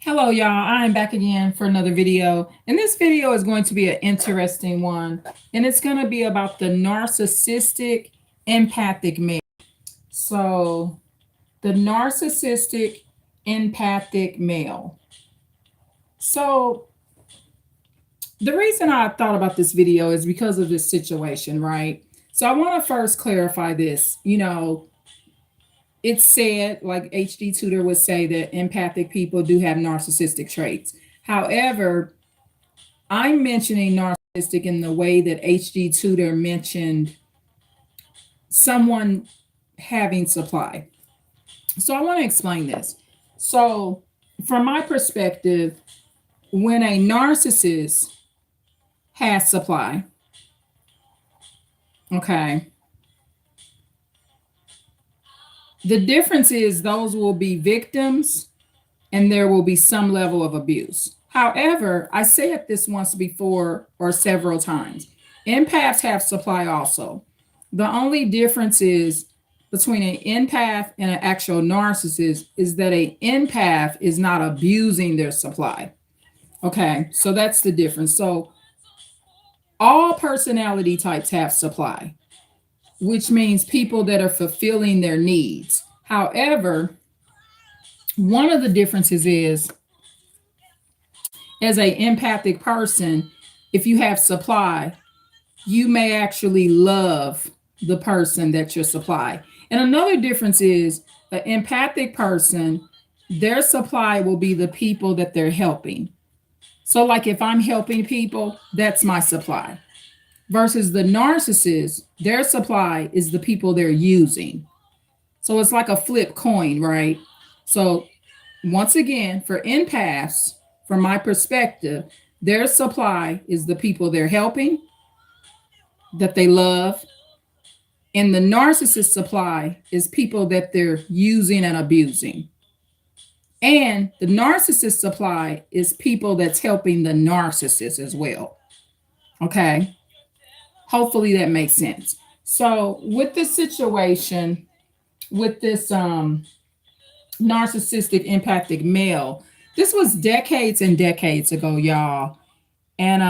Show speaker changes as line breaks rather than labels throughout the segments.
Hello, y'all. I'm back again for another video. And this video is going to be an interesting one. And it's going to be about the narcissistic empathic male. So, the narcissistic empathic male. So, the reason I thought about this video is because of this situation, right? So, I want to first clarify this. It's said, like HD Tutor would say, that empathic people do have narcissistic traits. However, I'm mentioning narcissistic in the way that HD Tutor mentioned someone having supply. So I want to explain this. So, from my perspective, when a narcissist has supply, okay, the difference is those will be victims and there will be some level of abuse. However, I said this once before or several times. Empaths have supply also. The only difference is between an empath and an actual narcissist is that an empath is not abusing their supply. Okay, so that's the difference. So all personality types have supply, which means people that are fulfilling their needs. However, one of the differences is, as a empathic person, if you have supply, you may actually love the person that you're supply. And another difference is an empathic person, their supply will be the people that they're helping. So, like if I'm helping people, that's my supply. Versus the narcissist, their supply is the people they're using. So it's like a flip coin, right? So once again, for empaths, from my perspective, their supply is the people they're helping, that they love, and the narcissist supply is people that they're using and abusing. And the narcissist supply is people that's helping the narcissist as well. Okay. Hopefully that makes sense. So with this situation, with this narcissistic empathic male, this was decades and decades ago, y'all. And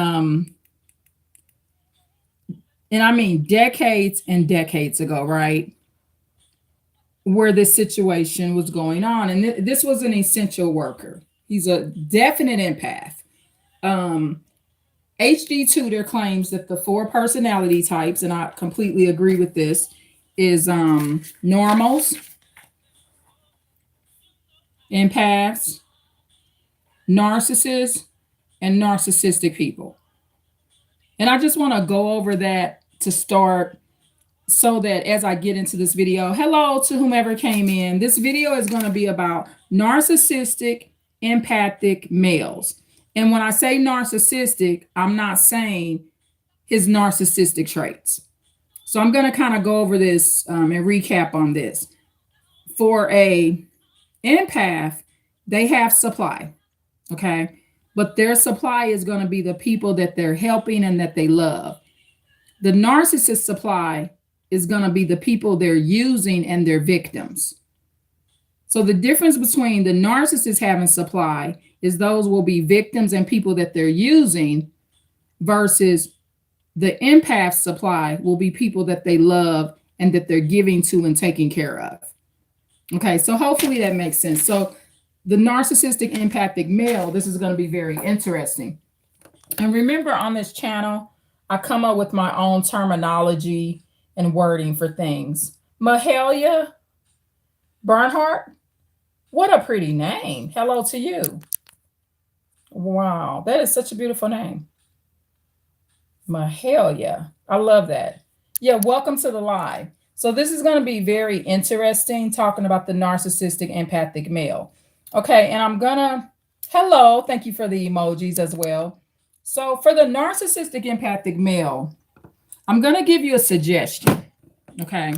I mean decades and decades ago, right? Where this situation was going on. And this was an essential worker. He's a definite empath. HD Tutor claims that the four personality types, and I completely agree with this, is normals, empaths, narcissists, and narcissistic people. And I just want to go over that to start so that as I get into this video, hello to whomever came in. This video is going to be about narcissistic, empathic males. And when I say narcissistic, I'm not saying his narcissistic traits. So I'm going to kind of go over this and recap on this. For a empath, they have supply, okay? But their supply is going to be the people that they're helping and that they love. The narcissist supply is going to be the people they're using and their victims. So the difference between the narcissist having supply is those will be victims and people that they're using, versus the empath supply will be people that they love and that they're giving to and taking care of. Okay, so hopefully that makes sense. So the narcissistic empathic male, this is going to be very interesting. And remember, on this channel, I come up with my own terminology and wording for things. Mahalia Bernhardt, what a pretty name. Hello to you. Wow, that is such a beautiful name. Mahalia, I love that. Yeah, welcome to the live. So this is going to be very interesting, talking about the narcissistic empathic male. Okay, and I'm gonna, hello, thank you for the emojis as well. So for the narcissistic empathic male, I'm gonna give you a suggestion. Okay,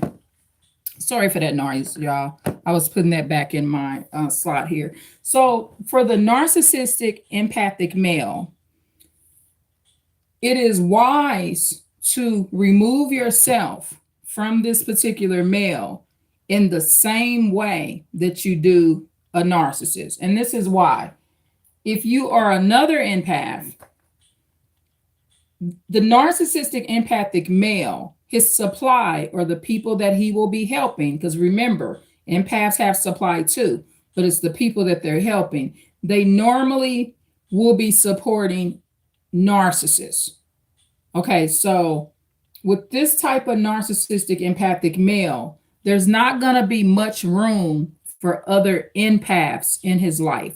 sorry for that noise, y'all. I was putting that back in my slot here. So for the narcissistic empathic male, it is wise to remove yourself from this particular male in the same way that you do a narcissist. And this is why. if you are another empath, the narcissistic empathic male, his supply, or the people that he will be helping, because remember, empaths have supply too, but it's the people that they're helping. They normally will be supporting narcissists. Okay, so with this type of narcissistic empathic male, there's not going to be much room for other empaths in his life.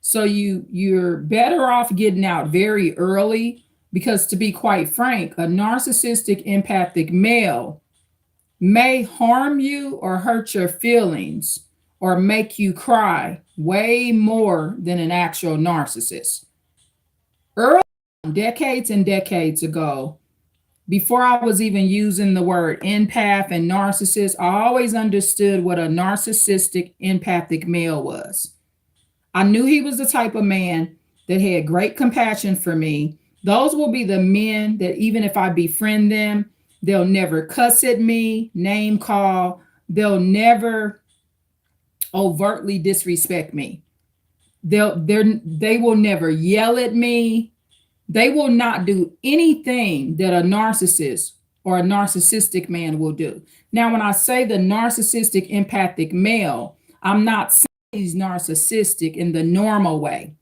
So you're better off getting out very early, because to be quite frank, a narcissistic empathic male may harm you or hurt your feelings or make you cry way more than an actual narcissist. Early, decades and decades ago, before I was even using the word empath and narcissist, I always understood what a narcissistic empathic male was. I knew he was the type of man that had great compassion for me. Those will be the men that even if I befriend them, they'll never cuss at me, name call. They'll never overtly disrespect me. They will never yell at me. They will not do anything that a narcissist or a narcissistic man will do. Now, when I say the narcissistic empathic male, I'm not saying he's narcissistic in the normal way.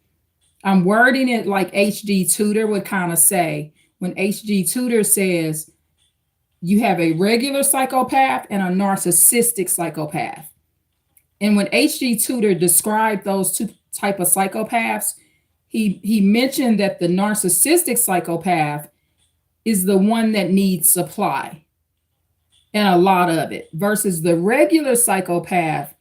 I'm wording it like H.G. Tudor would kind of say, when H.G. Tudor says you have a regular psychopath and a narcissistic psychopath. And when H.G. Tudor described those two type of psychopaths, he mentioned that the narcissistic psychopath is the one that needs supply and a lot of it, versus the regular psychopath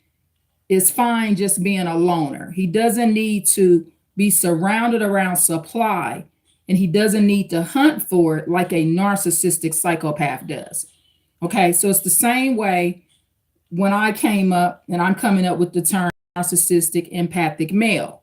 is fine just being a loner. He doesn't need to be surrounded around supply, and he doesn't need to hunt for it like a narcissistic psychopath does. Okay, so it's the same way when I came up and I'm coming up with the term narcissistic empathic male.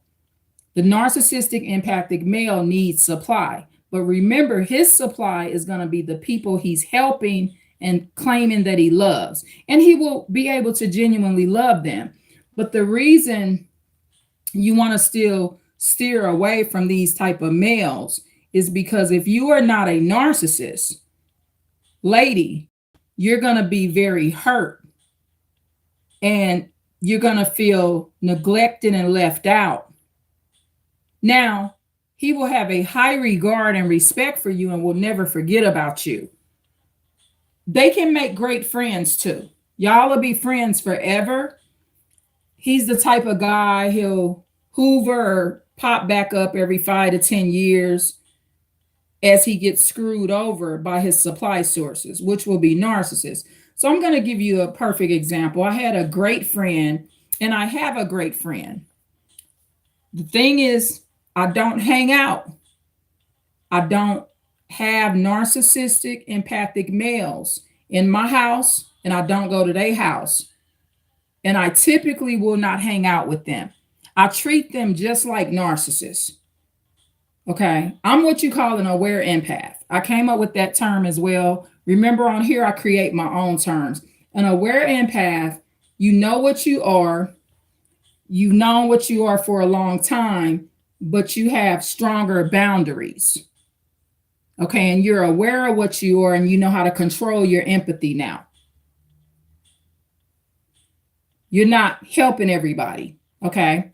The narcissistic empathic male needs supply, but remember, his supply is going to be the people he's helping and claiming that he loves, and he will be able to genuinely love them. But the reason you want to still steer away from these type of males is because if you are not a narcissist, lady, you're going to be very hurt, and you're going to feel neglected and left out. Now, he will have a high regard and respect for you and will never forget about you. They can make great friends too. Y'all will be friends forever. He's the type of guy, he'll hoover or pop back up every 5 to 10 years as he gets screwed over by his supply sources, which will be narcissists. So I'm going to give you a perfect example. I had a great friend, and I have a great friend. The thing is, I don't hang out. I don't have narcissistic empathic males in my house, and I don't go to their house. And I typically will not hang out with them. I treat them just like narcissists. Okay, I'm what you call an aware empath. I came up with that term as well. Remember, on here, I create my own terms. An aware empath, you know what you are. You've known what you are for a long time, but you have stronger boundaries. Okay, and you're aware of what you are, and you know how to control your empathy now. You're not helping everybody. Okay.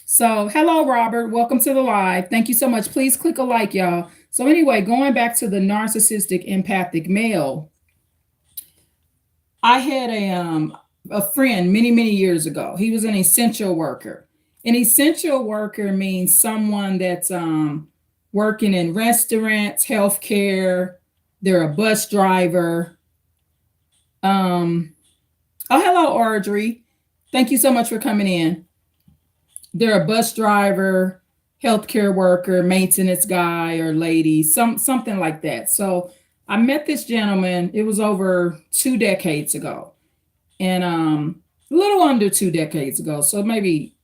So, hello, Robert. Welcome to the live. Thank you so much. Please click a like, y'all. So anyway, going back to the narcissistic empathic male, I had a friend many, many years ago. He was an essential worker. An essential worker means someone that's working in restaurants, healthcare. They're a bus driver. Oh, hello, Audrey. Thank you so much for coming in. They're a bus driver, healthcare worker, maintenance guy or lady, something like that. So I met this gentleman. It was over 2 decades ago, and a little under 2 decades ago. So maybe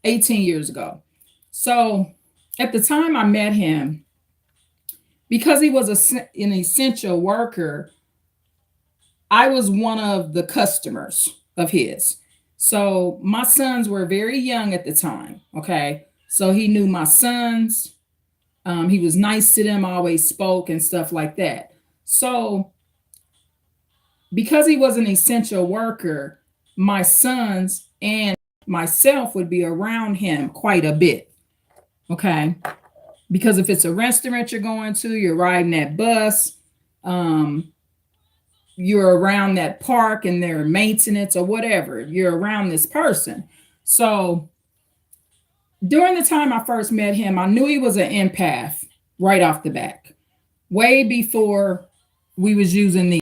18 years ago. So at the time I met him, because he was an essential worker, I was one of the customers of his. So my sons were very young at the time. Okay. So he knew my sons. He was nice to them, always spoke and stuff like that. So because he was an essential worker, my sons and myself would be around him quite a bit. Okay. Because if it's a restaurant you're going to, you're riding that bus, um, you're around that park and their maintenance or whatever, you're around this person. So during the time I first met him, I knew he was an empath right off the back, way before we was using the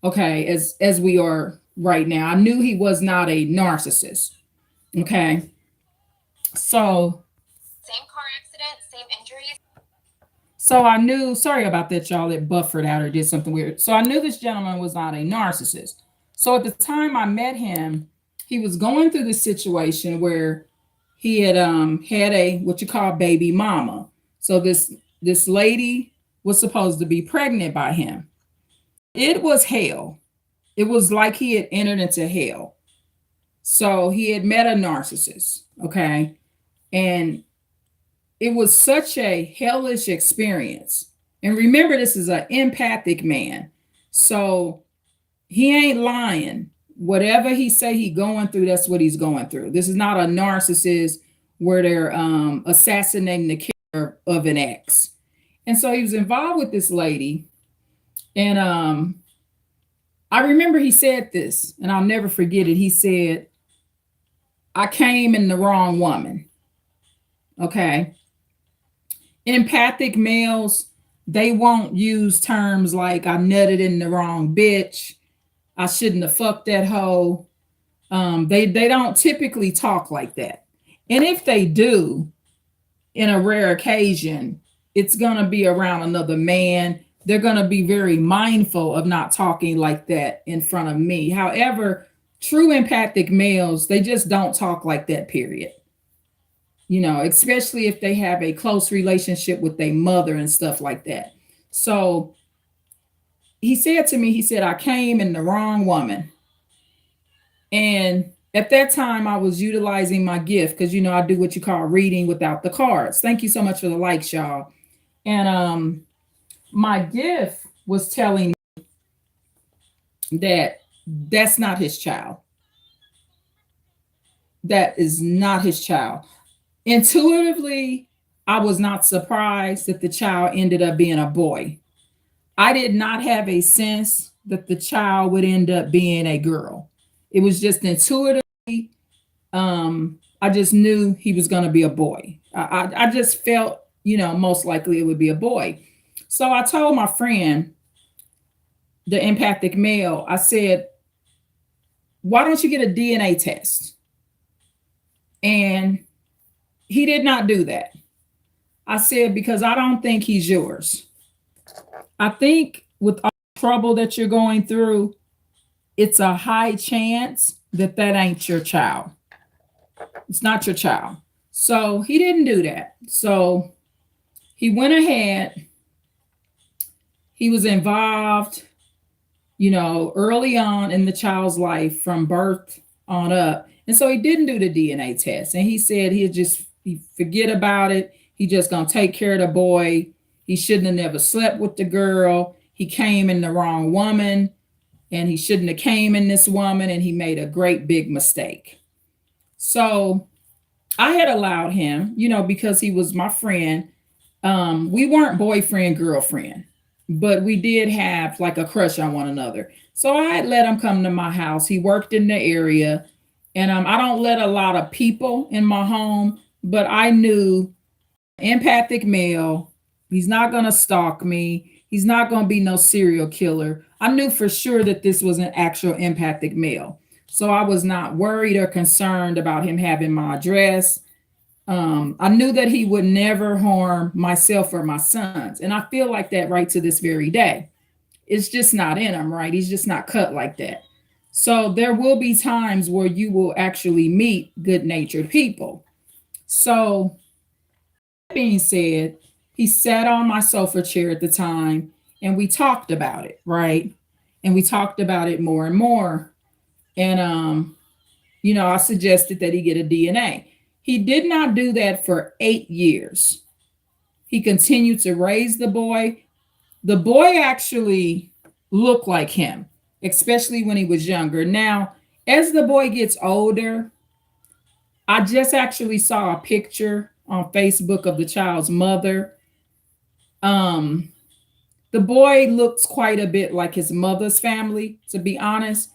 okay as we are right now. I knew he was not a narcissist. Okay. So same car accident, same injuries. So I knew, sorry about that, y'all, it buffered out or did something weird. So I knew this gentleman was not a narcissist. So at the time I met him, he was going through this situation where he had a what you call baby mama. So this lady was supposed to be pregnant by him. It was hell. It was like he had entered into hell. So he had met a narcissist, okay? And it was such a hellish experience. And remember, this is an empathic man. So he ain't lying. Whatever he say he going through, that's what he's going through. This is not a narcissist where they're assassinating the character of an ex. And so he was involved with this lady. And I remember he said this, and I'll never forget it. He said, I came in the wrong woman. Okay. Empathic males, they won't use terms like I nutted in the wrong bitch. I shouldn't have fucked that hoe. They don't typically talk like that. And if they do, in a rare occasion, it's gonna be around another man. They're gonna be very mindful of not talking like that in front of me. However, true empathic males, they just don't talk like that, period. You know, especially if they have a close relationship with their mother and stuff like that. So he said to me, he said, I came in the wrong woman. And at that time, I was utilizing my gift because, you know, I do what you call reading without the cards. Thank you so much for the likes, y'all. And my gift was telling me that that's not his child. That is not his child. Intuitively, I was not surprised that the child ended up being a boy. I did not have a sense that the child would end up being a girl. It was just intuitively, I just knew he was going to be a boy. I just felt, you know, most likely it would be a boy. So I told my friend, the empathic male, I said, why don't you get a DNA test? And he did not do that. I said, because I don't think he's yours. I think with all the trouble that you're going through, it's a high chance that that ain't your child. It's not your child. So he didn't do that. So he went ahead. He was involved, you know, early on in the child's life from birth on up. And so he didn't do the DNA test. And he said he forget about it. He just gonna take care of the boy. He shouldn't have never slept with the girl. He came in the wrong woman, and he shouldn't have came in this woman, and he made a great big mistake. So I had allowed him, you know, because he was my friend. We weren't boyfriend, girlfriend, but we did have like a crush on one another. So I had let him come to my house. He worked in the area, and I don't let a lot of people in my home, but I knew empathic male, he's not going to stalk me. He's not going to be no serial killer. I knew for sure that this was an actual empathic male. So I was not worried or concerned about him having my address. I knew that he would never harm myself or my sons. And I feel like that right to this very day. It's just not in him, right? He's just not cut like that. So there will be times where you will actually meet good-natured people. So that being said, he sat on my sofa chair at the time and we talked about it, right? And we talked about it more and more. And I suggested that he get a DNA. He did not do that for 8 years. He continued to raise the boy. The boy actually looked like him, especially when he was younger. Now, as the boy gets older, I just actually saw a picture on Facebook of the child's mother. Um, the boy looks quite a bit like his mother's family, to be honest.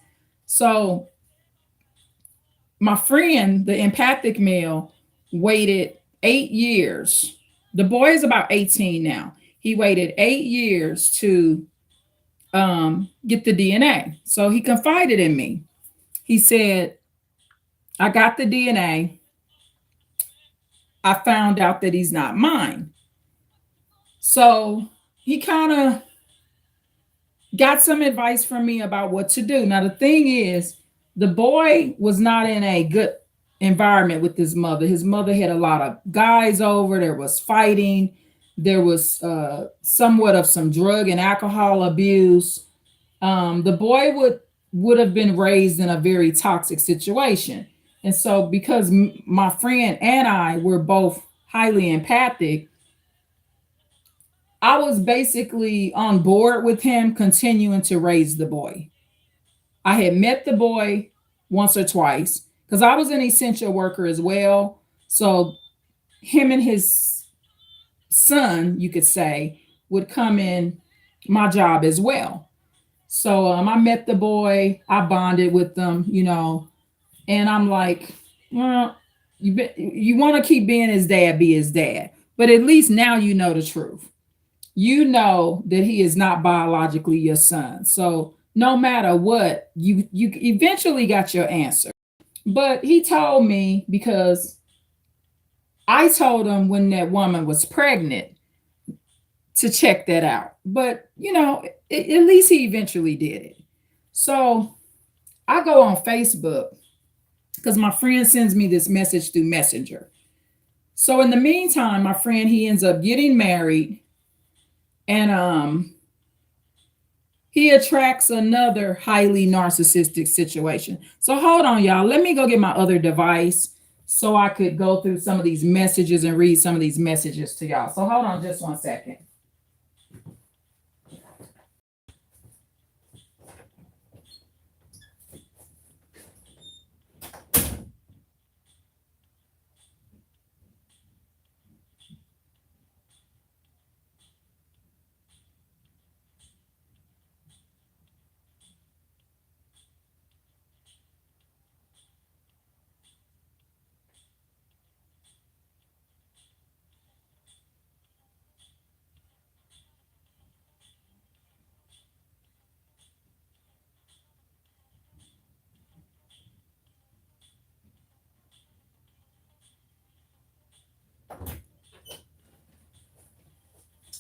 So, my friend, the empathic male, waited 8 years. The boy is about 18 now. He waited 8 years to get the DNA. So he confided in me. He said, I got the DNA. I found out that he's not mine. So he kind of got some advice from me about what to do. Now, the thing is, the boy was not in a good environment with his mother. His mother had a lot of guys over, there was fighting, there was somewhat of some drug and alcohol abuse. The boy would have been raised in a very toxic situation. And so, because my friend and I were both highly empathic, I was basically on board with him continuing to raise the boy. I had met the boy once or twice because I was an essential worker as well. So, him and his son, you could say, would come in my job as well. So I met the boy, I bonded with them, and I'm like, well, you want to keep being his dad, be his dad. But at least now you know the truth. You know that he is not biologically your son. So no matter what, you eventually got your answer. But he told me because I told him when that woman was pregnant to check that out. But, at least he eventually did it. So I go on Facebook because my friend sends me this message through Messenger. So in the meantime, my friend, he ends up getting married, and he attracts another highly narcissistic situation. So hold on, y'all. Let me go get my other device so I could go through some of these messages and read some of these messages to y'all. So hold on just 1 second.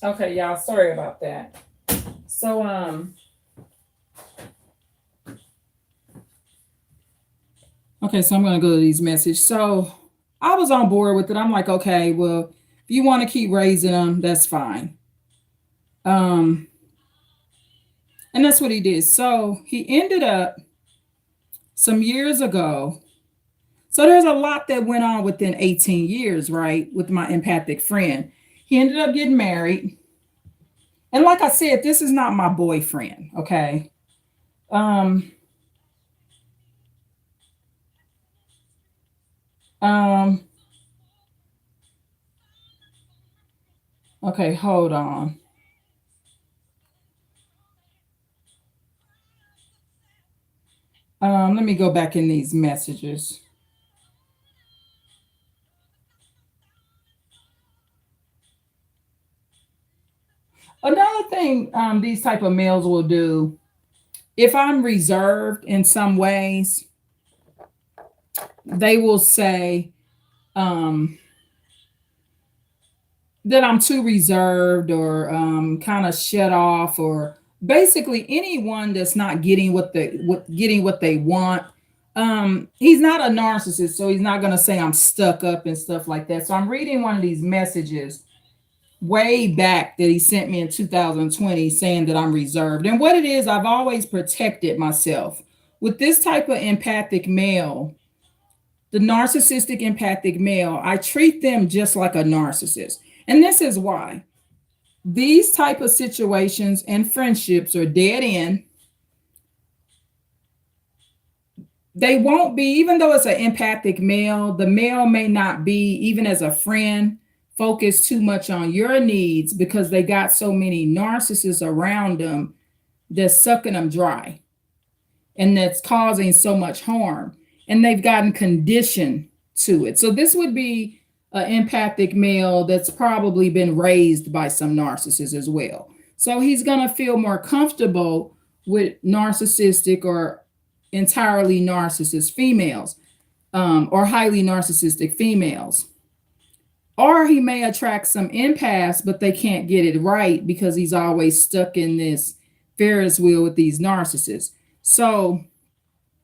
Okay, y'all, sorry about that. So okay, so I'm gonna go to these messages. So I was on board with it. I'm like, okay, well, if you want to keep raising them, that's fine. Um, and that's what he did. So he ended up some years ago. So there's a lot that went on within 18 years, right? With my empathic friend. He ended up getting married. And like I said, this is not my boyfriend, okay? Um, um, okay, hold on. Let me go back in these messages. Another thing these type of males will do, if I'm reserved in some ways, they will say um, that I'm too reserved or kind of shut off, or basically anyone that's not getting what they want. He's not a narcissist, so he's not gonna say I'm stuck up and stuff like that. So I'm reading one of these messages way back that he sent me in 2020 saying that I'm reserved. And what it is, I've always protected myself. With this type of empathic male, the narcissistic empathic male, I treat them just like a narcissist. And this is why. These type of situations and friendships are dead end. They won't be, even though it's an empathic male, the male may not be, even as a friend, focused too much on your needs because they got so many narcissists around them that's sucking them dry and that's causing so much harm. And they've gotten conditioned to it. So this would be an empathic male that's probably been raised by some narcissists as well. So he's going to feel more comfortable with narcissistic or entirely narcissist females, or highly narcissistic females. Or he may attract some empaths, but they can't get it right because he's always stuck in this Ferris wheel with these narcissists. So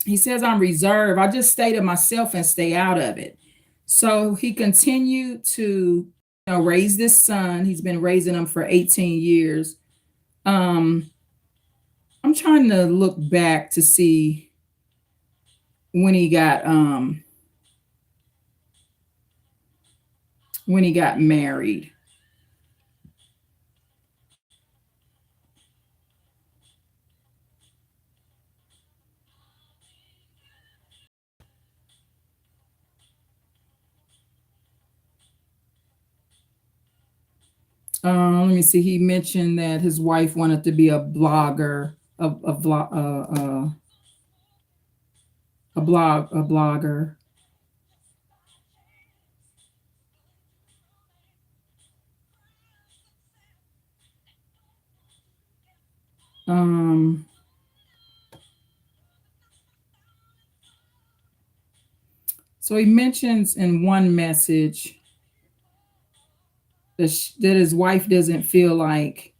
he says, I'm reserved. I just stay to myself and stay out of it. So he continued to, raise this son. He's been raising him for 18 years. I'm trying to look back to see when he got married. Let me see. He mentioned that his wife wanted to be a blogger, a blogger. Um, so he mentions in one message that his wife doesn't feel like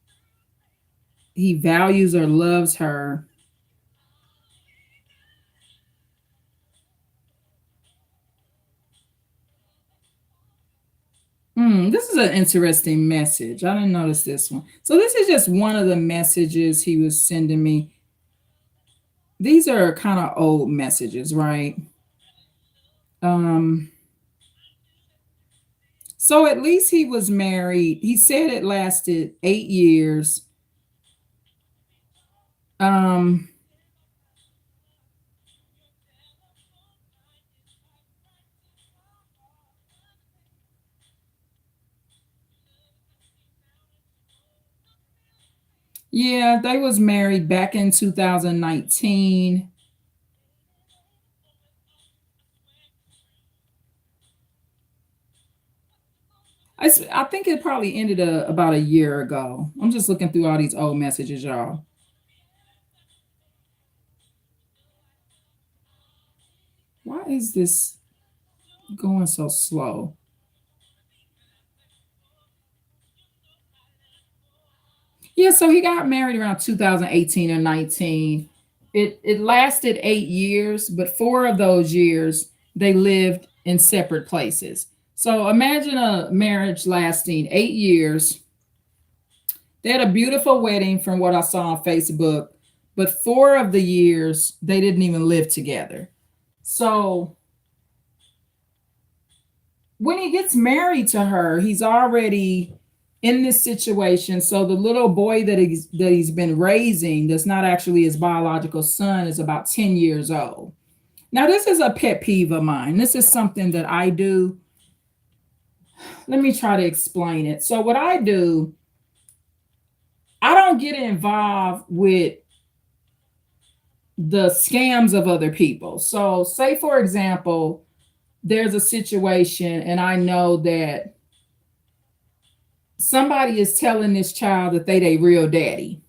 he values or loves her. This is an interesting message. I didn't notice this one. So this is just one of the messages he was sending me. These are kind of old messages, right? So at least he was married. He said it lasted 8 years. Um, yeah, they was married back in 2019. I think it probably ended about a year ago. I'm just looking through all these old messages, y'all. Why is this going so slow? Yeah, so he got married around 2018 or 19. It lasted 8 years, but 4 of those years they lived in separate places. So imagine a marriage lasting 8 years. They had a beautiful wedding from what I saw on Facebook, but 4 of the years they didn't even live together. So when he gets married to her, he's already in this situation. So the little boy that he's been raising, that's not actually his biological son, is about 10 years old. Now, this is a pet peeve of mine. This is something that I do. Let me try to explain it. So what I do, I don't get involved with the scams of other people. So say, for example, there's a situation and I know that somebody is telling this child that they real daddy,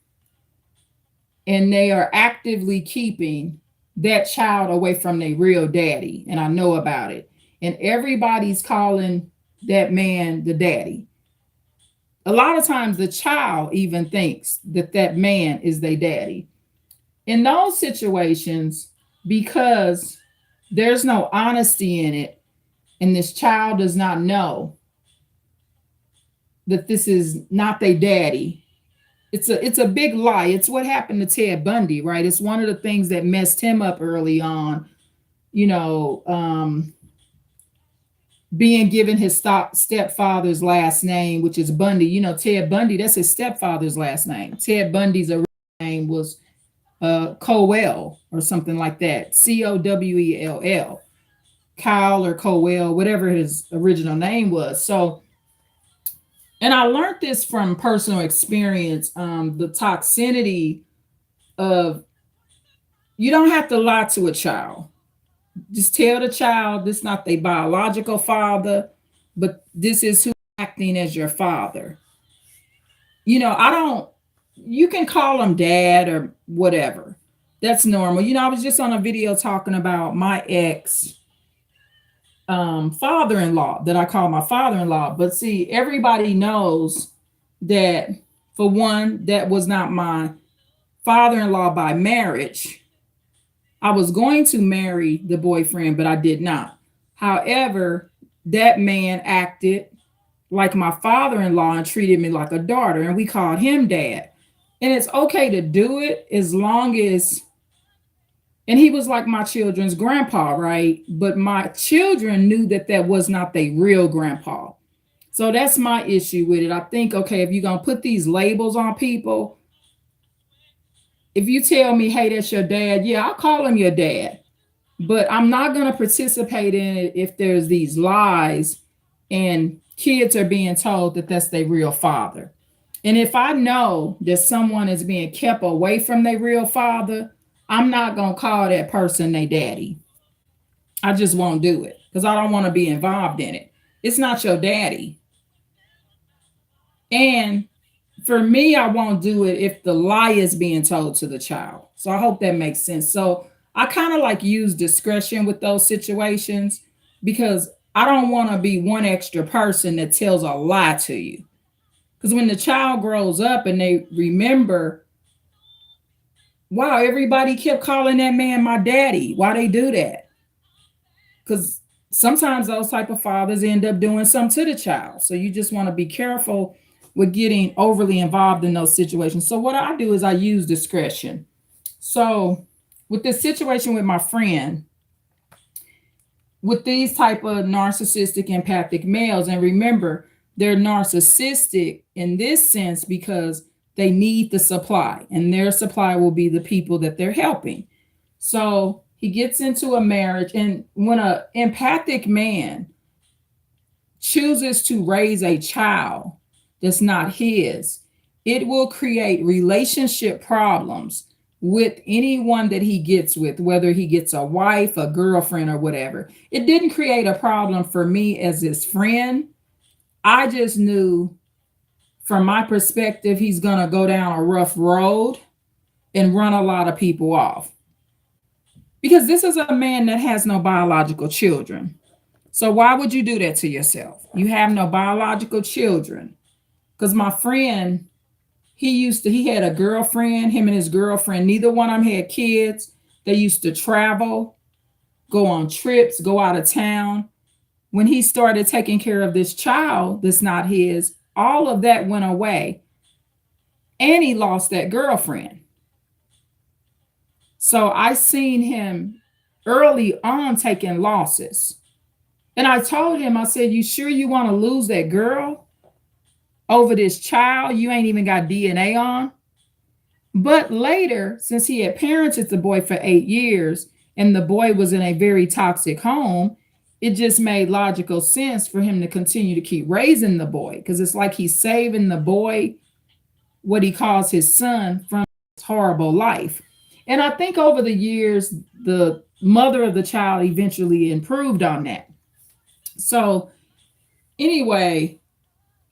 and they are actively keeping that child away from their real daddy, and I know about it, and everybody's calling that man the daddy. A lot of times the child even thinks that that man is their daddy. In those situations, because there's no honesty in it, and this child does not know that this is not their daddy. It's a big lie. It's what happened to Ted Bundy, right? It's one of the things that messed him up early on. You know, being given his stepfather's last name, which is Bundy. You know, Ted Bundy, that's his stepfather's last name. Ted Bundy's original name was Cowell or something like that. Cowell. Kyle or Cowell, whatever his original name was. So, and I learned this from personal experience, the toxicity of, you don't have to lie to a child. Just tell the child this is not their biological father, but this is who acting as your father. You know, I don't, you can call him dad or whatever. That's normal. You know, I was just on a video talking about my ex father-in-law that I call my father-in-law. But see, everybody knows that, for one, that was not my father-in-law by marriage. I was going to marry the boyfriend, but I did not. However, that man acted like my father-in-law and treated me like a daughter, and we called him dad. And it's okay to do it as long as, and he was like my children's grandpa, right? But my children knew that that was not their real grandpa. So that's my issue with it. I think, okay, if you're going to put these labels on people, if you tell me, hey, that's your dad, yeah, I'll call him your dad. But I'm not going to participate in it if there's these lies and kids are being told that that's their real father. And if I know that someone is being kept away from their real father, I'm not going to call that person their daddy. I just won't do it because I don't want to be involved in it. It's not your daddy. And for me, I won't do it if the lie is being told to the child. So I hope that makes sense. So I kind of like use discretion with those situations because I don't want to be one extra person that tells a lie to you. Because when the child grows up and they remember, wow, everybody kept calling that man my daddy. Why they do that? Because sometimes those type of fathers end up doing something to the child. So you just want to be careful with getting overly involved in those situations. So what I do is I use discretion. So with this situation with my friend, with these type of narcissistic empathic males, and remember, they're narcissistic in this sense because they need the supply, and their supply will be the people that they're helping. So he gets into a marriage, and when an empathic man chooses to raise a child that's not his, it will create relationship problems with anyone that he gets with, whether he gets a wife, a girlfriend, or whatever. It didn't create a problem for me as his friend. I just knew from my perspective, he's going to go down a rough road and run a lot of people off. Because this is a man that has no biological children. So why would you do that to yourself? You have no biological children. Because my friend, he had a girlfriend, him and his girlfriend, neither one of them had kids. They used to travel, go on trips, go out of town. When he started taking care of this child that's not his, all of that went away. And he lost that girlfriend. So I seen him early on taking losses. And I told him, I said, you sure you want to lose that girl over this child you ain't even got DNA on? But later, since he had parented the boy for 8 years and the boy was in a very toxic home, it just made logical sense for him to continue to keep raising the boy, because it's like he's saving the boy, what he calls his son, from his horrible life. And I think over the years, the mother of the child eventually improved on that. So anyway,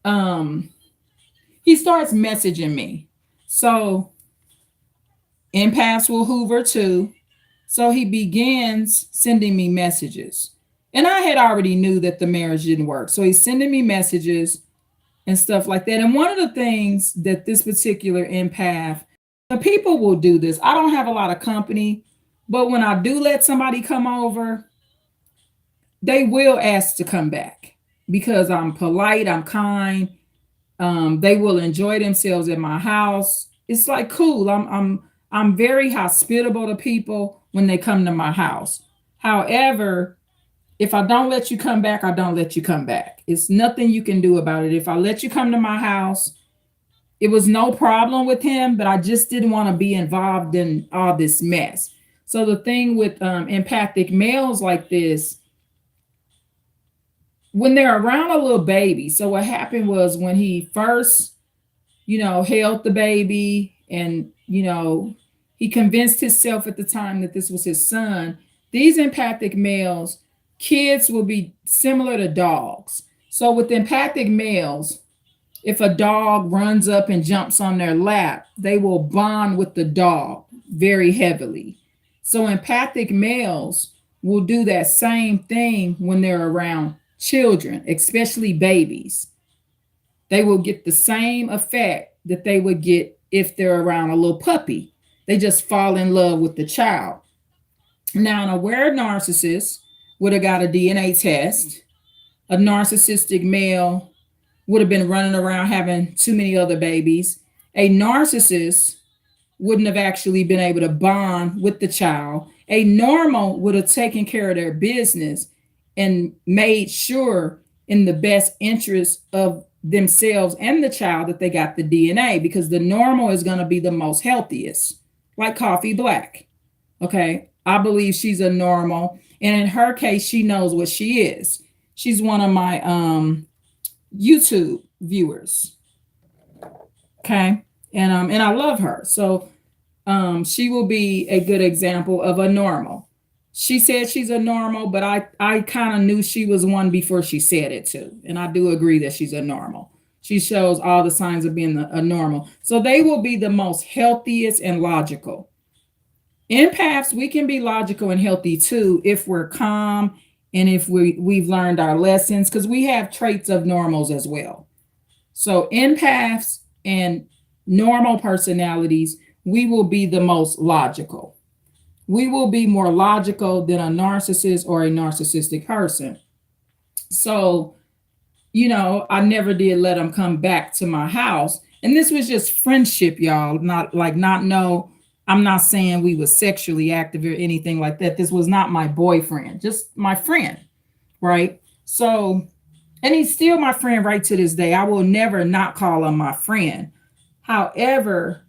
he starts messaging me. So empaths will hoover too. So he begins sending me messages. And I had already knew that the marriage didn't work. So he's sending me messages and stuff like that. And one of the things that this particular empath, the people will do this. I don't have a lot of company, but when I do let somebody come over, they will ask to come back because I'm polite, I'm kind. They will enjoy themselves at my house. It's like cool. I'm very hospitable to people when they come to my house. However, If I don't let you come back, I don't let you come back. It's nothing you can do about it. If I let you come to my house, it was no problem with him, but I just didn't want to be involved in all this mess. So the thing with empathic males like this, when they're around a little baby, so what happened was when he first, held the baby and, he convinced himself at the time that this was his son. These empathic males, kids will be similar to dogs. So with empathic males, if a dog runs up and jumps on their lap, they will bond with the dog very heavily. So empathic males will do that same thing when they're around children, especially babies. They will get the same effect that they would get if they're around a little puppy. They just fall in love with the child. Now, an aware narcissist would have got a DNA test. A narcissistic male would have been running around having too many other babies. A narcissist wouldn't have actually been able to bond with the child. A normal would have taken care of their business and made sure in the best interest of themselves and the child that they got the DNA, because the normal is going to be the most healthiest, like Coffee Black. Okay. I believe she's a normal. And in her case, she knows what she is. She's one of my YouTube viewers. Okay. And I love her. So she will be a good example of a normal. She said she's a normal, but I kind of knew she was one before she said it too. And I do agree that she's a normal. She shows all the signs of being a normal. So they will be the most healthiest and logical. Empaths, we can be logical and healthy too if we're calm and if we've learned our lessons, because we have traits of normals as well. So empaths and normal personalities, we will be the most logical. We will be more logical than a narcissist or a narcissistic person. So, I never did let them come back to my house. And this was just friendship, y'all. I'm not saying we were sexually active or anything like that. This was not my boyfriend, just my friend, right? So, and he's still my friend right to this day. I will never not call him my friend. However,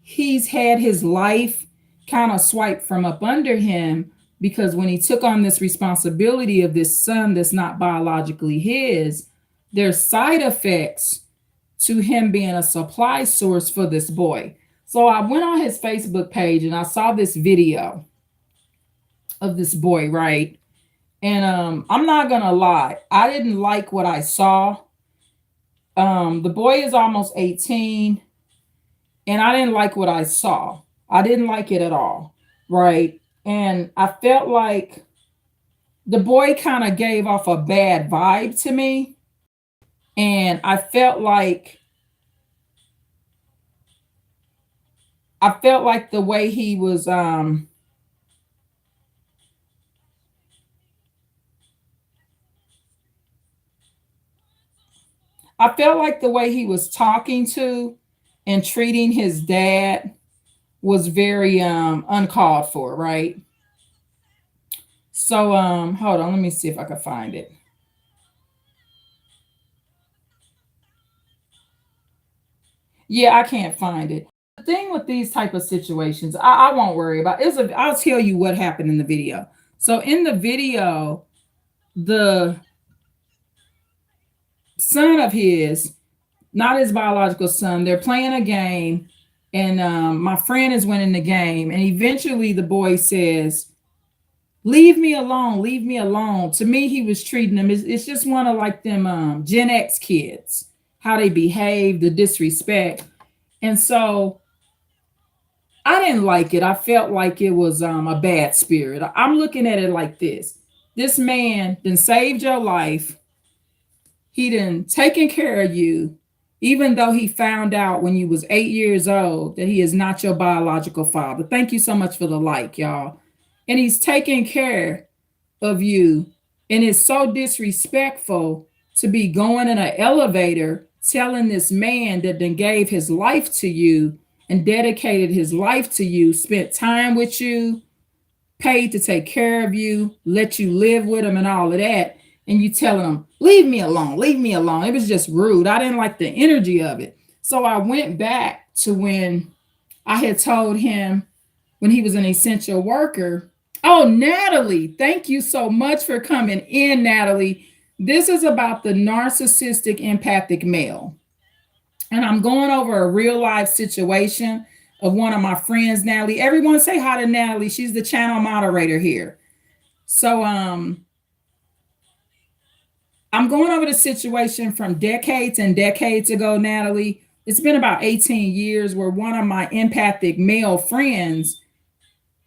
he's had his life kind of swiped from up under him, because when he took on this responsibility of this son that's not biologically his, there's side effects to him being a supply source for this boy. So I went on his Facebook page and I saw this video of this boy, right? And I'm not gonna lie, I didn't like what I saw. The boy is almost 18, and I didn't like what I saw. I didn't like it at all, right? And I felt like the boy kind of gave off a bad vibe to me. And I felt like the way he was I felt like the way he was talking to and treating his dad was very uncalled for, right? So hold on, let me see if I can find it. Yeah, I can't find it. The thing with these type of situations, I won't worry about it. I'll tell you what happened in the video. So in the video, the son of his, not his biological son, they're playing a game, and my friend is winning the game, and eventually the boy says, leave me alone, leave me alone. To me, he was treating them, it's just one of like them Gen X kids, how they behave, the disrespect. And so I didn't like it. I felt like it was a bad spirit. I'm looking at it like this. This man then saved your life. He done taken care of you, even though he found out when you was 8 years old that he is not your biological father. Thank you so much for the like, y'all. And he's taking care of you. And it's so disrespectful to be going in an elevator telling this man that then gave his life to you and dedicated his life to you, spent time with you, paid to take care of you, let you live with them and all of that. And you telling them, leave me alone, leave me alone. It was just rude. I didn't like the energy of it. So I went back to when I had told him when he was an essential worker. Oh, Natalie, thank you so much for coming in, Natalie. This is about the narcissistic empathic male. And I'm going over a real life situation of one of my friends, Natalie. Everyone say hi to Natalie. She's the channel moderator here. So I'm going over the situation from decades and decades ago, Natalie. It's been about 18 years where one of my empathic male friends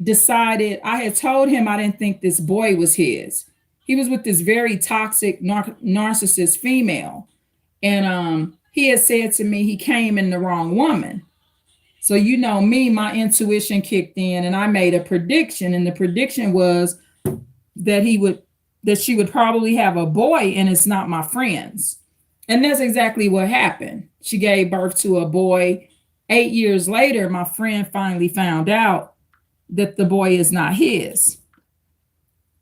decided, I had told him I didn't think this boy was his. He was with this very toxic narcissist female. And he had said to me he came in the wrong woman. So, you know me, my intuition kicked in and I made a prediction. And the prediction was that she would probably have a boy, and it's not my friend's. And that's exactly what happened. She gave birth to a boy. 8 years later, my friend finally found out that the boy is not his.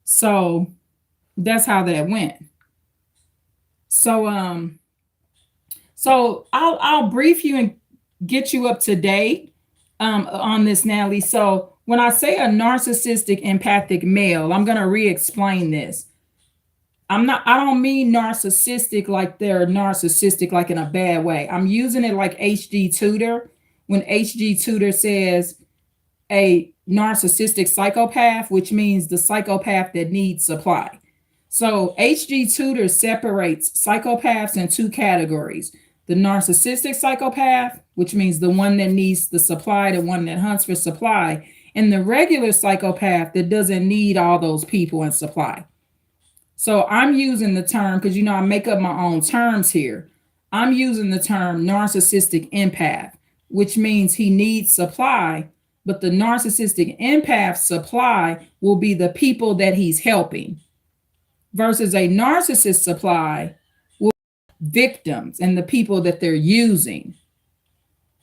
So that's how that went. So I'll brief you and get you up to date on this, Natalie. So when I say a narcissistic empathic male, I'm going to re-explain this. I don't mean narcissistic like they're narcissistic like in a bad way. I'm using it like HG Tudor. When HG Tudor says a narcissistic psychopath, which means the psychopath that needs supply. So HG Tudor separates psychopaths in two categories. The narcissistic psychopath, which means the one that needs the supply, the one that hunts for supply, and the regular psychopath that doesn't need all those people and supply. So I'm using the term, because I make up my own terms here. I'm using the term narcissistic empath, which means he needs supply, but the narcissistic empath supply will be the people that he's helping, versus a narcissist supply will be victims and the people that they're using.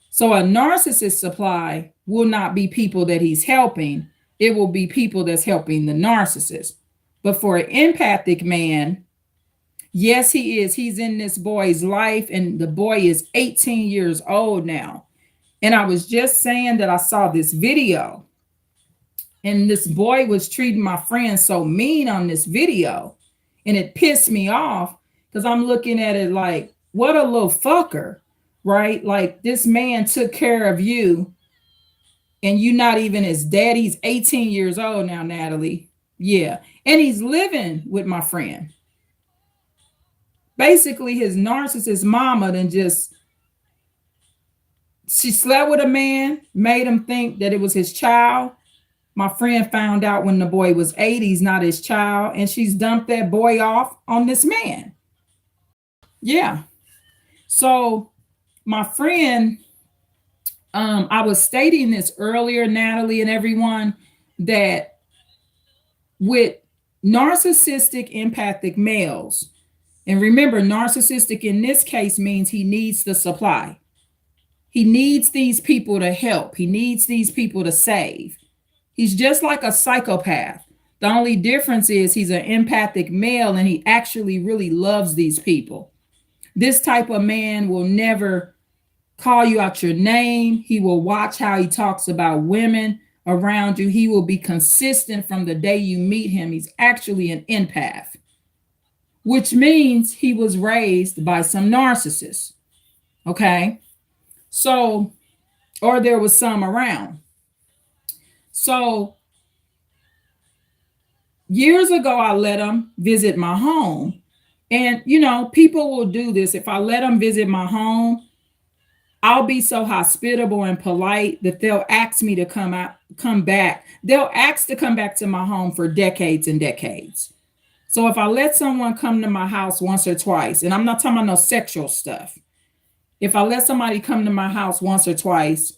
So a narcissist supply will not be people that he's helping. It will be people that's helping the narcissist. But for an empathic man, yes, he is. He's in this boy's life, and the boy is 18 years old now. And I was just saying that I saw this video, and this boy was treating my friend so mean on this video, and it pissed me off because I'm looking at it like, what a little fucker, right? Like, this man took care of you, and you not even his dad. He's 18 years old now, Natalie. Yeah. And he's living with my friend. Basically, his narcissist mama she slept with a man, made him think that it was his child. My friend found out when the boy was 8, he's not his child, and she's dumped that boy off on this man. Yeah. So my friend, I was stating this earlier, Natalie and everyone, that with narcissistic empathic males, and remember, narcissistic in this case means he needs the supply. He needs these people to help. He needs these people to save. He's just like a psychopath. The only difference is he's an empathic male and he actually really loves these people. This type of man will never call you out your name. He will watch how he talks about women around you. He will be consistent from the day you meet him. He's actually an empath, which means he was raised by some narcissists. Okay. So, or there was some around. So years ago, I let him visit my home. And, people will do this. If I let them visit my home, I'll be so hospitable and polite that they'll ask me to come back. They'll ask to come back to my home for decades and decades. So if I let someone come to my house once or twice, and I'm not talking about no sexual stuff. If I let somebody come to my house once or twice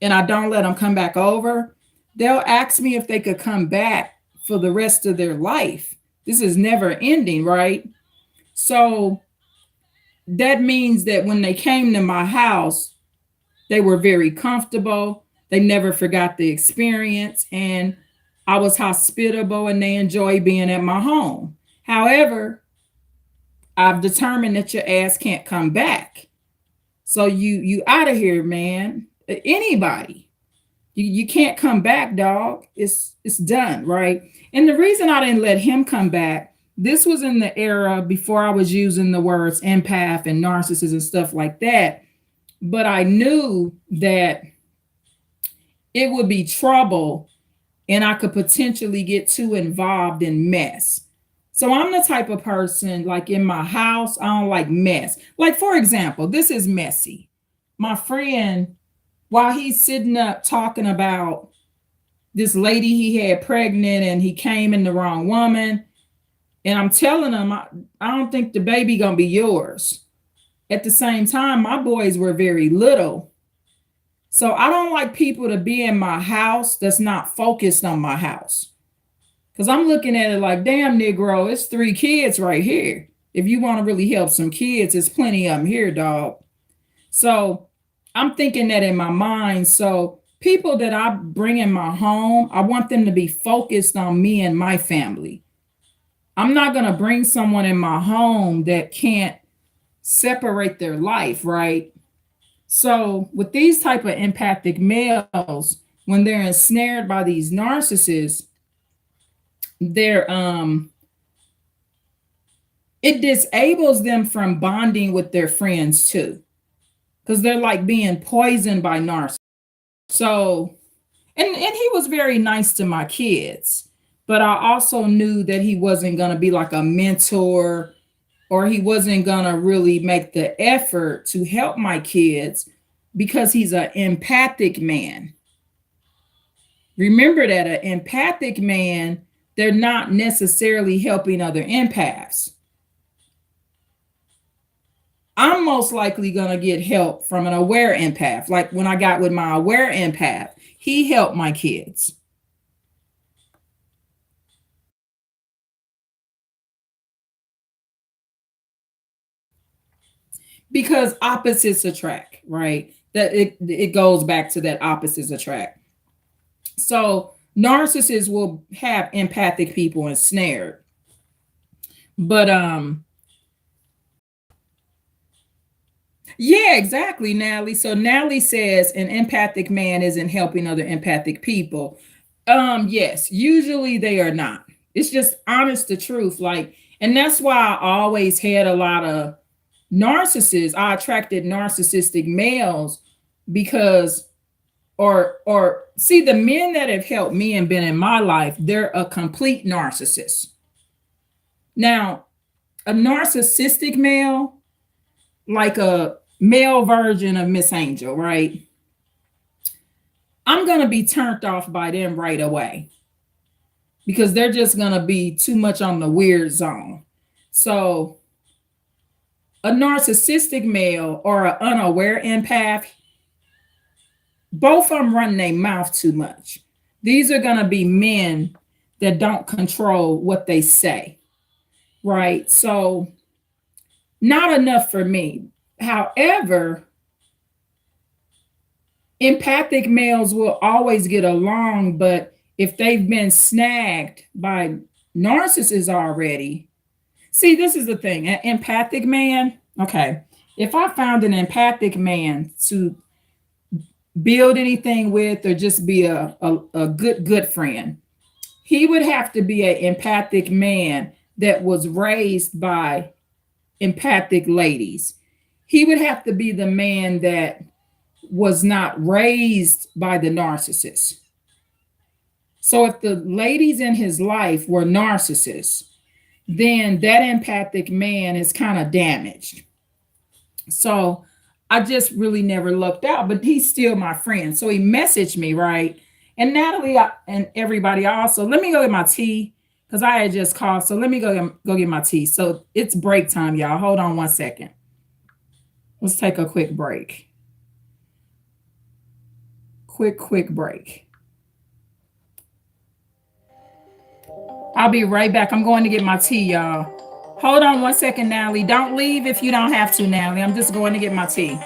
and I don't let them come back over, they'll ask me if they could come back for the rest of their life. This is never ending, right? So that means that when they came to my house, they were very comfortable. They never forgot the experience. And I was hospitable and they enjoy being at my home. However, I've determined that your ass can't come back. So you out of here, man. Anybody. You can't come back, dog. It's done, right? And the reason I didn't let him come back, this was in the era before I was using the words empath and narcissist and stuff like that. But I knew that it would be trouble and I could potentially get too involved in mess. So I'm the type of person, like in my house, I don't like mess. Like, for example, this is messy. My friend, while he's sitting up talking about this lady he had pregnant and he came in the wrong woman, and I'm telling him, I don't think the baby gonna be yours. At the same time, my boys were very little. So I don't like people to be in my house that's not focused on my house. Because I'm looking at it like, damn, Negro, it's 3 kids right here. If you want to really help some kids, there's plenty of them here, dog. So I'm thinking that in my mind. So people that I bring in my home, I want them to be focused on me and my family. I'm not going to bring someone in my home that can't separate their life, right? So with these type of empathic males, when they're ensnared by these narcissists, they're it disables them from bonding with their friends too, because they're like being poisoned by narcissists. So and he was very nice to my kids, but I also knew that he wasn't going to be like a mentor, or he wasn't going to really make the effort to help my kids because he's an empathic man. Remember that an empathic man, they're not necessarily helping other empaths. I'm most likely going to get help from an aware empath. Like when I got with my aware empath, he helped my kids. Because opposites attract, right? That it goes back to that opposites attract. So narcissists will have empathic people ensnared. But yeah, exactly, Natalie. So Natalie says an empathic man isn't helping other empathic people. Yes, usually they are not. It's just honest the truth. Like, and that's why I always had a lot of narcissists. I attracted narcissistic males because or see, the men that have helped me and been in my life, they're a complete narcissist. Now, a narcissistic male, like a male version of Miss Angel, right? I'm going to be turned off by them right away because they're just going to be too much on the weird zone. So, a narcissistic male or an unaware empath, both of them run their mouth too much. These are going to be men that don't control what they say, right? So, not enough for me. However, empathic males will always get along, but if they've been snagged by narcissists already, see, this is the thing. An empathic man, okay, if I found an empathic man to build anything with or just be a good friend, he would have to be an empathic man that was raised by empathic ladies. He would have to be the man that was not raised by the narcissist. So if the ladies in his life were narcissists, then that empathic man is kind of damaged. So I just really never lucked out, but he's still my friend. So he messaged me, right? And Natalie and everybody also, let me go get my tea because I had just called. So let me go get my tea. So it's break time, y'all. Hold on one second. Let's take a quick break. Quick break. I'll be right back. I'm going to get my tea, y'all. Hold on one second, Natalie. Don't leave if you don't have to, Natalie. I'm just going to get my tea.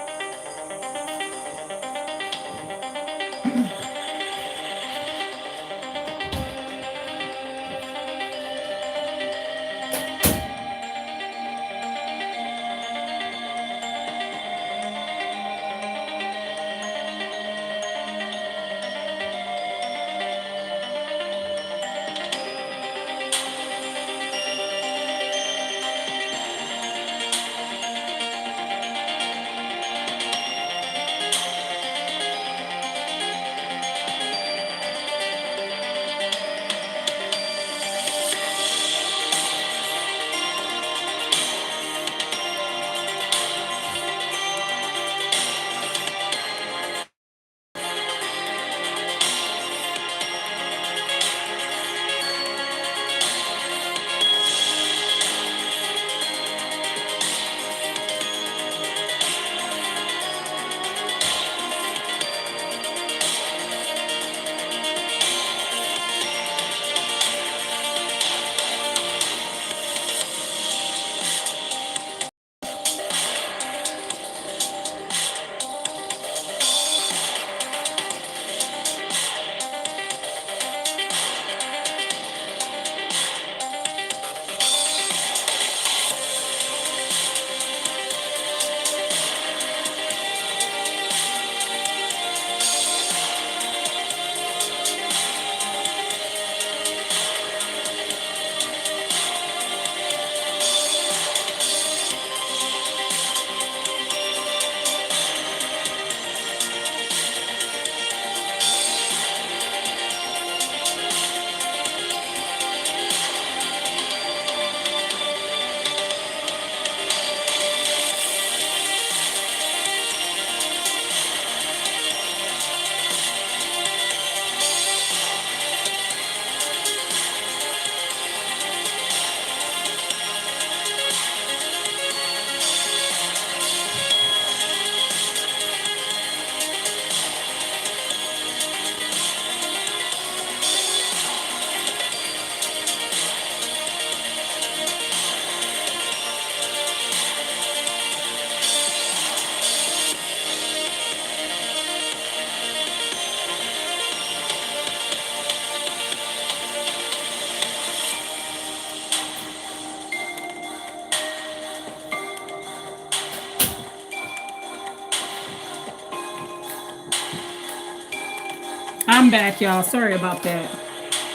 I'm back, y'all. Sorry about that.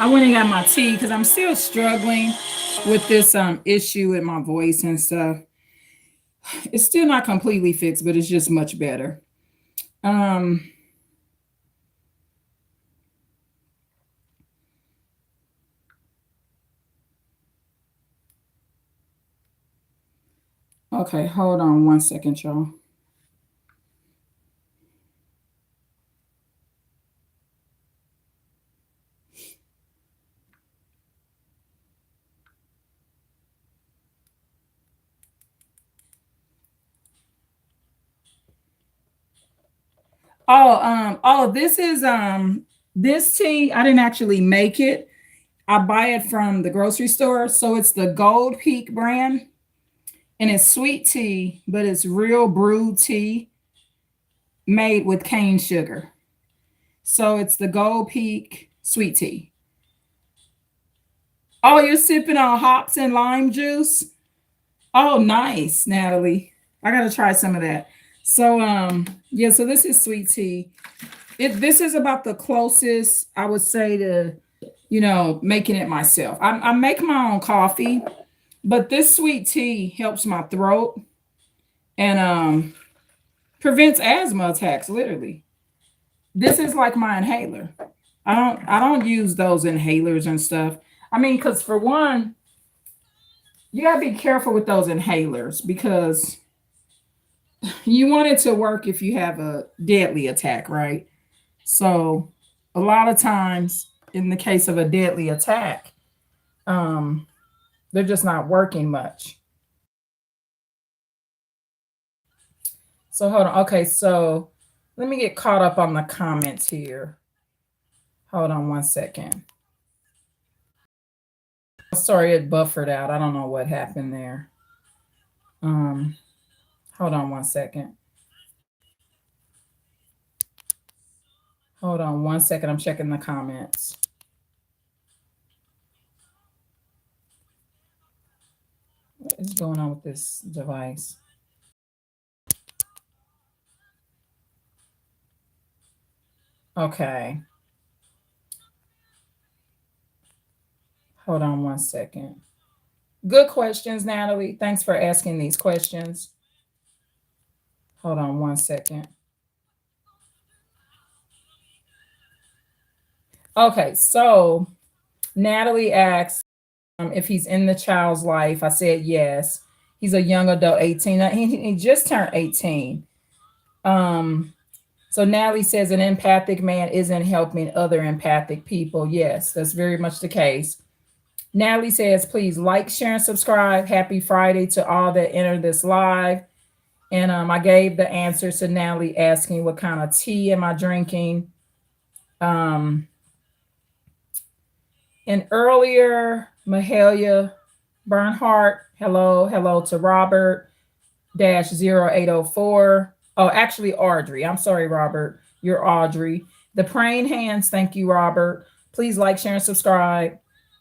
I went and got my tea because I'm still struggling with this issue with my voice and stuff. It's still not completely fixed, but it's just much better. Um, okay, hold on one second, y'all. This is this tea. I didn't actually make it. I buy it from the grocery store. So it's the Gold Peak brand and it's sweet tea, but it's real brewed tea made with cane sugar. So it's the Gold Peak sweet tea. Oh, you're sipping on hops and lime juice? Oh, nice, Natalie. I gotta try some of that. So yeah, so this is sweet tea. This is about the closest I would say to, making it myself. I make my own coffee, but this sweet tea helps my throat and prevents asthma attacks, literally. This is like my inhaler. I don't use those inhalers and stuff. I mean, because for one, you gotta be careful with those inhalers because you want it to work if you have a deadly attack, right? So a lot of times in the case of a deadly attack, um, they're just not working much. So hold on. Okay, so let me get caught up on the comments here. Hold on one second. Sorry, it buffered out. I don't know what happened there. Um, Hold on one second. Hold on one second. I'm checking the comments. What is going on with this device? Okay. Hold on one second. Good questions, Natalie. Thanks for asking these questions. Hold on one second. Okay, so Natalie asked if he's in the child's life. I said yes. He's a young adult, 18. He just turned 18. Um, so Natalie says an empathic man isn't helping other empathic people. Yes, that's very much the case. Natalie says, please like, share, and subscribe. Happy Friday to all that enter this live. And I gave the answers to Natalie asking what kind of tea am I drinking. And earlier, Mahalia Bernhardt, hello to Robert dash 0804. Oh, actually, Audrey. I'm sorry, Robert. You're Audrey. The praying hands, thank you, Robert. Please like, share, and subscribe.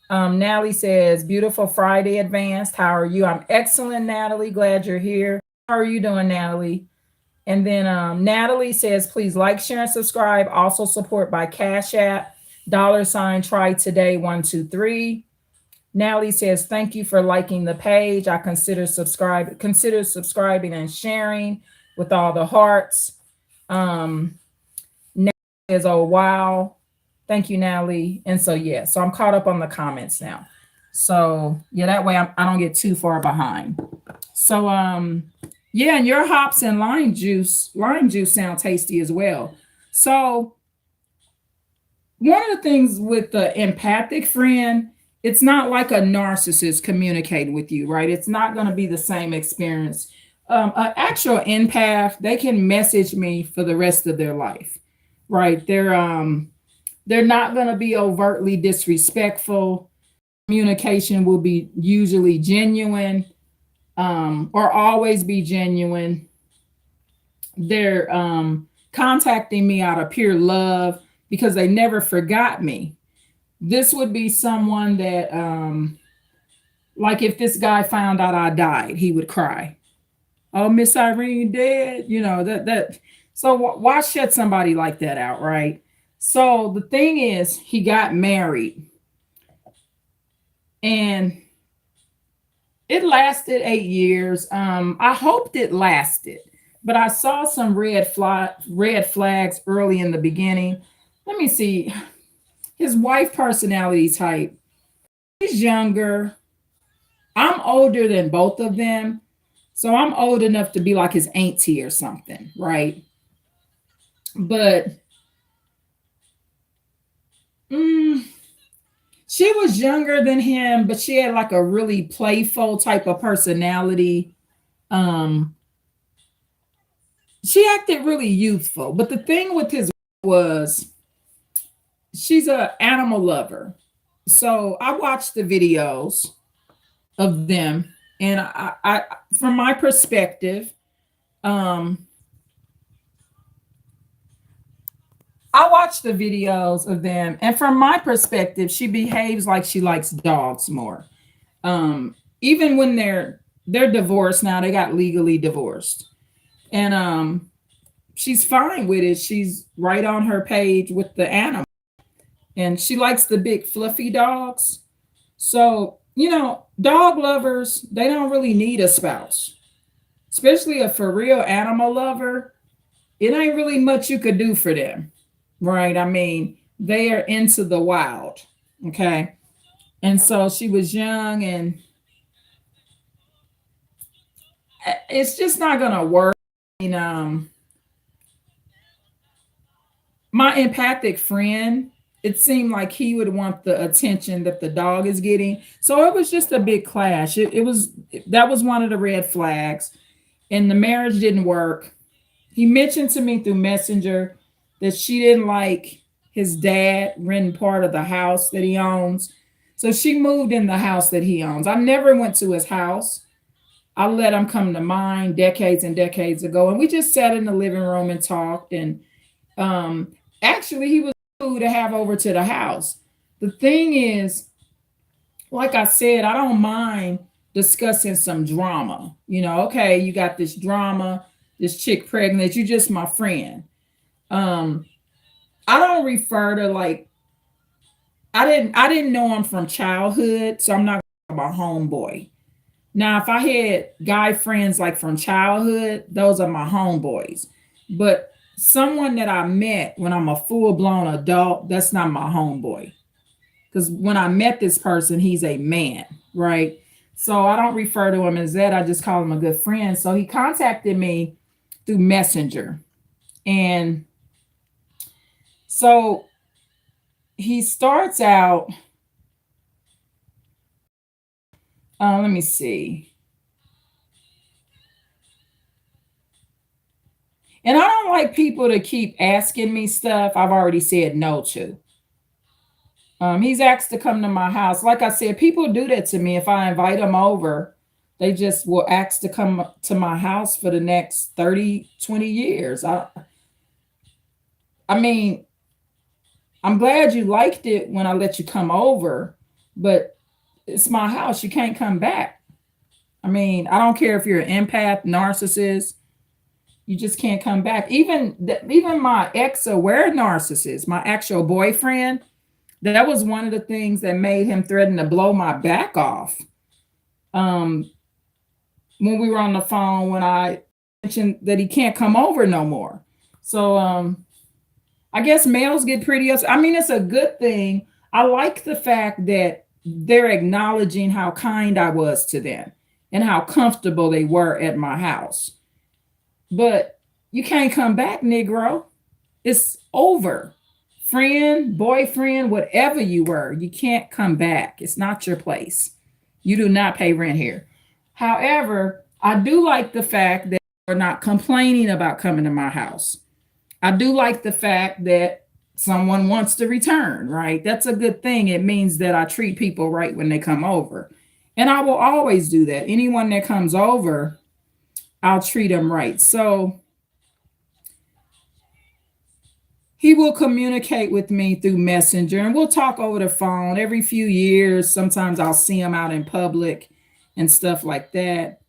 Natalie says, beautiful Friday advanced. How are you? I'm excellent, Natalie. Glad you're here. How are you doing, Natalie? And then Natalie says, please like, share, and subscribe. Also support by Cash App, $ try today 123. Natalie says, thank you for liking the page. I consider subscribing and sharing with all the hearts. Natalie says, oh, wow. Thank you, Natalie. And so, yeah, so I'm caught up on the comments now. So, yeah, that way I don't get too far behind. So, yeah, and your hops and lime juice sound tasty as well. So, one of the things with the empathic friend, it's not like a narcissist communicating with you, right? It's not going to be the same experience. An actual empath, they can message me for the rest of their life, right? They're not going to be overtly disrespectful. Communication will be usually genuine, or always be genuine. They're contacting me out of pure love because they never forgot me. This would be someone that, like if this guy found out I died, he would cry. Oh, Miss Irene dead, that. So why shut somebody like that out, right? So the thing is, he got married and it lasted 8 years. I hoped it lasted, but I saw some red flags early in the beginning. Let me see. His wife personality type. He's younger. I'm older than both of them. So I'm old enough to be like his auntie or something, right? But mm, she was younger than him, but she had like a really playful type of personality. Um, she acted really youthful. But the thing with his was she's a animal lover. So I watched the videos of them, and I from my perspective, um, I watch the videos of them, and from my perspective, she behaves like she likes dogs more. Even when they're divorced now, they got legally divorced, and she's fine with it. She's right on her page with the animal, and she likes the big fluffy dogs. So dog lovers they don't really need a spouse, especially a for real animal lover. It ain't really much you could do for them. Right. I mean, they are into the wild. Okay. And so she was young and it's just not going to work. And, my empathic friend, it seemed like he would want the attention that the dog is getting. So it was just a big clash. That was one of the red flags. And the marriage didn't work. He mentioned to me through Messenger that she didn't like his dad renting part of the house that he owns. So she moved in the house that he owns. I never went to his house. I let him come to mine decades and decades ago. And we just sat in the living room and talked. And um, actually, he was cool to have over to the house. The thing is, like I said, I don't mind discussing some drama. Okay, you got this drama, this chick pregnant, you just my friend. Um, I don't refer to like I didn't know him from childhood, so I'm not about homeboy. Now, if I had guy friends like from childhood, those are my homeboys. But someone that I met when I'm a full blown adult, that's not my homeboy. Because when I met this person, he's a man, right? So I don't refer to him as that. I just call him a good friend. So he contacted me through Messenger. And so he starts out, let me see. And I don't like people to keep asking me stuff I've already said no to. He's asked to come to my house. Like I said, people do that to me. If I invite them over, they just will ask to come to my house for the next 30, 20 years. I mean, I'm glad you liked it when I let you come over, but it's my house. You can't come back. I mean, I don't care if you're an empath, narcissist, you just can't come back. Even my ex-aware narcissist, my actual boyfriend, that was one of the things that made him threaten to blow my back off. Um, when we were on the phone, when I mentioned that he can't come over no more. So I guess males get pretty upset. I mean, it's a good thing. I like the fact that they're acknowledging how kind I was to them and how comfortable they were at my house. But you can't come back, Negro. It's over. Friend, boyfriend, whatever you were, you can't come back. It's not your place. You do not pay rent here. However, I do like the fact that you're not complaining about coming to my house. I do like the fact that someone wants to return, right? That's a good thing. It means that I treat people right when they come over. And I will always do that. Anyone that comes over, I'll treat them right. So he will communicate with me through Messenger and we'll talk over the phone every few years. Sometimes I'll see him out in public and stuff like that.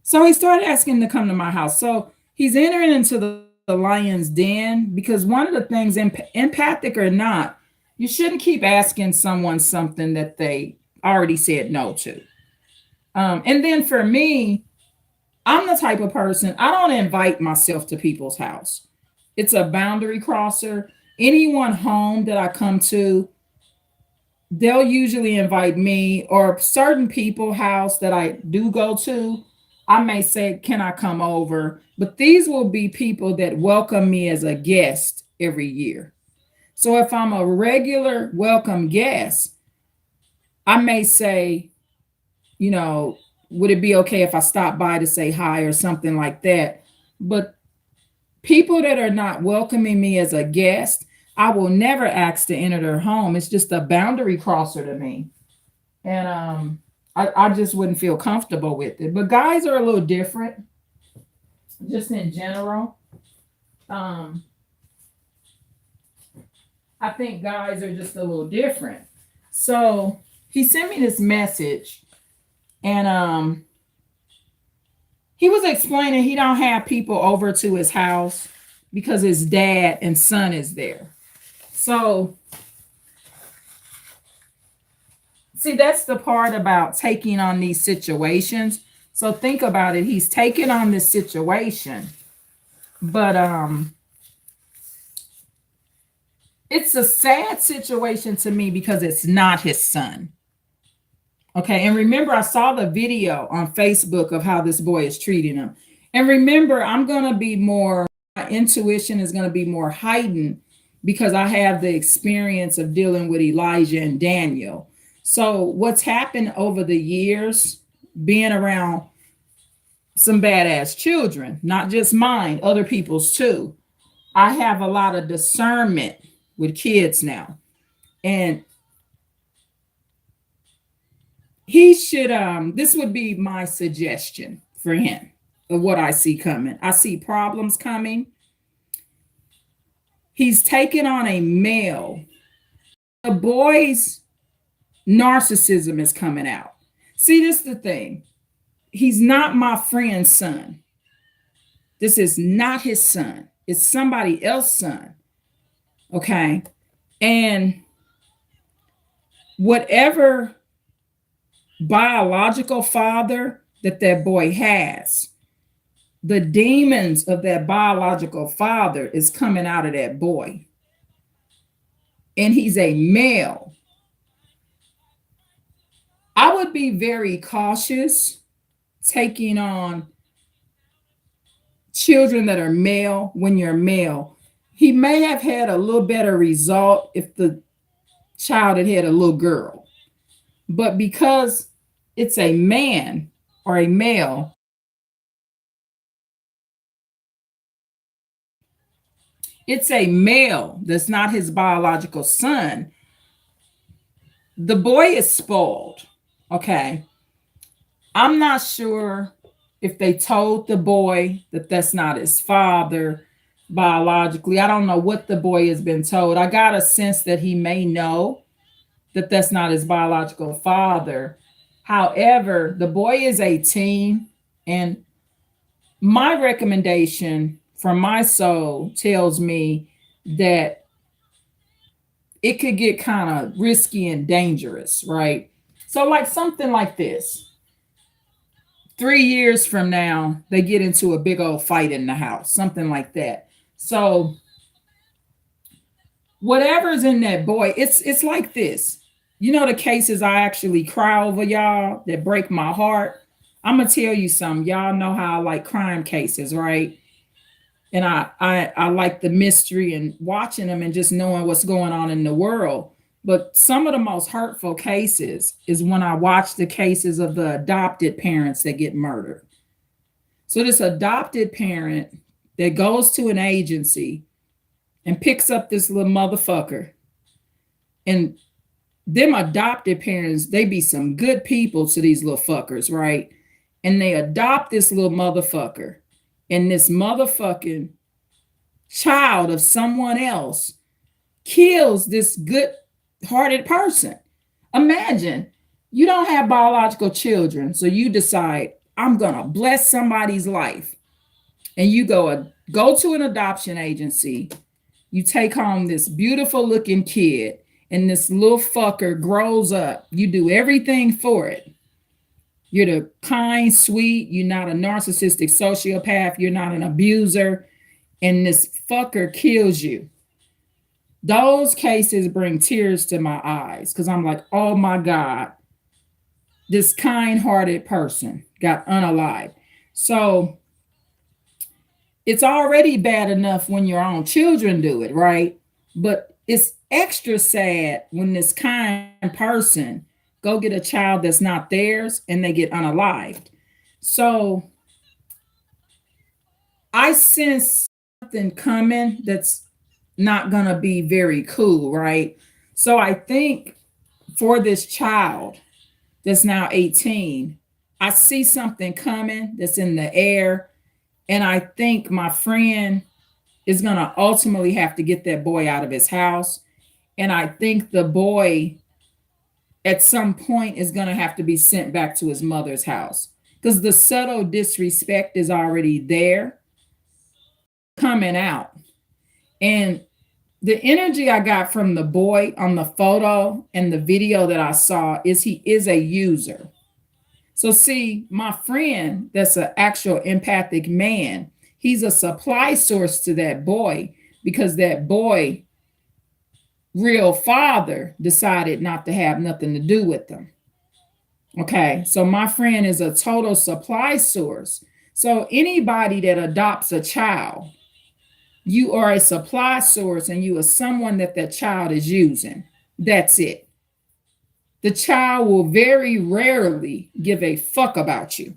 So he started asking to come to my house. So he's entering into the the lion's den, because one of the things, empathic or not, you shouldn't keep asking someone something that they already said no to. And then for me, I'm the type of person, I don't invite myself to people's house. It's a boundary crosser. Anyone home that I come to, they'll usually invite me, or certain people house that I do go to, I may say, can I come over? But these will be people that welcome me as a guest every year. So if I'm a regular welcome guest, I may say, you know, would it be okay if I stop by to say hi or something like that? But people that are not welcoming me as a guest, I will never ask to enter their home. It's just a boundary crosser to me. And I just wouldn't feel comfortable with it. But guys are a little different, just in general. Um, I think guys are just a little different. So he sent me this message, and he was explaining he don't have people over to his house because his dad and son is there. So see, that's the part about taking on these situations. So think about it. He's taking on this situation, but it's a sad situation to me because it's not his son. Okay. And remember, I saw the video on Facebook of how this boy is treating him. And remember, I'm going to be more, my intuition is going to be more heightened because I have the experience of dealing with Elijah and Daniel. So what's happened over the years, being around some badass children, not just mine, other people's too, I have a lot of discernment with kids now. And he should, this would be my suggestion for him of what I see coming. I see problems coming. He's taken on a male. The boy's narcissism is coming out. See, this is the thing. He's not my friend's son. This is not his son. It's somebody else's son. Okay. And whatever biological father that boy has, the demons of that biological father is coming out of that boy. And he's a male. I would be very cautious taking on children that are male when you're male. He may have had a little better result if the child had a little girl. But because it's a man or a male, it's a male that's not his biological son. The boy is spoiled. Okay. I'm not sure if they told the boy that that's not his father biologically. I don't know what the boy has been told. I got a sense that he may know that that's not his biological father. However, the boy is 18, and my recommendation from my soul tells me that it could get kind of risky and dangerous, right? So, like something like this. 3 years from now, they get into a big old fight in the house, something like that. So, whatever's in that boy, it's like this. You know, the cases I actually cry over, y'all, that break my heart. I'm gonna tell you something. Y'all know how I like crime cases, right? And I like the mystery and watching them and just knowing what's going on in the world. But some of the most hurtful cases is when I watch the cases of the adopted parents that get murdered. So this adopted parent that goes to an agency and picks up this little motherfucker, and them adopted parents, they be some good people to these little fuckers, right? And they adopt this little motherfucker, and this motherfucking child of someone else kills this good hearted person. Imagine you don't have biological children, so you decide, I'm gonna bless somebody's life, and you go go to an adoption agency, you take home this beautiful looking kid, and this little fucker grows up. You do everything for it. You're the kind, sweet, you're not a narcissistic sociopath, you're not an abuser, and this fucker kills you. Those cases bring tears to my eyes because I'm like, oh my God, this kind hearted person got unalived. So it's already bad enough when your own children do it, right? But it's extra sad when this kind person go get a child that's not theirs and they get unalived. So I sense something coming that's not going to be very cool, right? So I think for this child that's now 18, I see something coming that's in the air. And I think my friend is going to ultimately have to get that boy out of his house. And I think the boy at some point is going to have to be sent back to his mother's house because the subtle disrespect is already there coming out. And the energy I got from the boy on the photo and the video that I saw is he is a user. So see, my friend that's an actual empathic man, he's a supply source to that boy because that boy real father decided not to have nothing to do with them. Okay, so my friend is a total supply source. So anybody that adopts a child, you are a supply source and you are someone that that child is using. That's it. The child will very rarely give a fuck about you,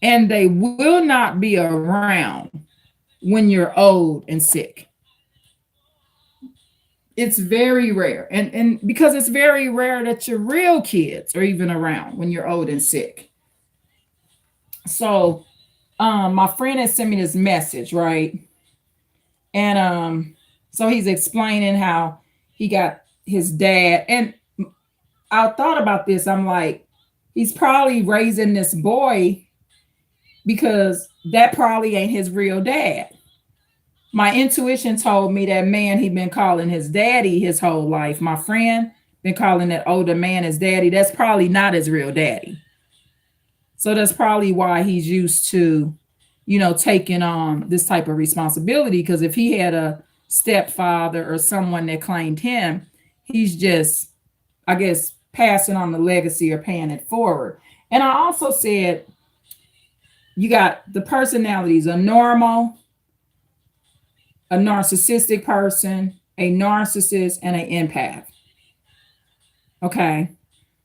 and they will not be around when you're old and sick. It's very rare. And because it's very rare that your real kids are even around when you're old and sick. So my friend had sent me this message, right? And so he's explaining how he got his dad. And I thought about this. I'm like, he's probably raising this boy because that probably ain't his real dad. My intuition told me that man he'd been calling his daddy his whole life. My friend been calling that older man his daddy. That's probably not his real daddy. So that's probably why he's used to, taking on this type of responsibility. Because if he had a stepfather or someone that claimed him, he's just, I guess, passing on the legacy or paying it forward. And I also said, you got the personalities, a normal, a narcissistic person, a narcissist, and an empath. Okay.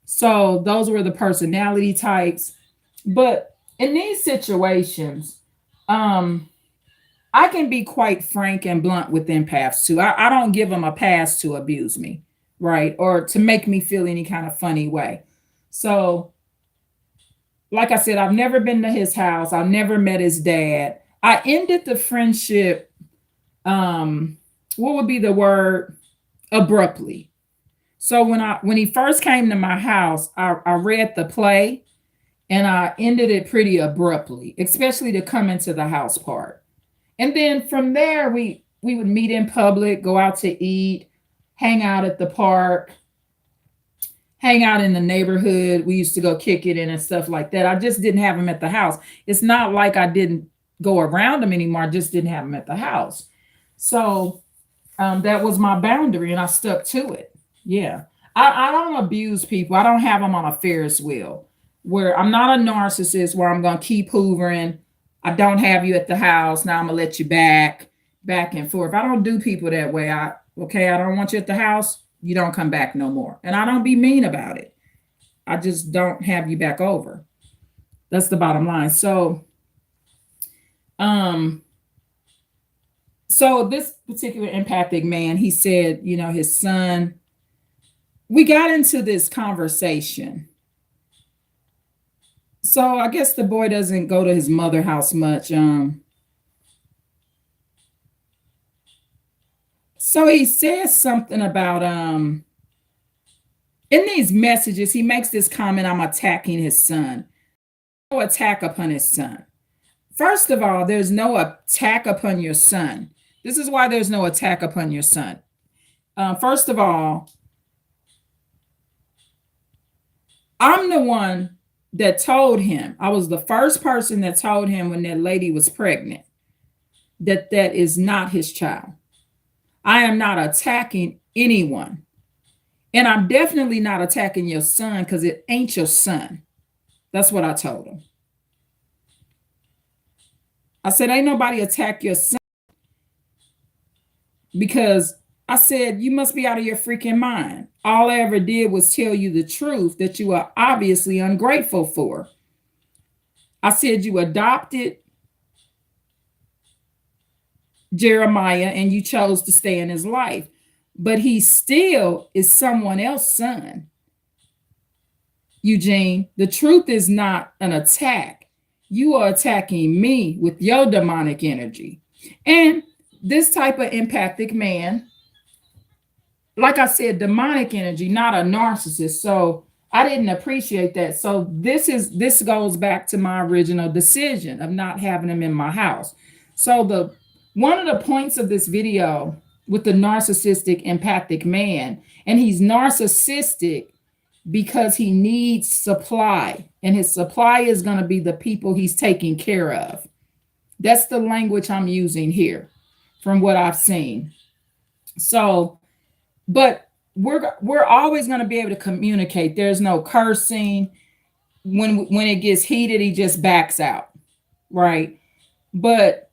So those were the personality types. But in these situations, I can be quite frank and blunt with empaths too. I don't give them a pass to abuse me, right? Or to make me feel any kind of funny way. So, like I said, I've never been to his house. I've never met his dad. I ended the friendship, what would be the word? Abruptly. So when he first came to my house, I read the play and I ended it pretty abruptly, especially to come into the house part. And then from there, we would meet in public, go out to eat, hang out at the park, hang out in the neighborhood. We used to go kick it in and stuff like that. I just didn't have him at the house. It's not like I didn't go around him anymore. I just didn't have him at the house. So that was my boundary and I stuck to it. Yeah. I don't abuse people. I don't have them on a Ferris wheel where I'm not a narcissist where I'm going to keep hoovering. I don't have you at the house. Now I'm going to let you back and forth. I don't do people that way. I don't want you at the house. You don't come back no more. And I don't be mean about it. I just don't have you back over. That's the bottom line. So this particular empathic man, he said, his son, we got into this conversation. So I guess the boy doesn't go to his mother's house much. So he says something about, in these messages, he makes this comment, I'm attacking his son. No attack upon his son. First of all, there's no attack upon your son. This is why there's no attack upon your son. First of all, I'm the one that told him, I was the first person that told him when that lady was pregnant that that is not his child. I am not attacking anyone. And I'm definitely not attacking your son because it ain't your son. That's what I told him. I said, ain't nobody attack your son, because I said, you must be out of your freaking mind. All I ever did was tell you the truth that you are obviously ungrateful for. I said, you adopted Jeremiah and you chose to stay in his life, but he still is someone else's son. Eugene, the truth is not an attack. You are attacking me with your demonic energy. And this type of empathic man, like I said, demonic energy, not a narcissist. So I didn't appreciate that. So this goes back to my original decision of not having him in my house. So one of the points of this video with the narcissistic empathic man, and he's narcissistic because he needs supply, and his supply is going to be the people he's taking care of. That's the language I'm using here from what I've seen. So, but we're always going to be able to communicate. There's no cursing. When it gets heated, he just backs out, right? But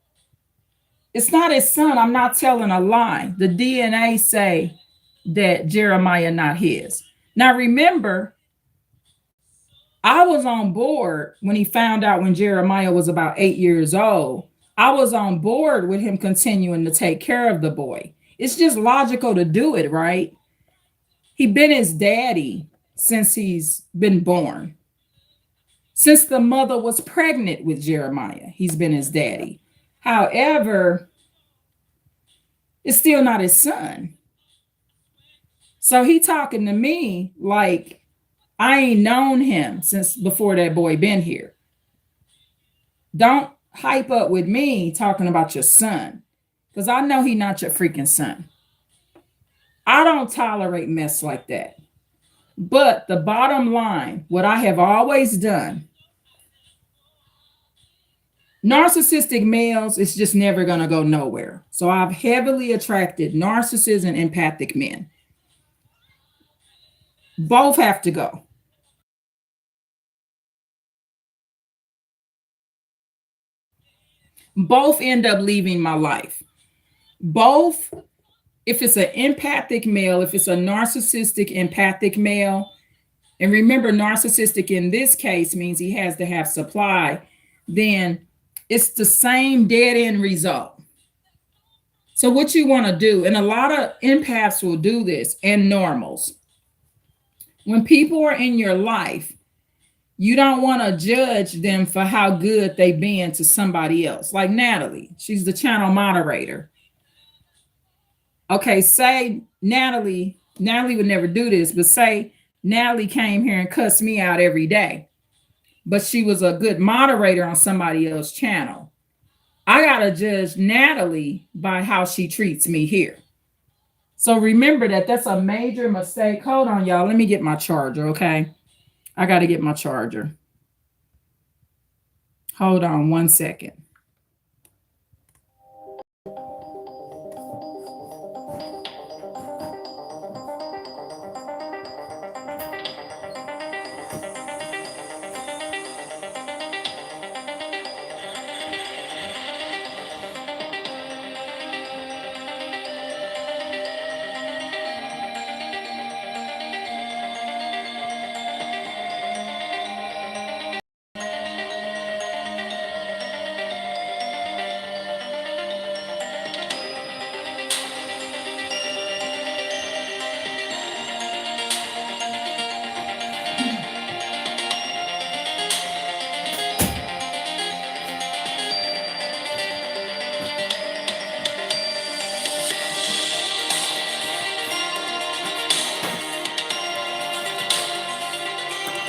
it's not his son. I'm not telling a lie. The DNA say that Jeremiah not his. Now remember, I was on board when he found out when Jeremiah was about 8 years old. I was on board with him continuing to take care of the boy. It's just logical to do it, right? He been his daddy since he's been born. Since the mother was pregnant with Jeremiah, he's been his daddy. However, it's still not his son. So he talking to me like I ain't known him since before that boy been here. Don't hype up with me talking about your son, because I know he not your freaking son. I don't tolerate mess like that. But the bottom line, what I have always done, narcissistic males is just never going to go nowhere. So I've heavily attracted narcissists and empathic men. Both have to go. Both end up leaving my life. Both, if it's an empathic male, if it's a narcissistic empathic male, and remember, narcissistic in this case means he has to have supply, then it's the same dead end result. So what you want to do, and a lot of empaths will do this, and normals. When people are in your life, you don't want to judge them for how good they've been to somebody else. Like Natalie, she's the channel moderator. Okay, say Natalie would never do this, but say Natalie came here and cussed me out every day, but she was a good moderator on somebody else's channel. I got to judge Natalie by how she treats me here. So remember that that's a major mistake. Hold on, y'all. Let me get my charger, okay? I got to get my charger. Hold on 1 second.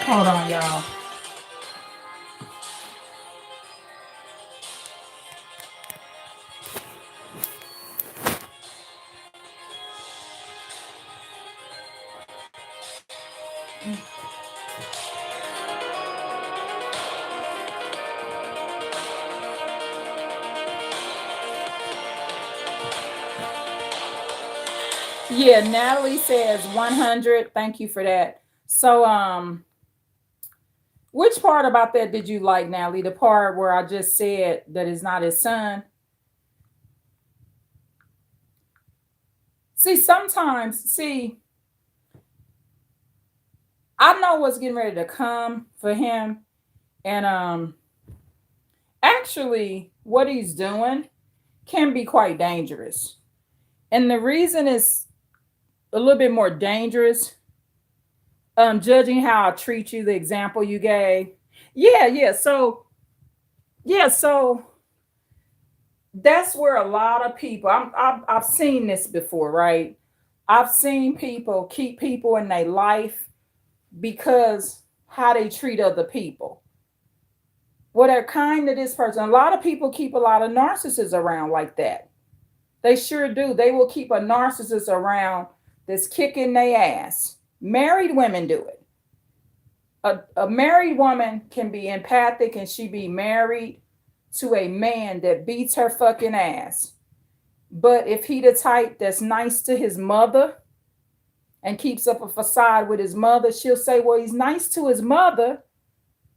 Hold on, y'all. Yeah, Natalie says 100. Thank you for that. So, which part about that did you like, Natalie? The part where I just said that is not his son? See, sometimes, see, I know what's getting ready to come for him. And actually, what he's doing can be quite dangerous. And the reason it's a little bit more dangerous, judging how I treat you, the example you gave. Yeah, yeah. So, yeah, so that's where a lot of people, I've seen this before, right? I've seen people keep people in their life because how they treat other people. Well, they're kind to this person. A lot of people keep a lot of narcissists around like that. They sure do. They will keep a narcissist around that's kicking their ass. Married women do it. A married woman can be empathic and she be married to a man that beats her fucking ass. But if he the type that's nice to his mother and keeps up a facade with his mother, she'll say, well, he's nice to his mother.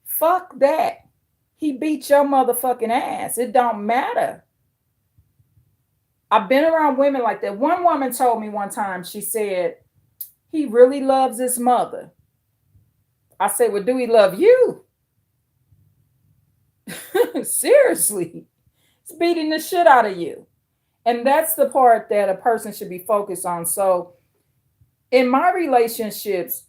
Fuck that. He beat your motherfucking ass. It don't matter. I've been around women like that. One woman told me one time, she said, he really loves his mother. I said, well, do he love you? Seriously. It's beating the shit out of you. And that's the part that a person should be focused on. So in my relationships,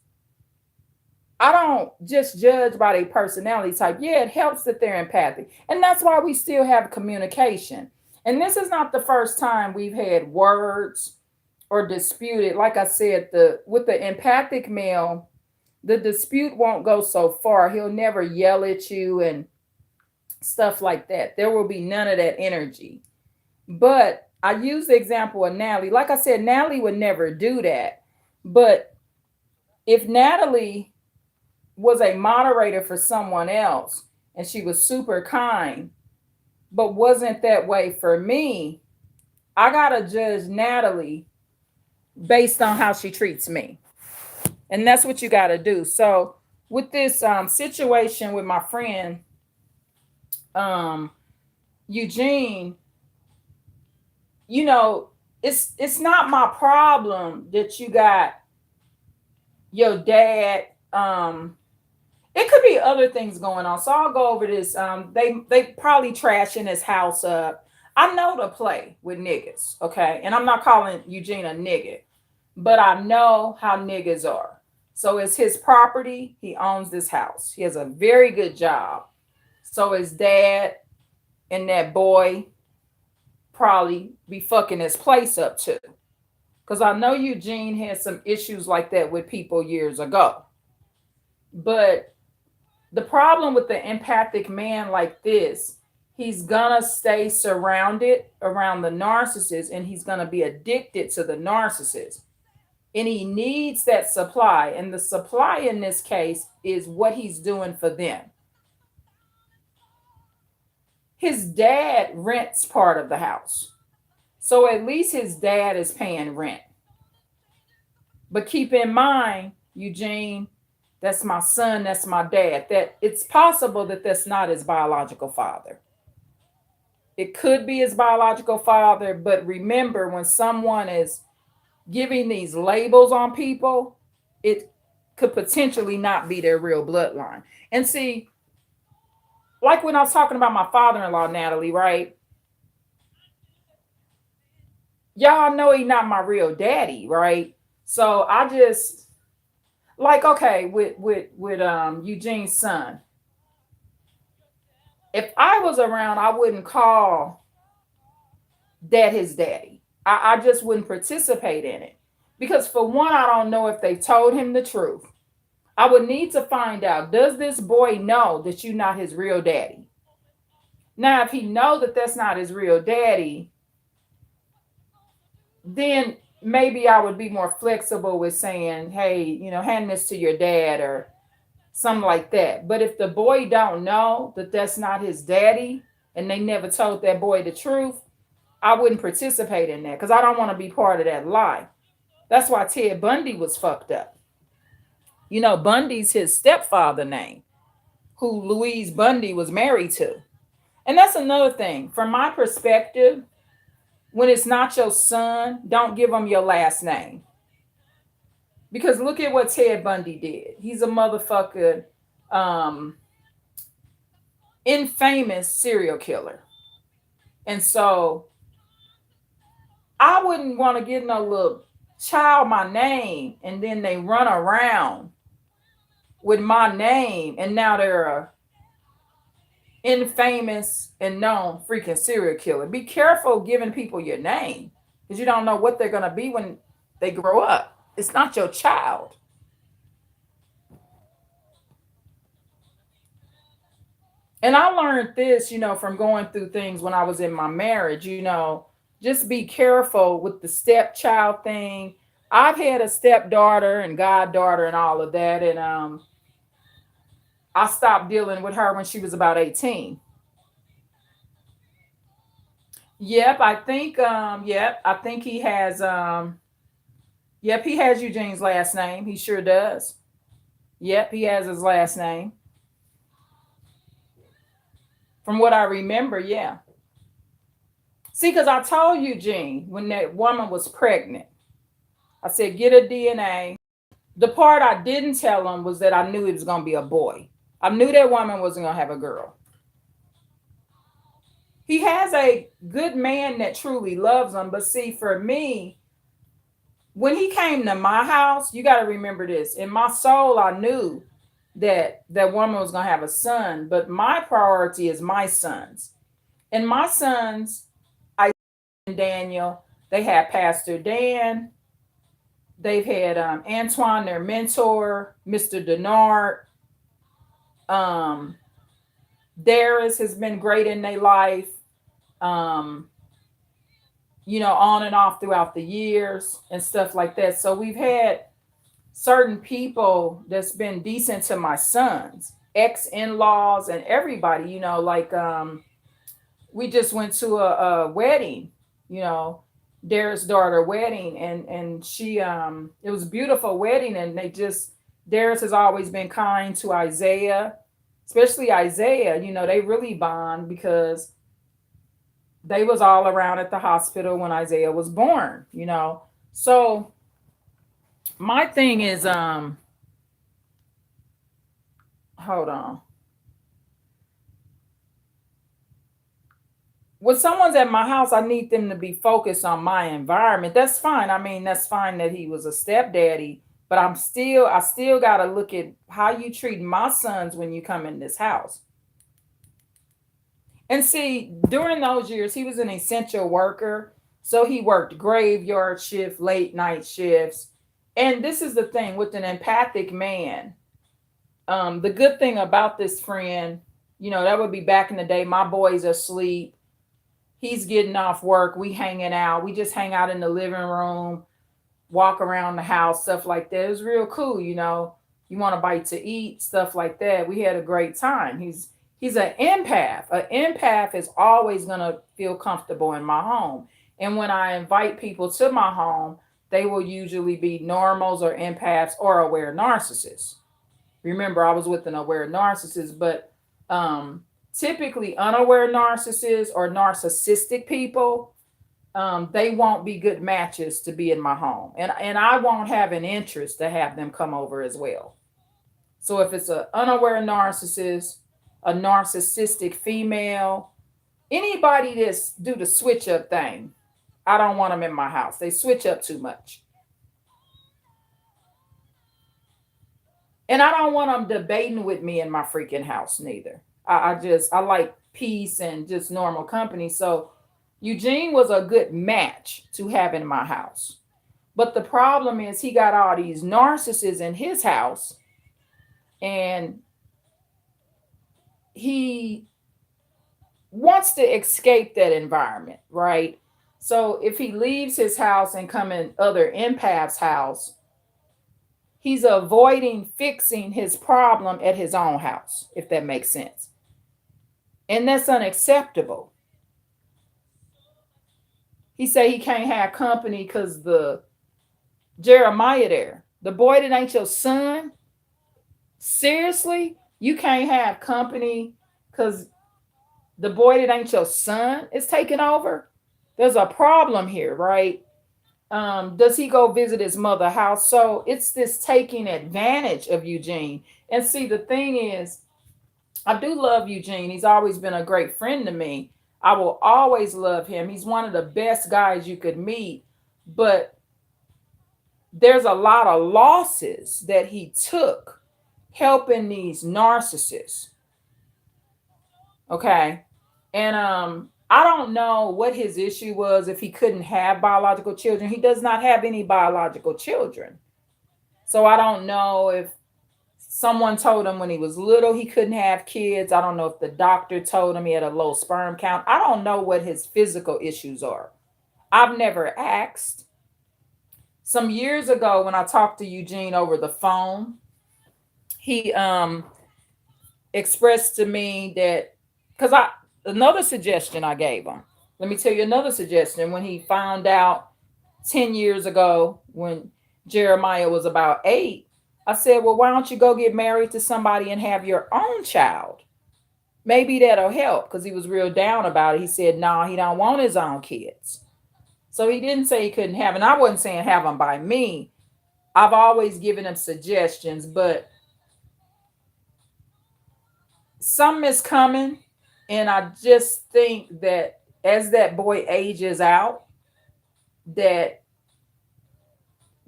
I don't just judge by their personality type. Yeah, it helps that they're empathic. And that's why we still have communication. And this is not the first time we've had words or disputed. Like I said, with the empathic male, the dispute won't go so far. He'll never yell at you and stuff like that. There will be none of that energy. But I use the example of Natalie. Like I said, Natalie would never do that. But if Natalie was a moderator for someone else and she was super kind, but wasn't that way for me, I got to judge Natalie based on how she treats me. And that's what you got to do. So with this situation with my friend, Eugene, you know, it's not my problem that you got your dad. It could be other things going on. So I'll go over this. They probably trashing his house up. I know to play with niggas, okay? And I'm not calling Eugene a nigga, but I know how niggas are. So it's his property. He owns this house. He has a very good job. So his dad and that boy probably be fucking his place up too. Because I know Eugene had some issues like that with people years ago. But the problem with the empathic man like this, he's gonna stay surrounded around the narcissist and he's gonna be addicted to the narcissist. And he needs that supply. And the supply in this case is what he's doing for them. His dad rents part of the house. So at least his dad is paying rent. But keep in mind, Eugene, that's my son, that's my dad, that it's possible that that's not his biological father. It could be his biological father, but remember, when someone is giving these labels on people, it could potentially not be their real bloodline. And see, like when I was talking about my father-in-law, Natalie, right? Y'all know he's not my real daddy, right? So I just like, okay, with Eugene's son. If I was around, I wouldn't call that his daddy. I just wouldn't participate in it. Because for one, I don't know if they told him the truth. I would need to find out, does this boy know that you're not his real daddy? Now, if he know that that's not his real daddy, then maybe I would be more flexible with saying, hey, hand this to your dad or something like that. But if the boy don't know that that's not his daddy and they never told that boy the truth, I wouldn't participate in that because I don't want to be part of that lie. That's why Ted Bundy was fucked up. Bundy's his stepfather name, who Louise Bundy was married to. And that's another thing. From my perspective, when it's not your son, don't give him your last name. Because look at what Ted Bundy did. He's a motherfucker, um, infamous serial killer. And so I wouldn't want to get no little child my name and then they run around with my name and now they're a infamous and known freaking serial killer. Be careful giving people your name because you don't know what they're going to be when they grow up. It's not your child. And I learned this, from going through things when I was in my marriage, just be careful with the stepchild thing. I've had a stepdaughter and goddaughter and all of that. And I stopped dealing with her when she was about 18. Yep, I think he has yep, he has Eugene's last name. He sure does. Yep, he has his last name. From what I remember, yeah. See, because I told Eugene when that woman was pregnant, I said, get a DNA. The part I didn't tell him was that I knew it was going to be a boy. I knew that woman wasn't going to have a girl. He has a good man that truly loves him. But see, for me, when he came to my house, you got to remember this. In my soul, I knew that that woman was going to have a son. But my priority is my sons. And my sons, I and Daniel, they had Pastor Dan. They've had Antoine, their mentor, Mr. Denard. Um, Darius has been great in their life. Um, on and off throughout the years and stuff like that. So we've had certain people that's been decent to my sons, ex in laws, and everybody, like we just went to a wedding, you know, Dara's daughter wedding, and she it was a beautiful wedding, and Darius has always been kind to Isaiah, especially Isaiah. They really bond because they was all around at the hospital when Isaiah was born. So my thing is hold on. When someone's at my house, I need them to be focused on my environment. That's fine. I mean, that's fine that he was a stepdaddy, but I still got to look at how you treat my sons when you come in this house. And see, during those years, he was an essential worker. So he worked graveyard shift, late night shifts. And this is the thing with an empathic man. The good thing about this friend, that would be back in the day. My boys are asleep. He's getting off work. We hanging out. We just hang out in the living room, walk around the house, stuff like that. It was real cool. You want a bite to eat, stuff like that. We had a great time. He's an empath. An empath is always gonna feel comfortable in my home. And when I invite people to my home, they will usually be normals or empaths or aware narcissists. Remember, I was with an aware narcissist, but typically unaware narcissists or narcissistic people, they won't be good matches to be in my home, and I won't have an interest to have them come over as well. So if it's an unaware narcissist, a narcissistic female, anybody that's do the switch up thing, I don't want them in my house. They switch up too much. And I don't want them debating with me in my freaking house neither. I like peace and just normal company. So Eugene was a good match to have in my house. But the problem is he got all these narcissists in his house, and he wants to escape that environment, right? So if he leaves his house and come in other empaths' house, he's avoiding fixing his problem at his own house, if that makes sense. And that's unacceptable. He say he can't have company because the Jeremiah there, the boy that ain't your son, seriously, you can't have company because the boy that ain't your son is taking over. There's a problem here, right? Does he go visit his mother house? So it's this taking advantage of Eugene. And see, the thing is, I do love Eugene. He's always been a great friend to me. I will always love him. He's one of the best guys you could meet. But there's a lot of losses that he took helping these narcissists. Okay. And I don't know what his issue was if he couldn't have biological children. He does not have any biological children. So I don't know if someone told him when he was little he couldn't have kids. I don't know if the doctor told him he had a low sperm count. I don't know what his physical issues are. I've never asked. Some years ago when I talked to Eugene over the phone, he expressed to me that because I another suggestion I gave him. Let me tell you another suggestion. When he found out 10 years ago when Jeremiah was about 8, I said, well, why don't you go get married to somebody and have your own child? Maybe that'll help, because he was real down about it. He said, no, he don't want his own kids. So he didn't say he couldn't have, and I wasn't saying have them by me. I've always given him suggestions, but something is coming. And I just think that as that boy ages out, that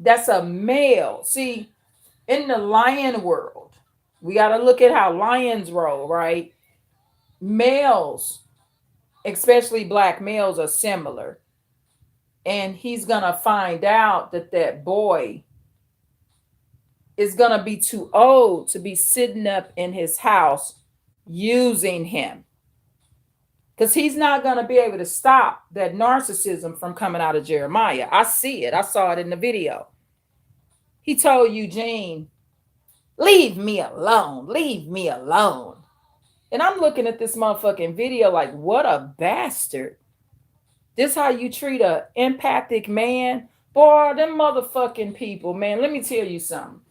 that's a male. See, in the lion world, we got to look at how lions roll, right? Males, especially black males, are similar. And he's going to find out that that boy is going to be too old to be sitting up in his house using him. Because he's not going to be able to stop that narcissism from coming out of Jeremiah. I see it. I saw it in the video. He told Eugene, leave me alone. Leave me alone. And I'm looking at this motherfucking video like, what a bastard. This how you treat a empathic man? Boy, them motherfucking people, man, let me tell you something.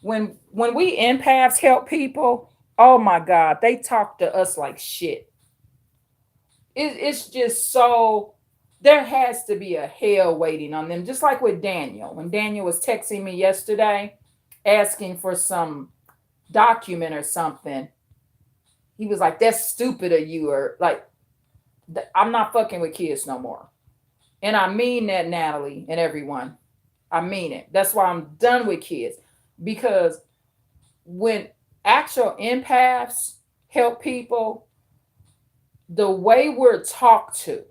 When we empaths help people, oh my God, they talk to us like shit. It's just so, there has to be a hell waiting on them. Just like with Daniel. When Daniel was texting me yesterday, asking for some document or something, he was like, that's stupid of you. Or like, I'm not fucking with kids no more. And I mean that, Natalie and everyone. I mean it. That's why I'm done with kids. Because when actual empaths help people, the way we're talked to,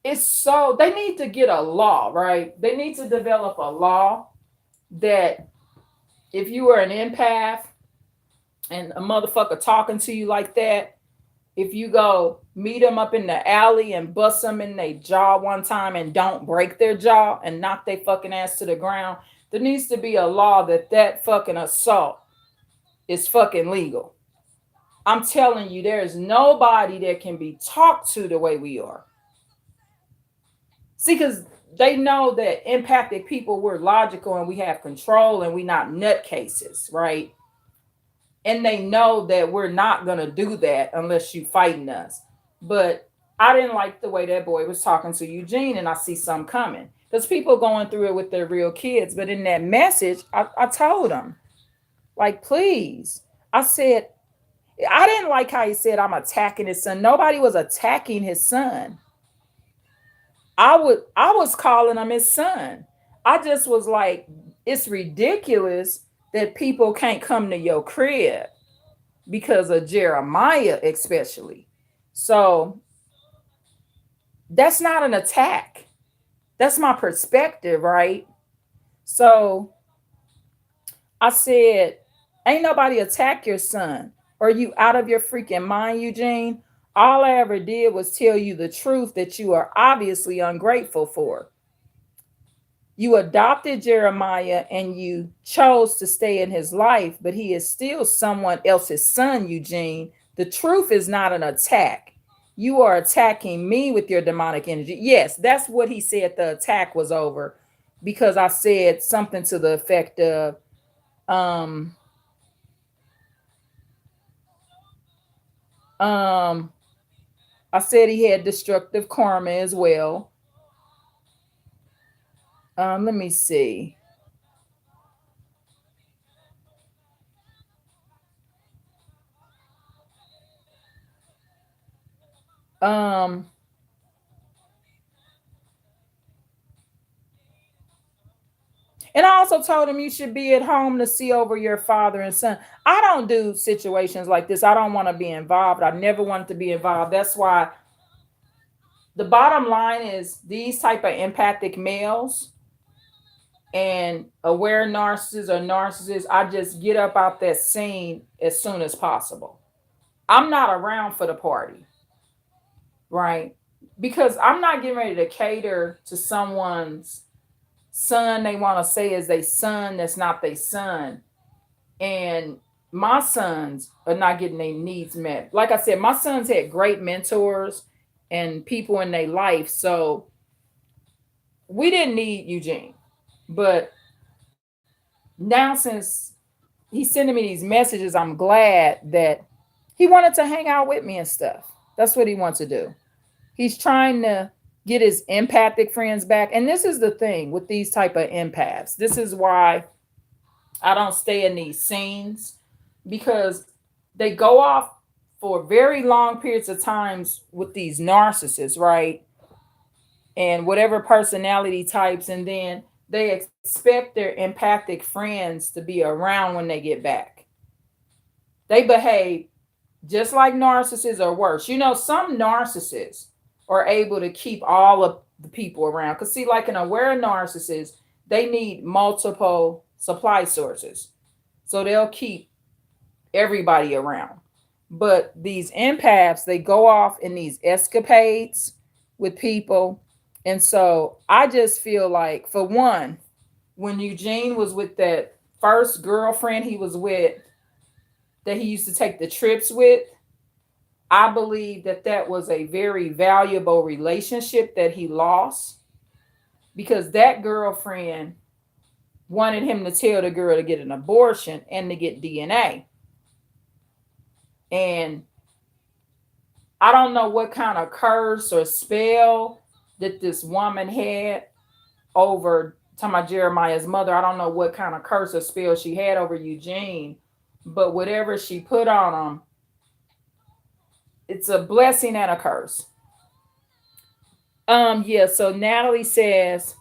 it's so, they need to get a law, right? They need to develop a law that if you are an empath and a motherfucker talking to you like that, if you go meet them up in the alley and bust them in their jaw one time and don't break their jaw and knock their fucking ass to the ground, there needs to be a law that that fucking assault is fucking legal. I'm telling you, there is nobody that can be talked to the way we are. See, because they know that empathic people, we're logical and we have control and we're not nutcases, right? And they know that we're not going to do that unless you fighting us. But I didn't like the way that boy was talking to Eugene, and I see some coming. Because people going through it with their real kids. But in that message, I told him, like, please. I said, I didn't like how he said I'm attacking his son. Nobody was attacking his son. I was calling him his son. I just was like, it's ridiculous that people can't come to your crib because of Jeremiah, especially. So that's not an attack. That's my perspective, right? So I said, ain't nobody attack your son. Are you out of your freaking mind, Eugene? All I ever did was tell you the truth that you are obviously ungrateful for. You adopted Jeremiah and you chose to stay in his life, but he is still someone else's son, Eugene. The truth is not an attack. You are attacking me with your demonic energy. Yes, that's what he said the attack was over, because I said something to the effect of, um, um, I said he had destructive karma as well. Let me see. Um, And I also told him you should be at home to see over your father and son. I don't do situations like this. I don't want to be involved. I never wanted to be involved. That's why the bottom line is these type of empathic males and aware narcissists or narcissists, I just get up out that scene as soon as possible. I'm not around for the party, right? Because I'm not getting ready to cater to someone's son they want to say is their son that's not their son. And my sons are not getting their needs met. Like I said, my sons had great mentors and people in their life. So we didn't need Eugene. But now, since he's sending me these messages, I'm glad that he wanted to hang out with me and stuff. That's what he wants to do. He's trying to get his empathic friends back. And this is the thing with these type of empaths. This is why I don't stay in these scenes, because they go off for very long periods of times with these narcissists, right? And whatever personality types, and then they expect their empathic friends to be around when they get back. They behave just like narcissists or worse. You know, some narcissists are able to keep all of the people around. Because, see, like an aware narcissist, they need multiple supply sources. So they'll keep everybody around. But these empaths, they go off in these escapades with people. And so I just feel like, for one, when Eugene was with that first girlfriend he was with, that he used to take the trips with, I believe that that was a very valuable relationship that he lost, because that girlfriend wanted him to tell the girl to get an abortion and to get DNA. And I don't know what kind of curse or spell that this woman had over, talking about Jeremiah's mother. I don't know what kind of curse or spell she had over Eugene, but whatever she put on him, it's a blessing and a curse. Yeah, so Natalie says,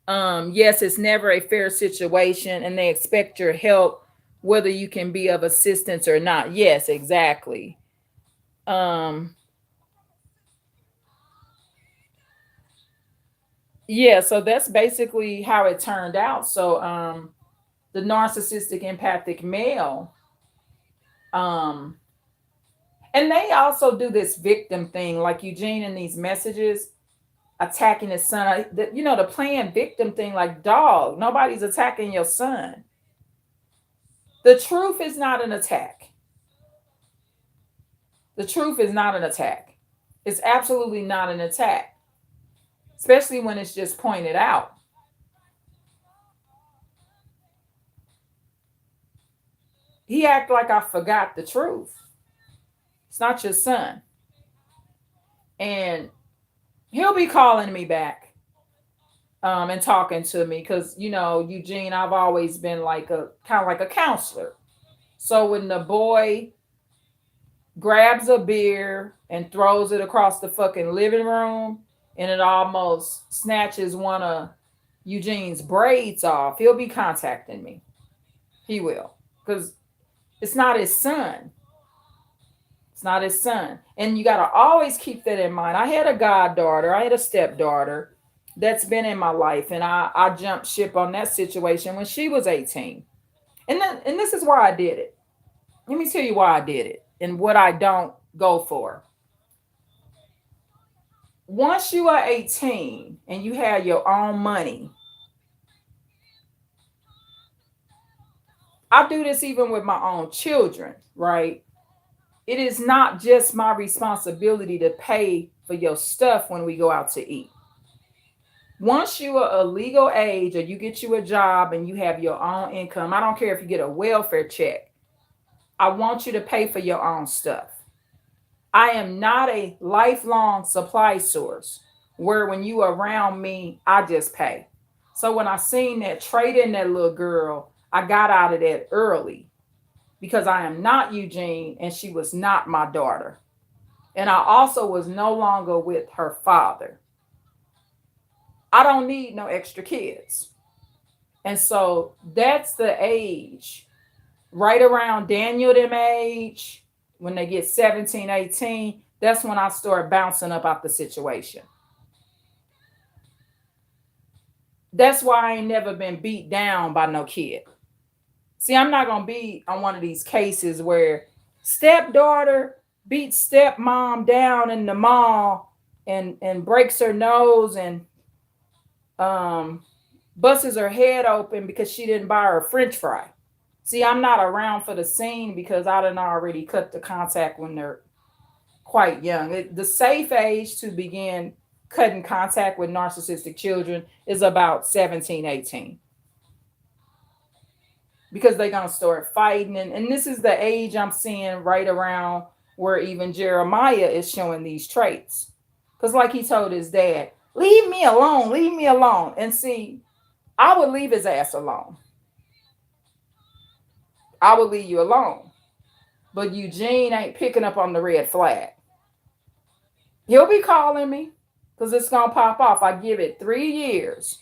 yes, it's never a fair situation and they expect your help whether you can be of assistance or not. Yes, exactly. Um, yeah, so that's basically how it turned out. So the narcissistic empathic male, um, and they also do this victim thing, like Eugene in these messages attacking his son. You know, the playing victim thing, like, dog, nobody's attacking your son. The truth is not an attack. The truth is not an attack. It's absolutely not an attack, especially when it's just pointed out. He act like I forgot the truth. It's not your son. And he'll be calling me back and talking to me, because, you know, Eugene, I've always been like a kind of like a counselor. So when the boy grabs a beer and throws it across the fucking living room and it almost snatches one of Eugene's braids off, he'll be contacting me. He will. Because it's not his son. It's not his son. And you got to always keep that in mind. I had a goddaughter, I had a stepdaughter that's been in my life, and I jumped ship on that situation when she was 18. And this is why I did it. Let me tell you why I did it and what I don't go for. Once you are 18 and you have your own money, I do this even with my own children, right? It is not just my responsibility to pay for your stuff when we go out to eat. Once you are a legal age or you get you a job and you have your own income, I don't care if you get a welfare check, I want you to pay for your own stuff. I am not a lifelong supply source where when you are around me, I just pay. So when I seen that trade in that little girl, I got out of that early because I am not Eugene and she was not my daughter. And I also was no longer with her father. I don't need no extra kids. And so that's the age, right around Daniel them age, when they get 17, 18, that's when I start bouncing up out the situation. That's why I ain't never been beat down by no kid. See, I'm not going to be on one of these cases where stepdaughter beats stepmom down in the mall and breaks her nose and um, busts her head open because she didn't buy her French fry. See, I'm not around for the scene because I done already cut the contact when they're quite young. The safe age to begin cutting contact with narcissistic children is about 17, 18. Because they're going to start fighting. And this is the age I'm seeing right around where even Jeremiah is showing these traits. Because like he told his dad, leave me alone, leave me alone. And see, I would leave his ass alone. I would leave you alone. But Eugene ain't picking up on the red flag. He'll be calling me because it's going to pop off. I give it 3 years.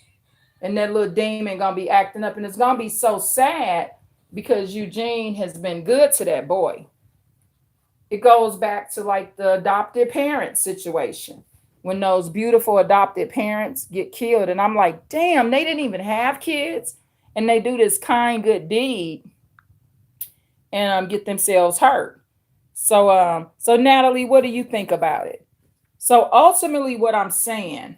And that little demon going to be acting up. And it's going to be so sad because Eugene has been good to that boy. It goes back to like the adopted parent situation. When those beautiful adopted parents get killed. And I'm like, damn, they didn't even have kids. And they do this kind, good deed and get themselves hurt. So Natalie, what do you think about it? So ultimately what I'm saying,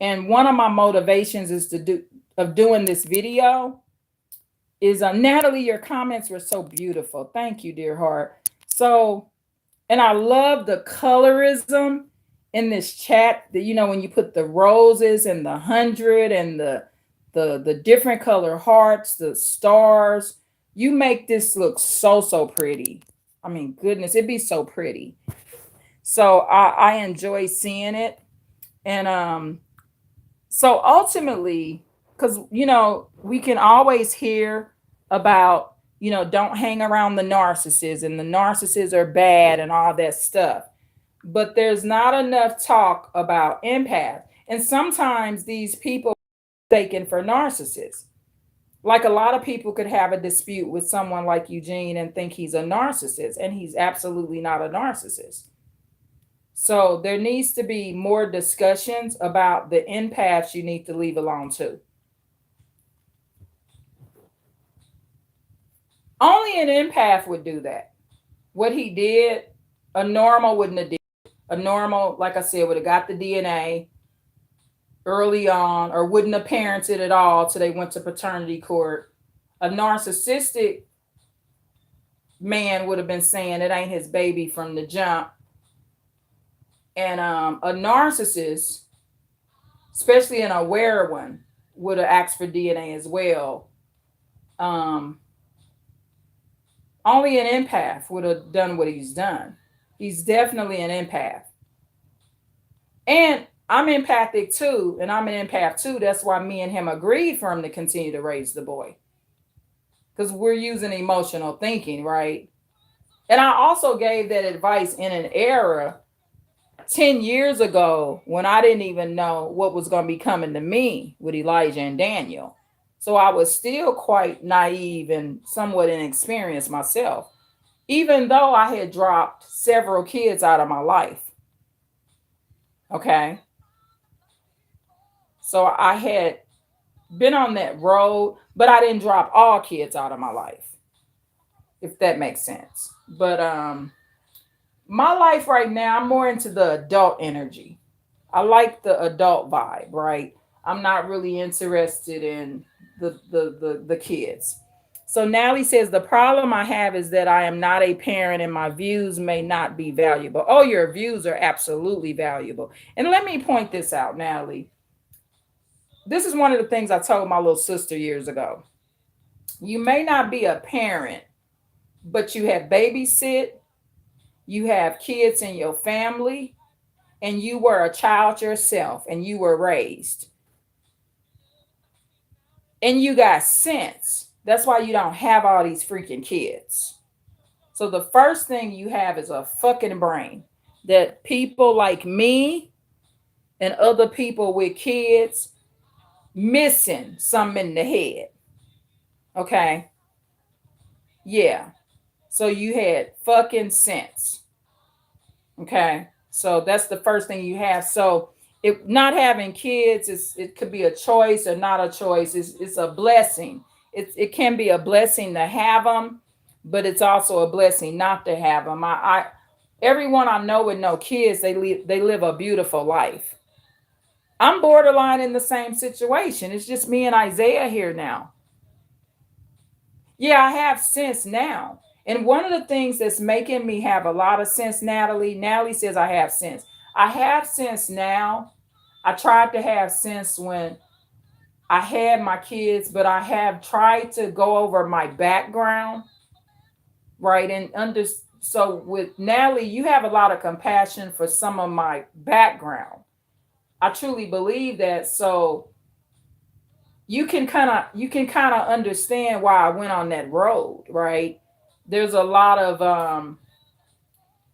and one of my motivations is doing this video is Natalie, your comments were so beautiful. Thank you, dear heart. So, and I love the colorism in this chat that, you know, when you put the roses and the 100 and the different color hearts, the stars, you make this look so pretty. I mean, goodness, it'd be so pretty. So I enjoy seeing it. And so ultimately, because, you know, we can always hear about, you know, don't hang around the narcissists and the narcissists are bad and all that stuff. But there's not enough talk about empath. And sometimes these people are taken for narcissists. Like a lot of people could have a dispute with someone like Eugene and think he's a narcissist, and he's absolutely not a narcissist. So there needs to be more discussions about the empaths you need to leave alone too. Only an empath would do that. What he did, a normal wouldn't have did. A normal, like I said, would have got the DNA early on or wouldn't have parented at all till they went to paternity court. A narcissistic man would have been saying it ain't his baby from the jump. And a narcissist, especially an aware one, would have asked for DNA as well. Only an empath would have done what he's done. He's definitely an empath. And I'm empathic too, and I'm an empath too. That's why me and him agreed for him to continue to raise the boy. Because we're using emotional thinking, right? And I also gave that advice in an era 10 years ago when I didn't even know what was going to be coming to me with Elijah and Daniel. So I was still quite naive and somewhat inexperienced myself, even though I had dropped several kids out of my life. Okay. So I had been on that road, but I didn't drop all kids out of my life, if that makes sense. But My life right now, I'm more into the adult energy. I like the adult vibe, right? I'm not really interested in the kids. So Nally says the problem I have is that I am not a parent and my views may not be valuable. Oh, your views are absolutely valuable. And let me point this out, Natalie. This is one of the things I told my little sister years ago. You may not be a parent, but you have babysit, you have kids in your family, and you were a child yourself and you were raised and you got sense. That's why you don't have all these freaking kids. So the first thing you have is a fucking brain that people like me and other people with kids missing something in the head. Okay. Yeah. So you had fucking sense. Okay. So that's the first thing you have. So it not having kids is it could be a choice or not a choice. It's a blessing. It can be a blessing to have them, but it's also a blessing not to have them. I everyone I know with no kids, they live a beautiful life. I'm borderline in the same situation. It's just me and Isaiah here now. Yeah, I have sense now. And one of the things that's making me have a lot of sense, Natalie says I have sense. I have sense now. I tried to have sense when I had my kids, but I have tried to go over my background, right? And so with Natalie, you have a lot of compassion for some of my background. I truly believe that. So you can kind of understand why I went on that road, right? There's a lot of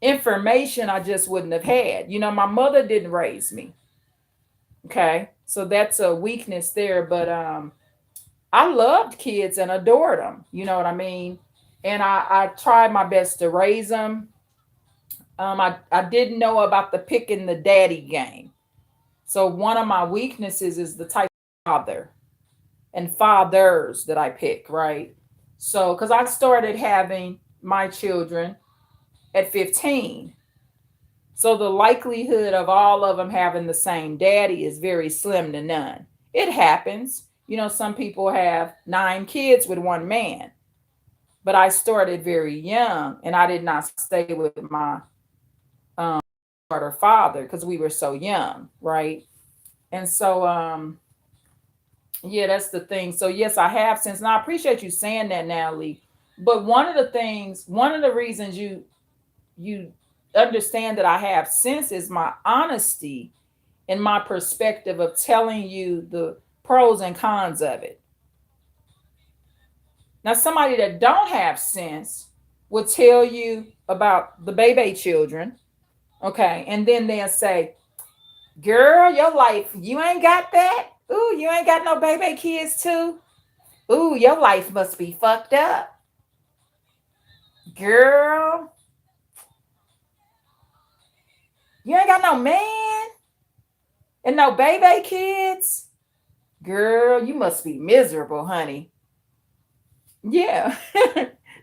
information I just wouldn't have had. My mother didn't raise me. Okay. So that's a weakness there. But I loved kids and adored them. You know what I mean? And I tried my best to raise them. I didn't know about the picking the daddy game. So one of my weaknesses is the type of father and fathers that I pick, right? So, because I started having my children at 15. So the likelihood of all of them having the same daddy is very slim to none. It happens. Some people have 9 kids with one man, but I started very young and I did not stay with my um, or father because we were so young, right? And so, yeah, that's the thing. So, yes, I have since, and I appreciate you saying that, Natalie. But one of the reasons you understand that I have sense is my honesty and my perspective of telling you the pros and cons of it. Now, somebody that don't have sense will tell you about the baby children, okay, and then they'll say, "Girl, your life, you ain't got that. Ooh, you ain't got no baby kids too. Ooh, your life must be fucked up, girl. You ain't got no man and no baby kids. Girl, you must be miserable, honey." Yeah.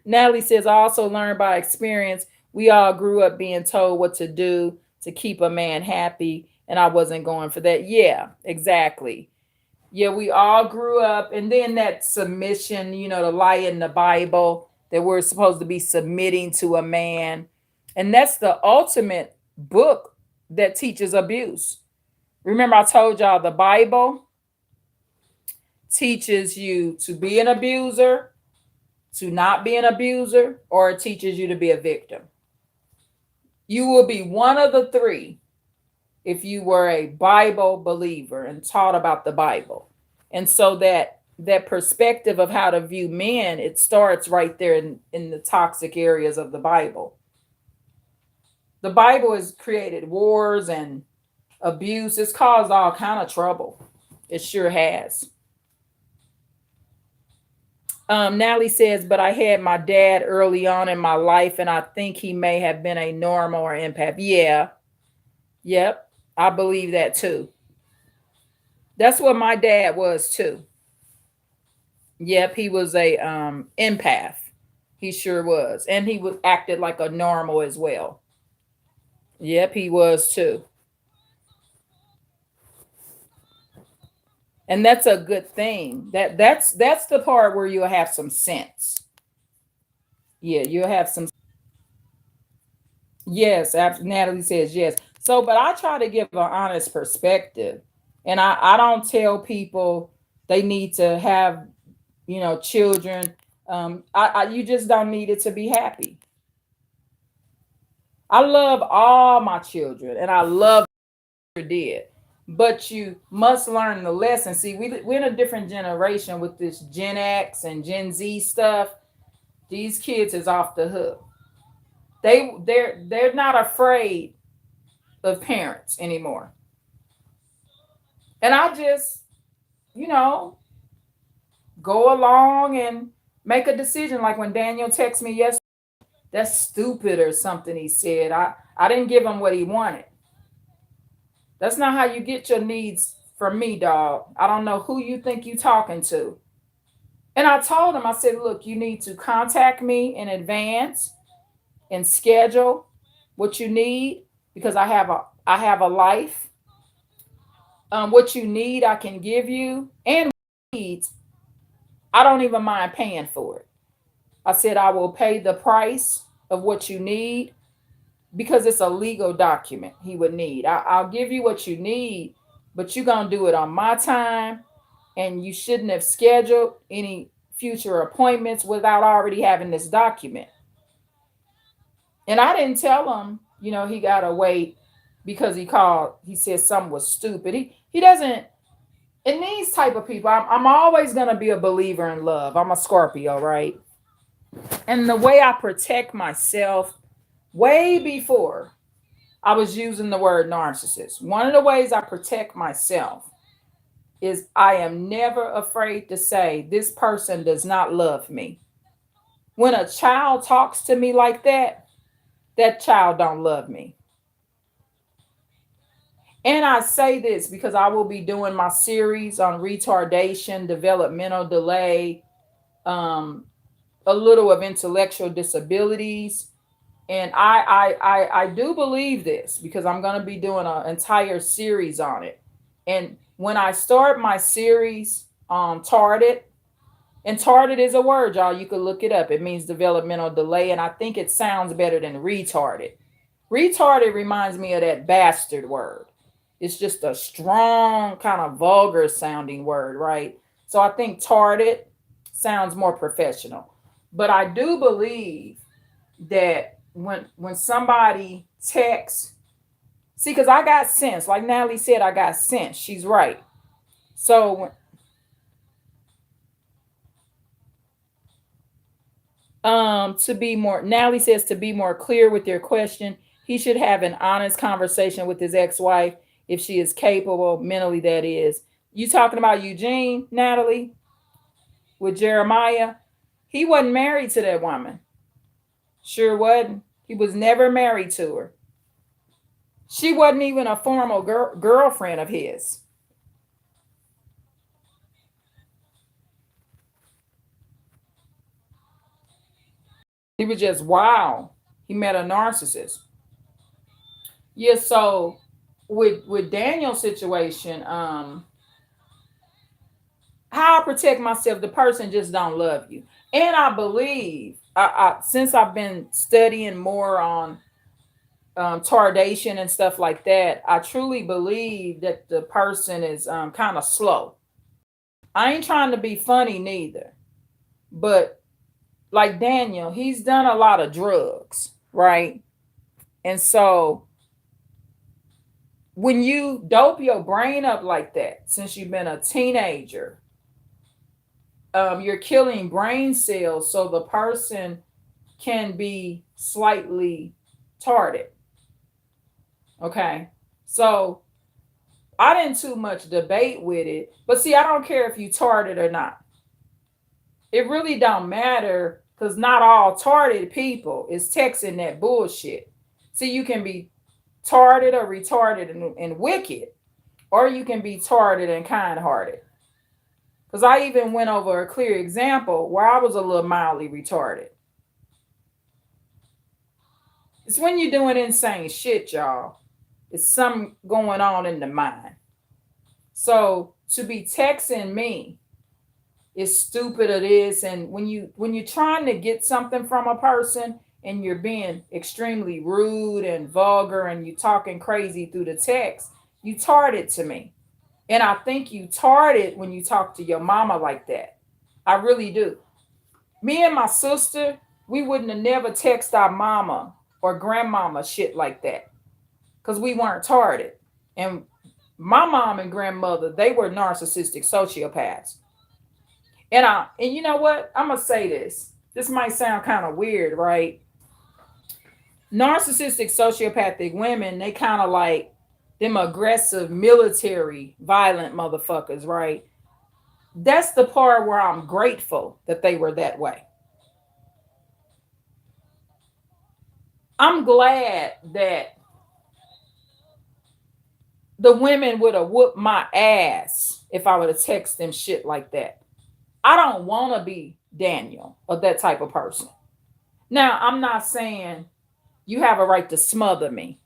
Natalie says, I also learned by experience. We all grew up being told what to do to keep a man happy, and I wasn't going for that. Yeah, exactly. Yeah, we all grew up, and then that submission, the lie in the Bible that we're supposed to be submitting to a man. And that's the ultimate book that teaches abuse. Remember, I told y'all the Bible teaches you to be an abuser, to not be an abuser, or it teaches you to be a victim. You will be one of the three if you were a Bible believer and taught about the Bible. And so that perspective of how to view men, it starts right there in the toxic areas of the Bible. The Bible has created wars and abuse. It's caused all kind of trouble. It sure has. Natalie says, but I had my dad early on in my life, and I think he may have been a normal or empath. Yeah. Yep. I believe that too. That's what my dad was too. Yep, he was a empath. He sure was. And he was acted like a normal as well. Yep, he was too. And that's a good thing. That's the part where you'll have some sense. Yeah, you'll have some. Yes, Natalie says yes. So, but I try to give an honest perspective, and I don't tell people they need to have, children. You just don't need it to be happy. I love all my children, and I love did, but you must learn the lesson. See, we're in a different generation with this Gen X and Gen Z stuff. These kids is off the hook. They're not afraid of parents anymore. And I just, you know, go along and make a decision. Like when Daniel texted me yesterday, that's stupid or something he said. I didn't give him what he wanted. That's not how you get your needs from me, dog. I don't know who you think you talking to. And I told him, I said, look, you need to contact me in advance and schedule what you need because I have a life. What you need, I can give you, and needs, I don't even mind paying for it. I said I will pay the price of what you need because it's a legal document he would need. I'll give you what you need, but you're gonna do it on my time, and you shouldn't have scheduled any future appointments without already having this document. And I didn't tell him, he gotta wait because he called. He said something was stupid. He doesn't. In these type of people, I'm always gonna be a believer in love. I'm a Scorpio, right? And the way I protect myself, way before I was using the word narcissist, one of the ways I protect myself is I am never afraid to say this person does not love me. When a child talks to me like that child don't love me. And I say this because I will be doing my series on retardation, developmental delay, um, a little of intellectual disabilities. And I do believe this because I'm going to be doing an entire series on it. And when I start my series on tarded, and tarded is a word, y'all, you could look it up. It means developmental delay. And I think it sounds better than retarded. Retarded reminds me of that bastard word. It's just a strong, kind of vulgar sounding word, right? So I think tarded sounds more professional. But I do believe that when somebody texts, see, because I got sense, like Natalie said, I got sense. She's right. So to be more, Natalie says, to be more clear with your question, he should have an honest conversation with his ex-wife if she is capable mentally, that is. You talking about Eugene, Natalie, with Jeremiah? He wasn't married to that woman. Sure wasn't. He was never married to her. She wasn't even a formal girlfriend of his. He was just wow. He met a narcissist. Yeah, so with Daniel's situation, how I protect myself, the person just don't love you. And I believe since I've been studying more on tardation and stuff like that, I truly believe that the person is kind of slow. I ain't trying to be funny neither, but like Daniel, he's done a lot of drugs, right? And so when you dope your brain up like that, since you've been a teenager, you're killing brain cells so the person can be slightly tarded. Okay. So I didn't too much debate with it, but see, I don't care if you tarded or not. It really don't matter because not all tarded people is texting that bullshit. See, you can be tarded or retarded and wicked, or you can be tarded and kind hearted. Because I even went over a clear example where I was a little mildly retarded. It's when you're doing insane shit, y'all. It's something going on in the mind. So to be texting me is stupid it is. And when you're trying to get something from a person and you're being extremely rude and vulgar and you talking crazy through the text, you tart it to me. And I think you tart it when you talk to your mama like that. I really do. Me and my sister, we wouldn't have never text our mama or grandmama shit like that because we weren't tarted. And my mom and grandmother, they were narcissistic sociopaths. And you know what? I'm gonna say this. This might sound kind of weird, right? Narcissistic sociopathic women, they kind of like them aggressive military violent motherfuckers, right? That's the part where I'm grateful that they were that way. I'm glad that the women would have whooped my ass if I would have texted them shit like that. I don't want to be Daniel or that type of person. Now, I'm not saying you have a right to smother me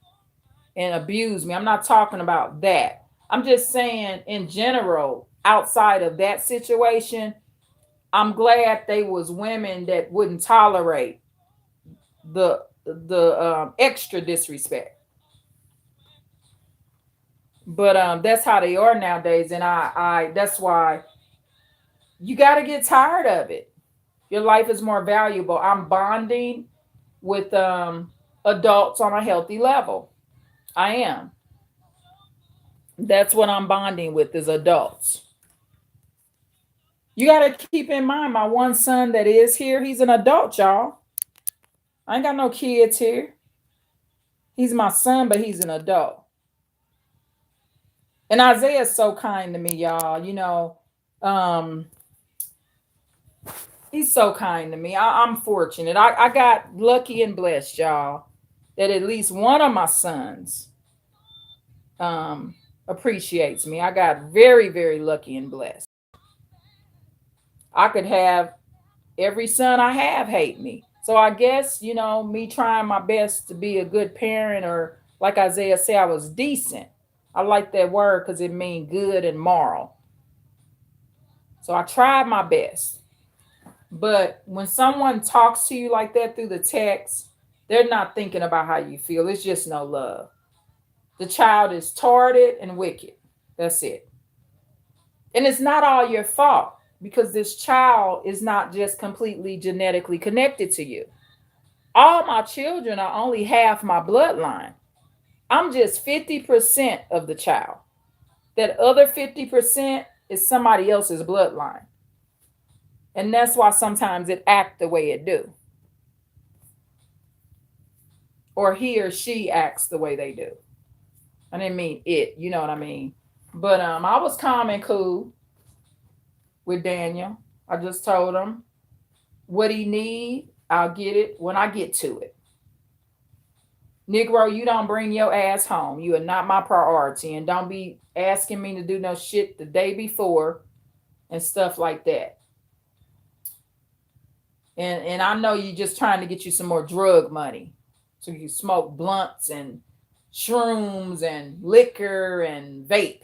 and abuse me. I'm not talking about that. I'm just saying in general, outside of that situation, I'm glad they was women that wouldn't tolerate the extra disrespect. But that's how they are nowadays, and I that's why you got to get tired of it. Your life is more valuable. I'm bonding with adults on a healthy level. I am. That's what I'm bonding with is adults. You got to keep in mind my one son that is here, he's an adult, y'all. I ain't got no kids here. He's my son, but he's an adult. And Isaiah's so kind to me, y'all. Um, he's so kind to me. I'm fortunate. I got lucky and blessed, y'all, that at least one of my sons appreciates me. I got very, very lucky and blessed. I could have every son I have hate me. So I guess, me trying my best to be a good parent, or like Isaiah said, I was decent. I like that word because it means good and moral. So I tried my best. But when someone talks to you like that through the text, they're not thinking about how you feel. It's just no love. The child is tarded and wicked. That's it. And it's not all your fault because this child is not just completely genetically connected to you. All my children are only half my bloodline. I'm just 50% of the child. That other 50% is somebody else's bloodline. And that's why sometimes it act the way it do. Or he or she acts the way they do. I didn't mean it, you know what I mean? But I was calm and cool with Daniel. I just told him what he need, I'll get it when I get to it. Negro, you don't bring your ass home. You are not my priority. And don't be asking me to do no shit the day before and stuff like that. And I know you just trying to get you some more drug money. So you smoke blunts and shrooms and liquor and vape.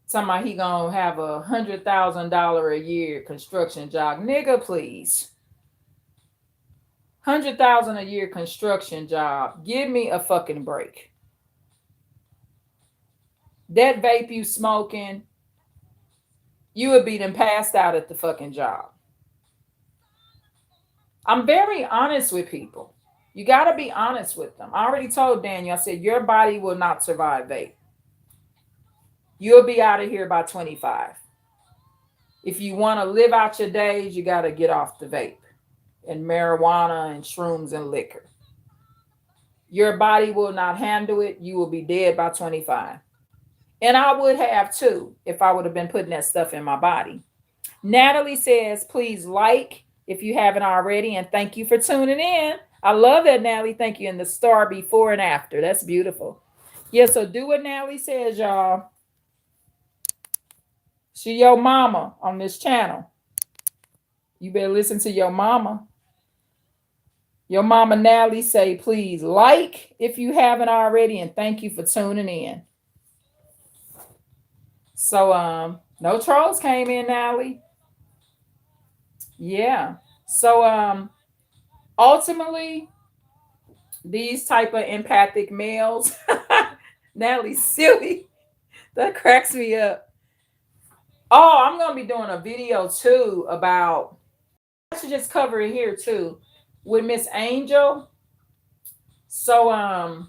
Somebody he gonna have $100,000 a year construction job. Nigga, please. 100,000 a year construction job. Give me a fucking break. That vape you smoking, you would be then passed out at the fucking job. I'm very honest with people. You got to be honest with them. I already told Daniel, I said, your body will not survive vape. You'll be out of here by 25. If you want to live out your days, you got to get off the vape and marijuana and shrooms and liquor. Your body will not handle it. You will be dead by 25. And I would have too if I would have been putting that stuff in my body. Natalie says, please like if you haven't already. And thank you for tuning in. I love that, Natalie. Thank you. And the star before and after. That's beautiful. Yeah, so do what Natalie says, y'all. She your mama on this channel. You better listen to your mama. Your mama Natalie say, please like if you haven't already, and thank you for tuning in. So no trolls came in, Natalie. Yeah. So ultimately, these type of empathic males, Natalie's silly. That cracks me up. Oh, I'm gonna be doing a video too about, I should just cover it here too with Miss Angel. So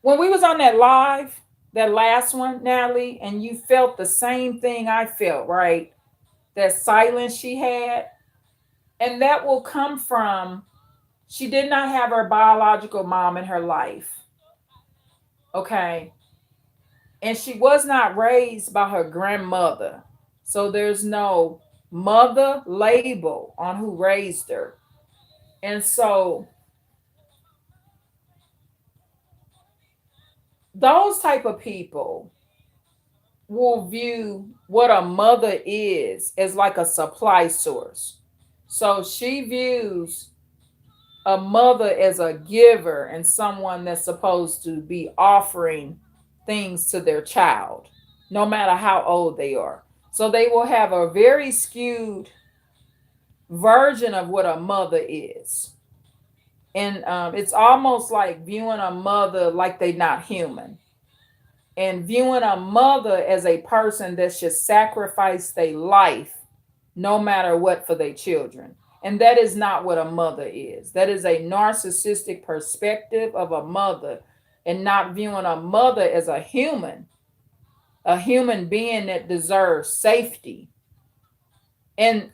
when we was on that live, that last one, Natalie, and you felt the same thing I felt, right? That silence she had. And that will come from, she did not have her biological mom in her life. Okay. And she was not raised by her grandmother. So there's no mother label on who raised her. And so those type of people will view what a mother is as like a supply source. So she views a mother as a giver and someone that's supposed to be offering things to their child, no matter how old they are. So they will have a very skewed version of what a mother is. And it's almost like viewing a mother like they're not human, and viewing a mother as a person that should sacrifice their life no matter what for their children. And that is not what a mother is. That is a narcissistic perspective of a mother, and not viewing a mother as a human being that deserves safety. And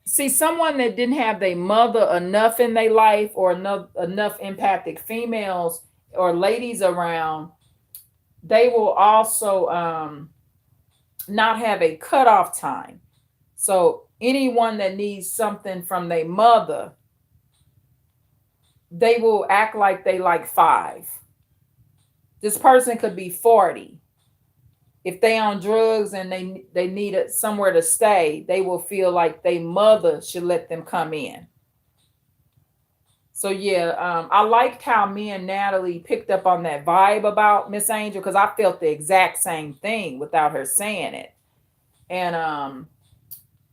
see, someone that didn't have their mother enough in their life, or enough empathic females or ladies around, they will also not have a cutoff time. So anyone that needs something from their mother, they will act like they like 5. This person could be 40. If they on drugs and they need somewhere to stay, they will feel like their mother should let them come in. So yeah, I liked how me and Natalie picked up on that vibe about Miss Angel, because I felt the exact same thing without her saying it. And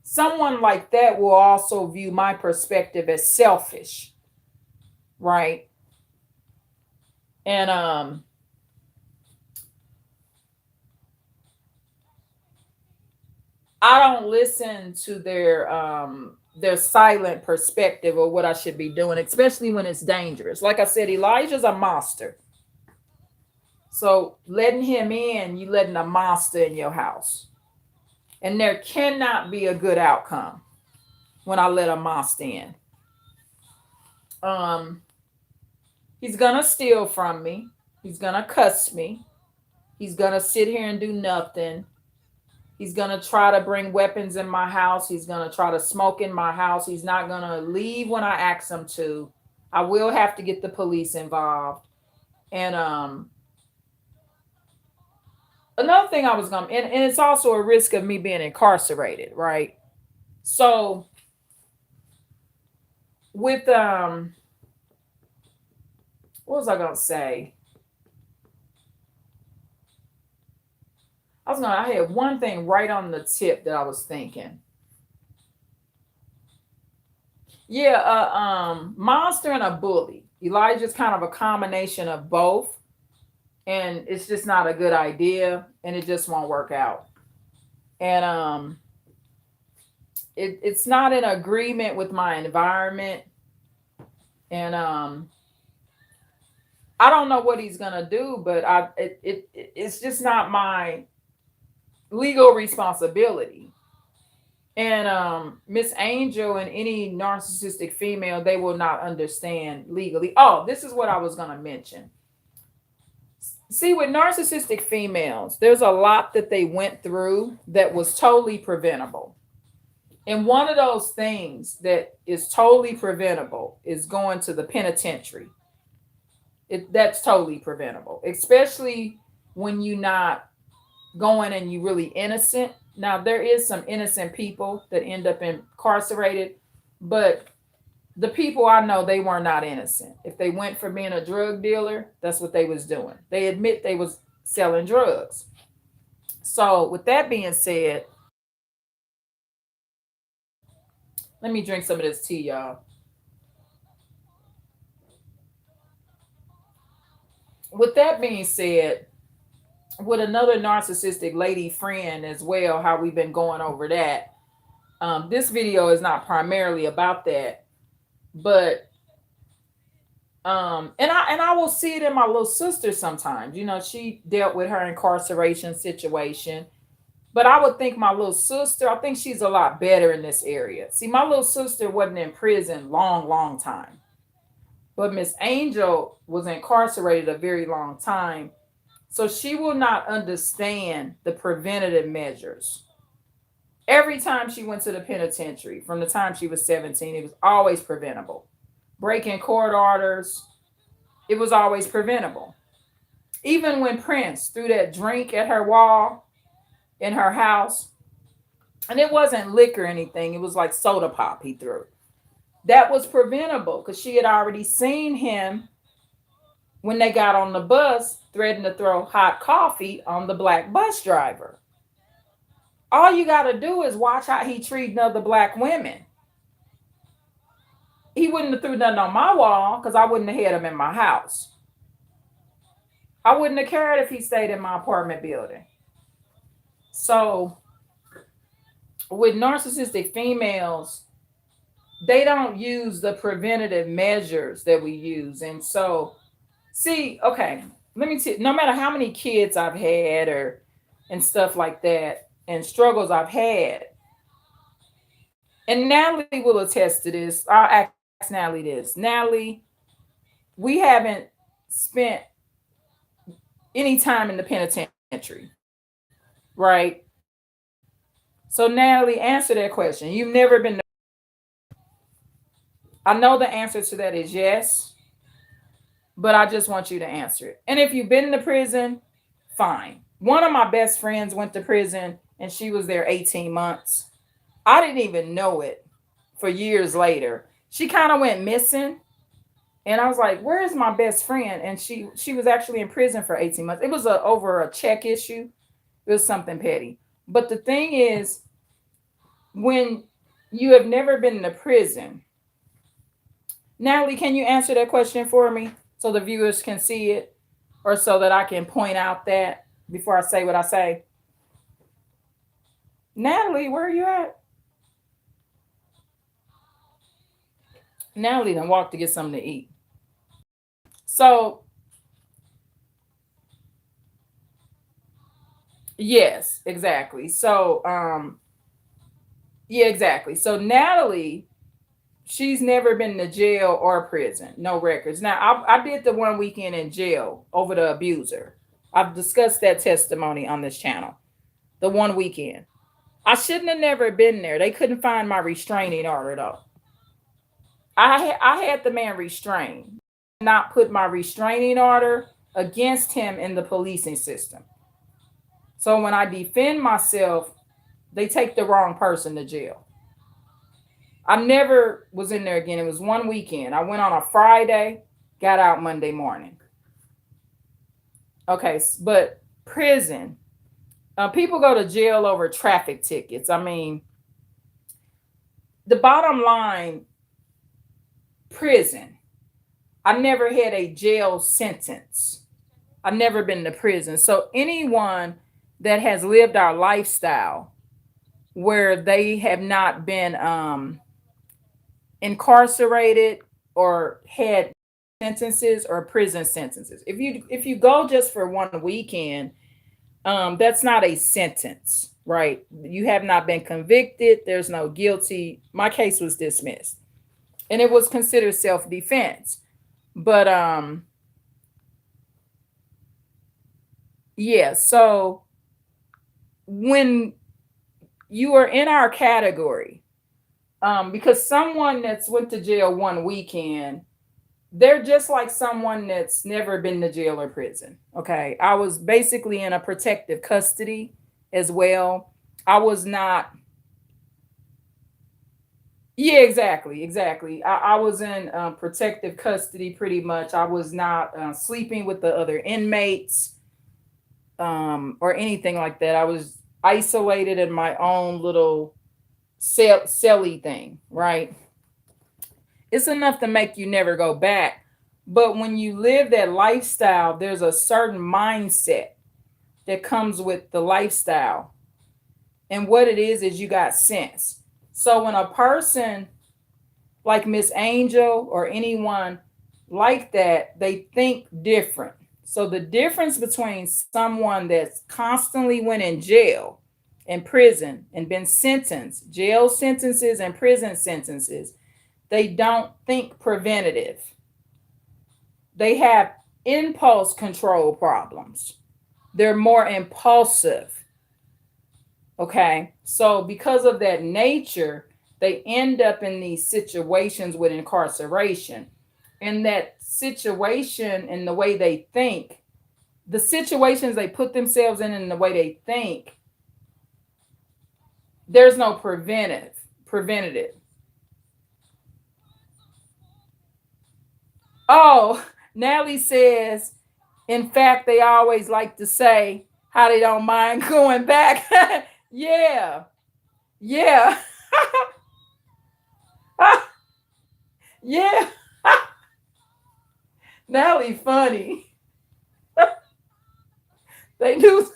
someone like that will also view my perspective as selfish, right? And I don't listen to their silent perspective of what I should be doing, especially when it's dangerous. Like I said, Elijah's a monster. So letting him in, you letting a monster in your house. And there cannot be a good outcome when I let a monster in. He's gonna steal from me. He's gonna cuss me. He's gonna sit here and do nothing. He's going to try to bring weapons in my house. He's going to try to smoke in my house. He's not going to leave when I ask him to. I will have to get the police involved. And another thing I was going to, and it's also a risk of me being incarcerated, right? So with, what was I going to say? I had one thing right on the tip that I was thinking. Yeah, monster and a bully. Elijah's kind of a combination of both, and it's just not a good idea, and it just won't work out. And it's not in agreement with my environment, and I don't know what he's gonna do, but it's just not my legal responsibility. And Miss Angel and any narcissistic female, they will not understand legally. Oh, this is what I was going to mention. See, with narcissistic females, there's a lot that they went through that was totally preventable. And one of those things that is totally preventable is going to the penitentiary. That's totally preventable, especially when you're not going and you really innocent. Now, there is some innocent people that end up incarcerated, but The people I know, they were not innocent. If they went for being a drug dealer, that's what they was doing. They admit they was selling drugs. So with that being said, let me drink some of this tea, y'all. With that being said, with another narcissistic lady friend as well, how we've been going over that. This video is not primarily about that, but and I will see it in my little sister sometimes. You know, she dealt with her incarceration situation, but I would think my little sister, I think she's a lot better in this area. See, my little sister wasn't in prison long time, but Miss Angel was incarcerated a very long time. So she will not understand the preventative measures. Every time she went to the penitentiary, from the time she was 17, it was always preventable. Breaking court orders, it was always preventable. Even when Prince threw that drink at her wall in her house, and it wasn't liquor or anything, it was like soda pop he threw. That was preventable because she had already seen him when they got on the bus threatening to throw hot coffee on the black bus driver. All you got to do is watch how he treated other black women. He wouldn't have threw nothing on my wall because I wouldn't have had him in my house. I wouldn't have cared if he stayed in my apartment building. So with narcissistic females, they don't use the preventative measures that we use. And so, see, okay, let me tell you, no matter how many kids I've had and stuff like that and struggles I've had, and Natalie will attest to this. I'll ask Natalie this. Natalie, we haven't spent any time in the penitentiary, right? So Natalie, answer that question. You've never been. I know the answer to that is yes, but I just want you to answer it. And if you've been to prison, fine. One of my best friends went to prison and she was there 18 months. I didn't even know it for years later. She kind of went missing. And I was like, where is my best friend? And she was actually in prison for 18 months. It was over a check issue. It was something petty. But the thing is, when you have never been to prison, Natalie, can you answer that question for me so the viewers can see it, or so that I can point out that before I say what I say? Natalie, where are you at? Natalie done walked to get something to eat. So, yes, exactly. So, yeah, exactly. So Natalie, she's never been to jail or prison, no records. Now, I did the one weekend in jail over the abuser. I've discussed that testimony on this channel. The one weekend. I shouldn't have never been there. They couldn't find my restraining order, though. I had the man restrained, not put my restraining order against him in the policing system. So when I defend myself, they take the wrong person to jail. I never was in there again. It was one weekend. I went on a Friday, got out Monday morning. Okay, but prison. People go to jail over traffic tickets. I mean, the bottom line, prison. I never had a jail sentence. I've never been to prison. So anyone that has lived our lifestyle where they have not been incarcerated or had sentences or prison sentences. If you go just for one weekend, that's not a sentence, right? You have not been convicted. There's no guilty. My case was dismissed, and it was considered self-defense. But yeah. So when you are in our category, because someone that's went to jail one weekend, they're just like someone that's never been to jail or prison. Okay. I was basically in a protective custody as well. I was not Yeah, exactly, exactly. I was in protective custody pretty much. I was not sleeping with the other inmates or anything like that. I was isolated in my own little celly thing, right? It's enough to make you never go back. But when you live that lifestyle, there's a certain mindset that comes with the lifestyle. And what it is you got sense. So when a person like Miss Angel or anyone like that, they think different. So the difference between someone that's constantly went in jail and prison and been sentenced, jail sentences and prison sentences, they don't think preventative. They have impulse control problems. They're more impulsive. Okay. So, because of that nature, they end up in these situations with incarceration. And that situation and the way they think, the situations they put themselves in and the way they think, there's no preventative. Oh, Natalie says, in fact, they always like to say how they don't mind going back. Yeah, yeah, yeah. Natalie funny. They do.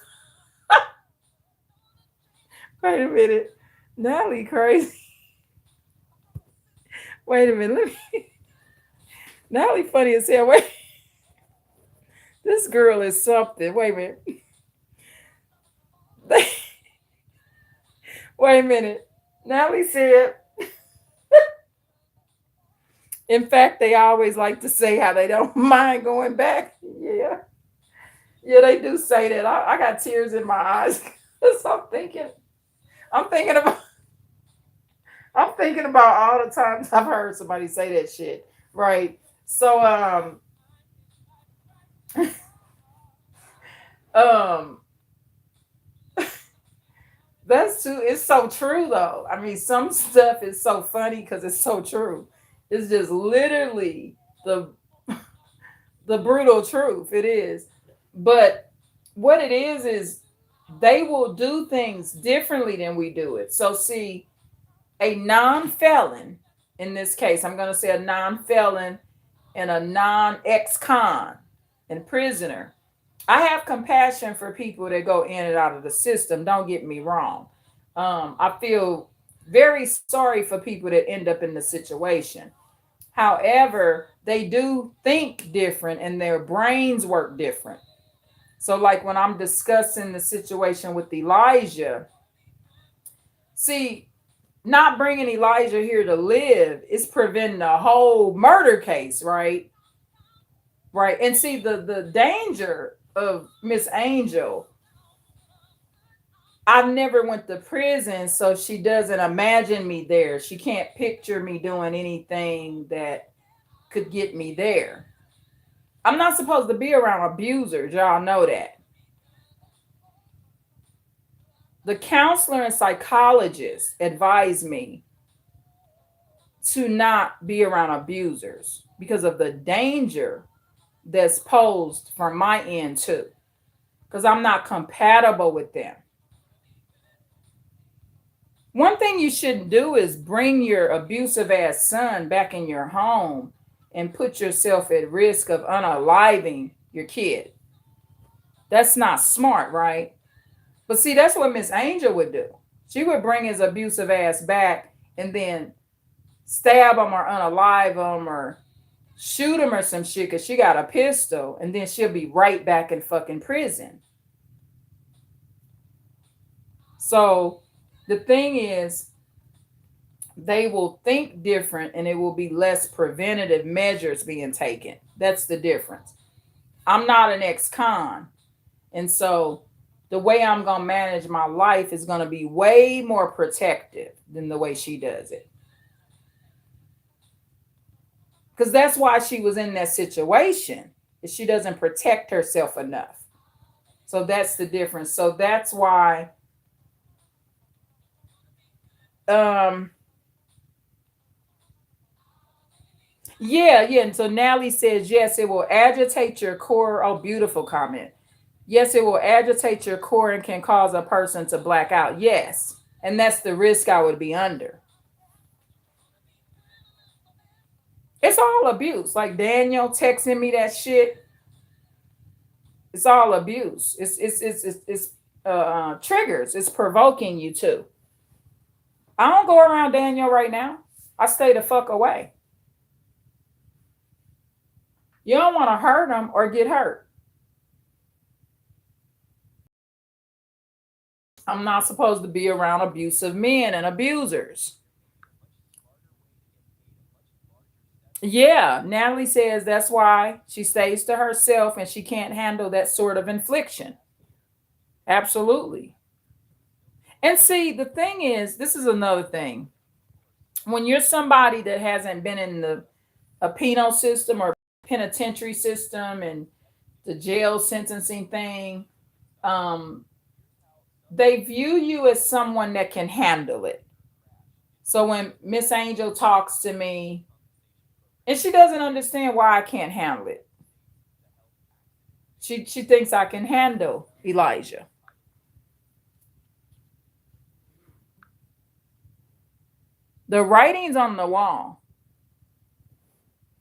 Wait a minute. Natalie crazy. Wait a minute. Let me. Natalie funny as hell. Wait. This girl is something. Wait a minute. Wait a minute. Natalie said, in fact, they always like to say how they don't mind going back. Yeah. Yeah, they do say that. I got tears in my eyes. So I'm thinking about I'm thinking about all the times I've heard somebody say that shit. Right. So um that's too it's so true though. I mean some stuff is so funny because it's so true. It's just literally the the brutal truth. It is. But what it is they will do things differently than we do it. So see, a non-felon, in this case, I'm going to say a non-felon and a non-ex-con and prisoner. I have compassion for people that go in and out of the system. Don't get me wrong. I feel very sorry for people that end up in the situation. However, they do think different and their brains work different. So, like when I'm discussing the situation with Elijah, see, not bringing Elijah here to live is preventing a whole murder case, right? Right. And see, the danger of Miss Angel, I never went to prison, so she doesn't imagine me there. She can't picture me doing anything that could get me there. I'm not supposed to be around abusers. Y'all know that. The counselor and psychologist advised me to not be around abusers because of the danger that's posed from my end too. Because I'm not compatible with them. One thing you shouldn't do is bring your abusive ass son back in your home and put yourself at risk of unaliving your kid. That's not smart, right? But see, that's what Miss Angel would do. She would bring his abusive ass back and then stab him or unalive him or shoot him or some shit because she got a pistol, and then she'll be right back in fucking prison. So the thing is, they will think different and it will be less preventative measures being taken. That's the difference. I'm not an ex-con. And so the way I'm going to manage my life is going to be way more protective than the way she does it. Because that's why she was in that situation, is she doesn't protect herself enough. So that's the difference. So that's why um Yeah, yeah. And so Nally says, yes, it will agitate your core. Oh, beautiful comment. Yes, it will agitate your core and can cause a person to black out. Yes. And that's the risk I would be under. It's all abuse. Like Daniel texting me that shit. It's all abuse. It's triggers. It's provoking you too. I don't go around Daniel right now. I stay the fuck away. You don't want to hurt him or get hurt. I'm not supposed to be around abusive men and abusers. Yeah, Natalie says that's why she stays to herself and she can't handle that sort of infliction. Absolutely. And see, the thing is, this is another thing. When you're somebody that hasn't been in the a penal system or penitentiary system and the jail sentencing thing, um, they view you as someone that can handle it. So when Miss Angel talks to me, and she doesn't understand why I can't handle it. She thinks I can handle Elijah. The writing's on the wall.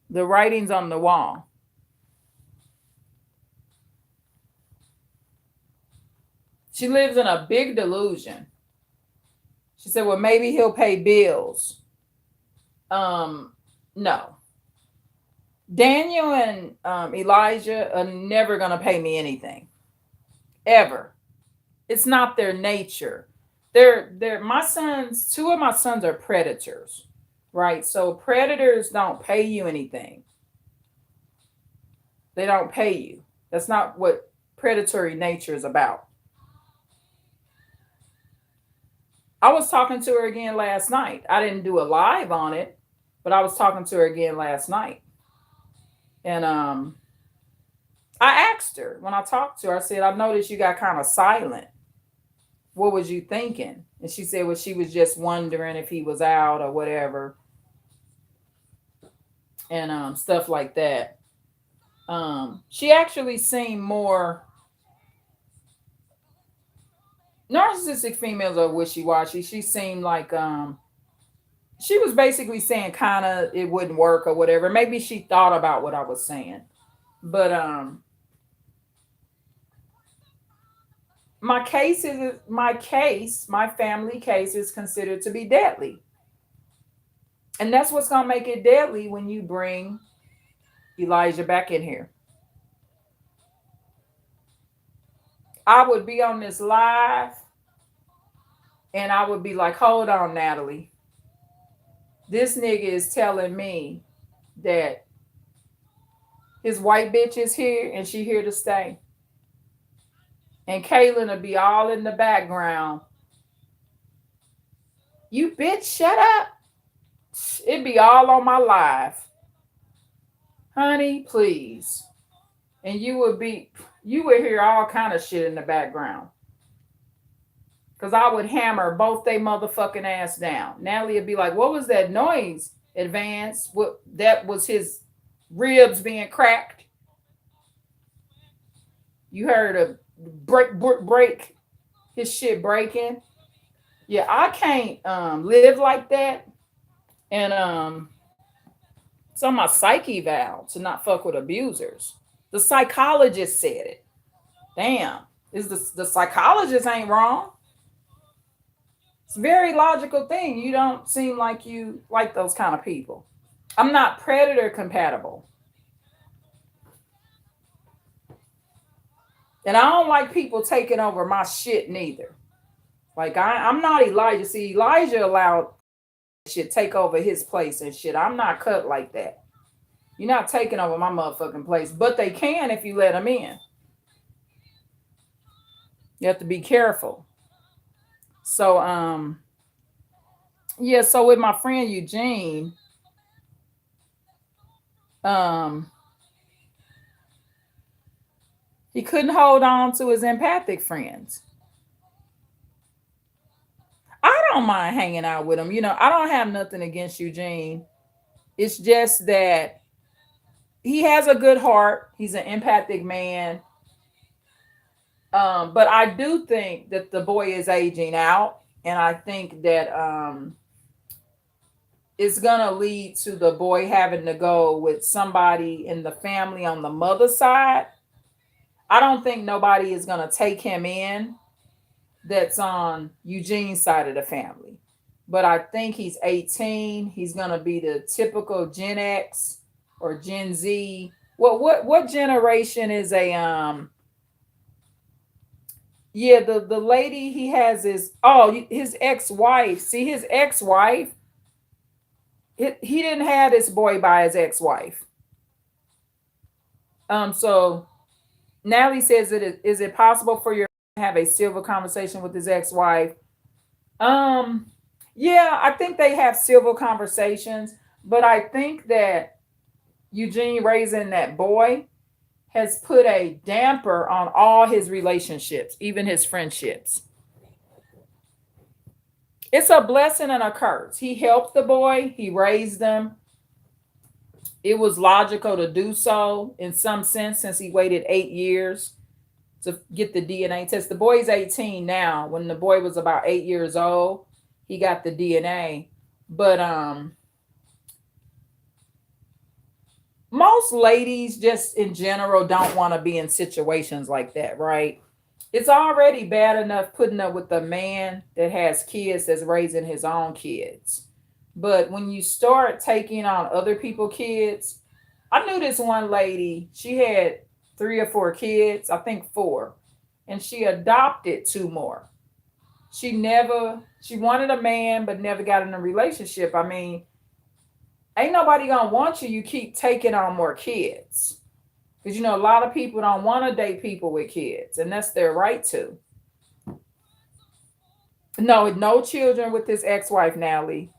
The writing's on the wall. She lives in a big delusion. She said, well, maybe he'll pay bills. No. Daniel and Elijah are never going to pay me anything. Ever. It's not their nature. They're my sons, two of my sons are predators, right? So predators don't pay you anything. They don't pay you. That's not what predatory nature is about. I was talking to her again last night. I didn't do a live on it, but I was talking to her again last night. And I asked her when I talked to her, I said, I noticed you got kind of silent. What was you thinking? And she said, well, she was just wondering if he was out or whatever. And stuff like that. She actually seemed more narcissistic females are wishy-washy. She seemed like she was basically saying kind of it wouldn't work or whatever. Maybe she thought about what I was saying. But my family case is considered to be deadly. And that's what's gonna make it deadly when you bring Elijah back in here. I would be on this live and I would be like, hold on, Natalie. This nigga is telling me that his white bitch is here and she here to stay. And Kaylin will be all in the background. You bitch, shut up. It'd be all on my live. Honey, please. And you would hear all kind of shit in the background. Because I would hammer both they motherfucking ass down. Natalie would be like, what was that noise, Advance? What, that was his ribs being cracked. You heard a break, his shit breaking. Yeah, I can't live like that. And it's on my psyche vow to not fuck with abusers. The psychologist said it. Damn. Is the psychologist ain't wrong. It's a very logical thing. You don't seem like you like those kind of people. I'm not predator compatible. And I don't like people taking over my shit neither. Like I'm not Elijah. See, Elijah allowed shit take over his place and shit. I'm not cut like that. You're not taking over my motherfucking place, but they can if you let them in. You have to be careful. So yeah, so with my friend Eugene, um he couldn't hold on to his empathic friends. I don't mind hanging out with him. You know, I don't have nothing against Eugene. It's just that he has a good heart. He's an empathic man. But I do think that the boy is aging out, and I think that it's gonna lead to the boy having to go with somebody in the family on the mother side. I don't think nobody is gonna take him in that's on Eugene's side of the family. But I think he's 18. He's gonna be the typical Gen X or Gen Z. What generation is a yeah, the lady he has is, oh, his ex-wife. See, his ex-wife, he didn't have this boy by his ex-wife. So Natalie says, is it possible for your to have a civil conversation with his ex-wife? Um, yeah, I think they have civil conversations, but I think that Eugene raising that boy has put a damper on all his relationships, even his friendships. It's a blessing and a curse. He helped the boy, he raised them. It was logical to do so in some sense since he waited 8 years to get the DNA test. The boy's 18 now. When the boy was about 8 years old, he got the DNA. But most ladies just in general don't want to be in situations like that, right? It's already bad enough putting up with a man that has kids that's raising his own kids. But when you start taking on other people's kids, I knew this one lady, she had 3 or 4 kids, I think four, and she adopted two more. She wanted a man, but never got in a relationship. I mean, ain't nobody gonna want you. You keep taking on more kids. Because, a lot of people don't want to date people with kids, and that's their right to. No, no children with his ex wife, Natalie.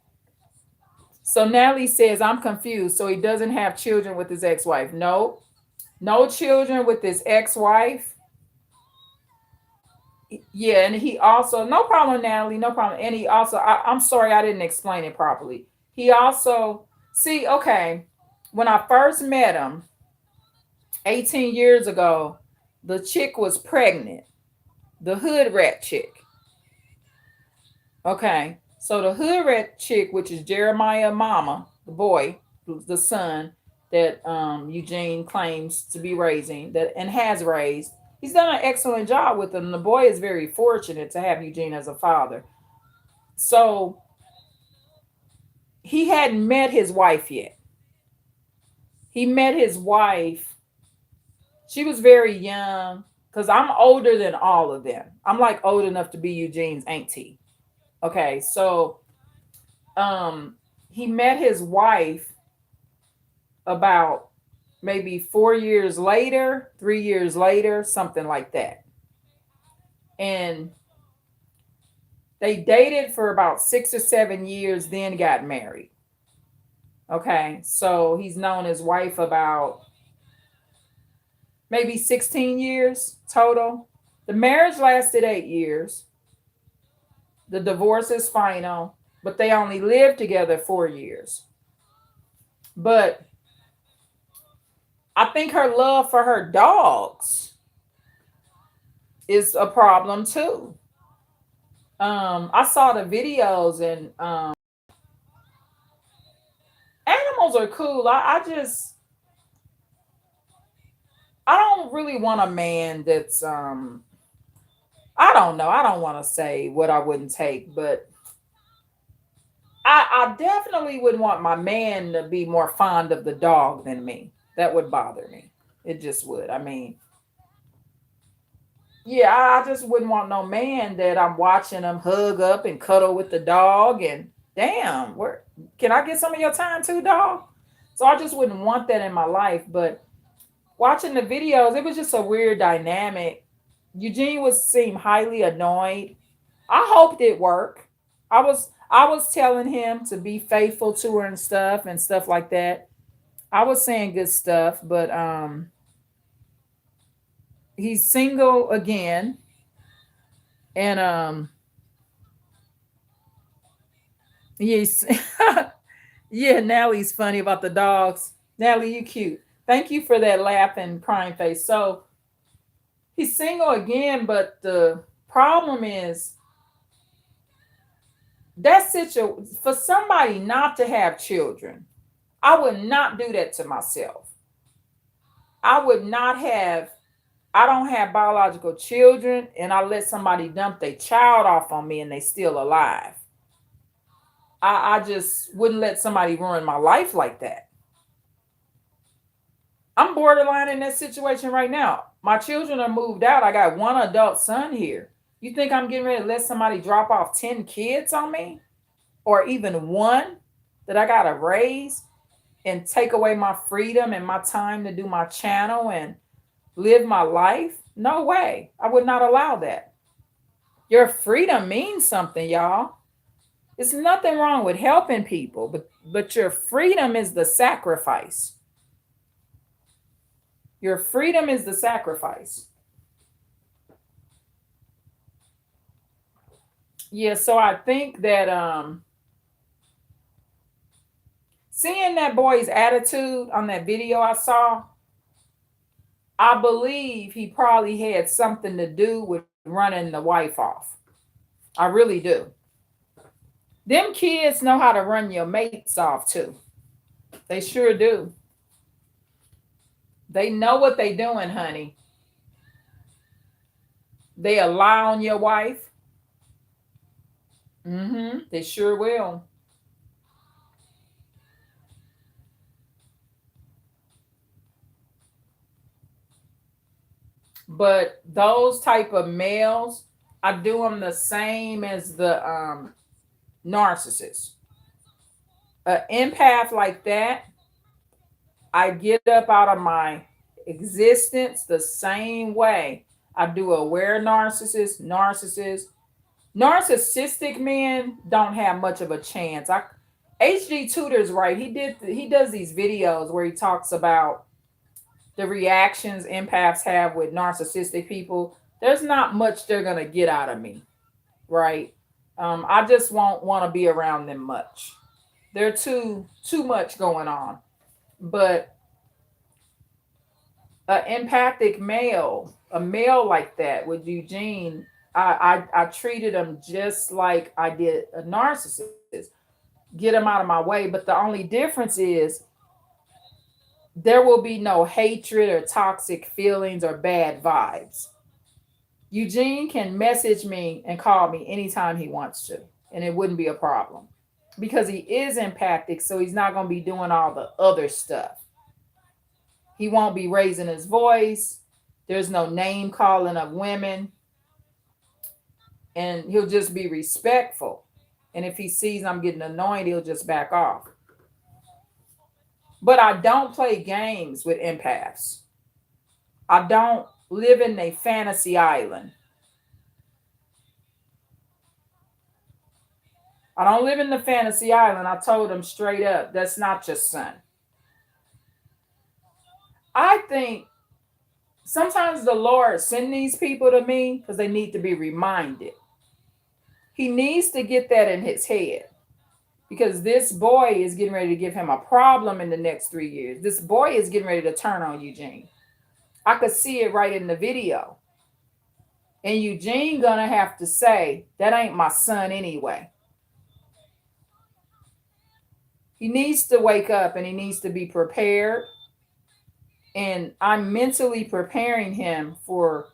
So Natalie says, I'm confused. So he doesn't have children with his ex wife. No, no children with his ex wife. Yeah, and he also, no problem, Natalie, no problem. And he also, I'm sorry, I didn't explain it properly. He also, see, okay, when I first met him 18 years ago, the chick was pregnant, the hood rat chick. Okay, so the hood rat chick, which is Jeremiah Mama, the boy, the son that Eugene claims to be raising that and has raised. He's done an excellent job with him. The boy is very fortunate to have Eugene as a father. So he hadn't met his wife yet. He met his wife. She was very young because I'm older than all of them. I'm like old enough to be Eugene's auntie. Okay, so um he met his wife about maybe 4 years later, 3 years later, something like that. And they dated for about 6 or 7 years, then got married. Okay, so he's known his wife about maybe 16 years total. The marriage lasted 8 years. The divorce is final, but they only lived together 4 years. But I think her love for her dogs is a problem too. I saw the videos and animals are cool. I don't really want a man that's I don't know. I don't want to say what I wouldn't take, but I definitely would want my man to be more fond of the dog than me. That would bother me. It just would. I mean, yeah, I just wouldn't want no man that I'm watching him hug up and cuddle with the dog and damn, where can I get some of your time too, dog? So I just wouldn't want that in my life. But watching the videos, it was just a weird dynamic. Eugene was seemed highly annoyed. I hoped it worked. I was telling him to be faithful to her and stuff like that. I was saying good stuff, but he's single again, and he's Yeah, Nallie's funny about the dogs. Natalie, you cute. Thank you for that laughing, crying face. So he's single again, but the problem is that situation for somebody not to have children. I would not do that to myself. I would not have, I don't have biological children and I let somebody dump their child off on me and they still alive. I just wouldn't let somebody ruin my life like that. I'm borderline in that situation right now. My children are moved out. I got one adult son here. You think I'm getting ready to let somebody drop off 10 kids on me? Or even one that I got to raise and take away my freedom and my time to do my channel and live my life? No way. I would not allow that. Your freedom means something, y'all. It's nothing wrong with helping people, but your freedom is the sacrifice. Your freedom is the sacrifice. Yeah, so I think that seeing that boy's attitude on that video I saw, I believe he probably had something to do with running the wife off. I really do. Them kids know how to run your mates off too. They sure do. They know what they doing, honey. They lie on your wife. They sure will. But those type of males, I do them the same as the narcissist. An empath like that, I get up out of my existence the same way I do aware narcissistic men don't have much of a chance. HG Tudor's right. He does these videos where he talks about the reactions empaths have with narcissistic people. There's not much they're gonna get out of me, right? I just won't want to be around them much. They're too much going on. But an empathic male, a male like that with Eugene, I treated him just like I did a narcissist. Get him out of my way. But the only difference is there will be no hatred or toxic feelings or bad vibes. Eugene can message me and call me anytime he wants to, and it wouldn't be a problem because he is empathic, so he's not going to be doing all the other stuff. He won't be raising his voice. There's no name calling of women. And he'll just be respectful. And if he sees I'm getting annoyed, he'll just back off. But I don't play games with empaths. I don't live in a fantasy island. I don't live in the fantasy island. I told him straight up, that's not your son. I think sometimes the Lord send these people to me because they need to be reminded. He needs to get that in his head because this boy is getting ready to give him a problem in the next 3 years. This boy is getting ready to turn on Eugene. I could see it right in the video. And Eugene gonna have to say, that ain't my son anyway. He needs to wake up and he needs to be prepared. And I'm mentally preparing him for,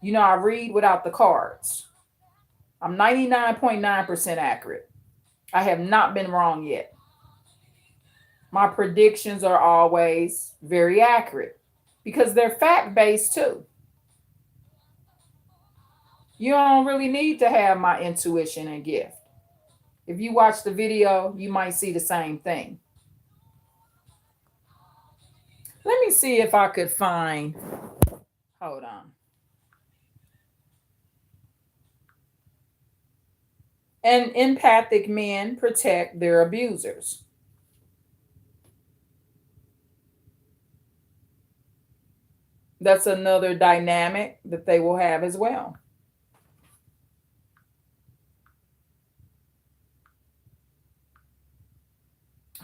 I read without the cards. I'm 99.9% accurate. I have not been wrong yet. My predictions are always very accurate because they're fact-based too. You don't really need to have my intuition and gift. If you watch the video, you might see the same thing. Let me see if I could find, hold on. And empathic men protect their abusers. That's another dynamic that they will have as well.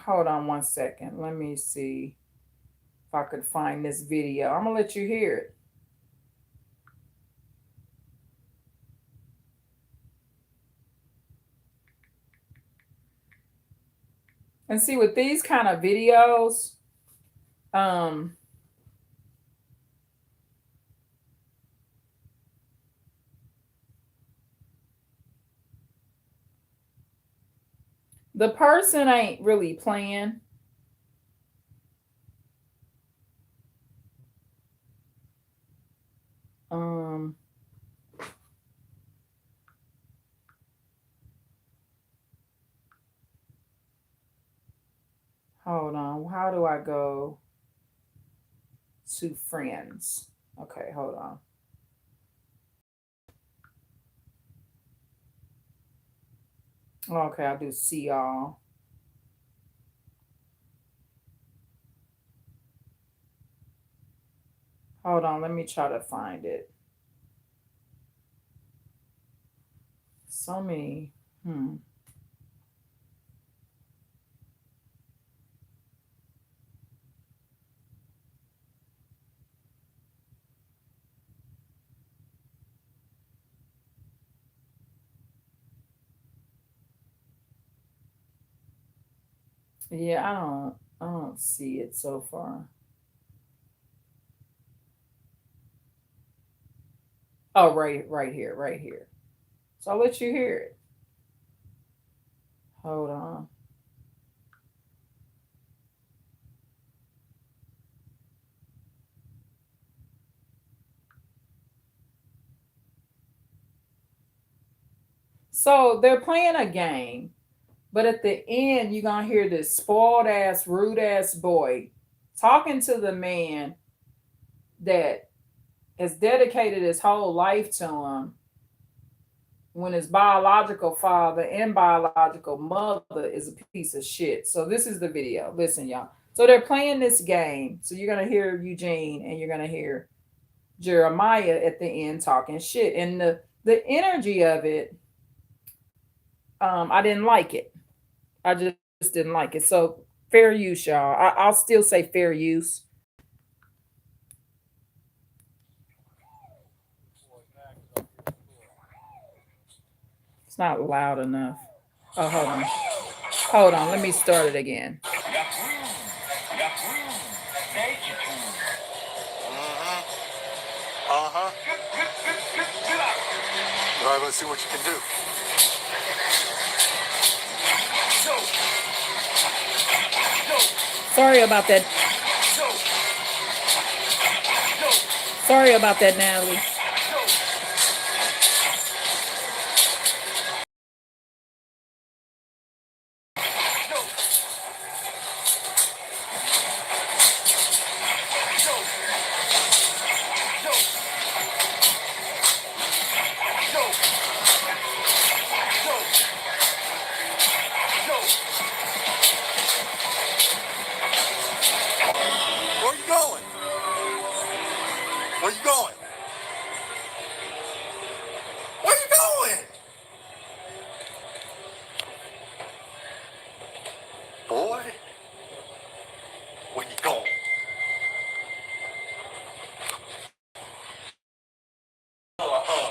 Hold on one second. Let me see if I could find this video. I'm gonna let you hear it. And see, with these kind of videos, the person ain't really playing. Hold on. How do I go to friends? Okay, hold on. Okay, I'll do see all. Hold on, let me try to find it. So many. Yeah, I don't see it so far. Oh, right here, right here. So I'll let you hear it. Hold on. So they're playing a game, but at the end, you're gonna hear this spoiled ass, rude ass boy talking to the man that has dedicated his whole life to him, when his biological father and biological mother is a piece of shit. So this is the video. Listen, y'all. So they're playing this game. So you're gonna hear Eugene and you're gonna hear Jeremiah at the end talking shit. And the energy of it, I didn't like it. I just didn't like it. So fair use, y'all. I'll still say fair use. It's not loud enough. Oh, hold on. Hold on. Let me start it again.
Uh-huh. All right, let's see what you can do.
Sorry about that. Sorry about that, Natalie.
Where you going? Where you going? Where you going? Boy, where you going?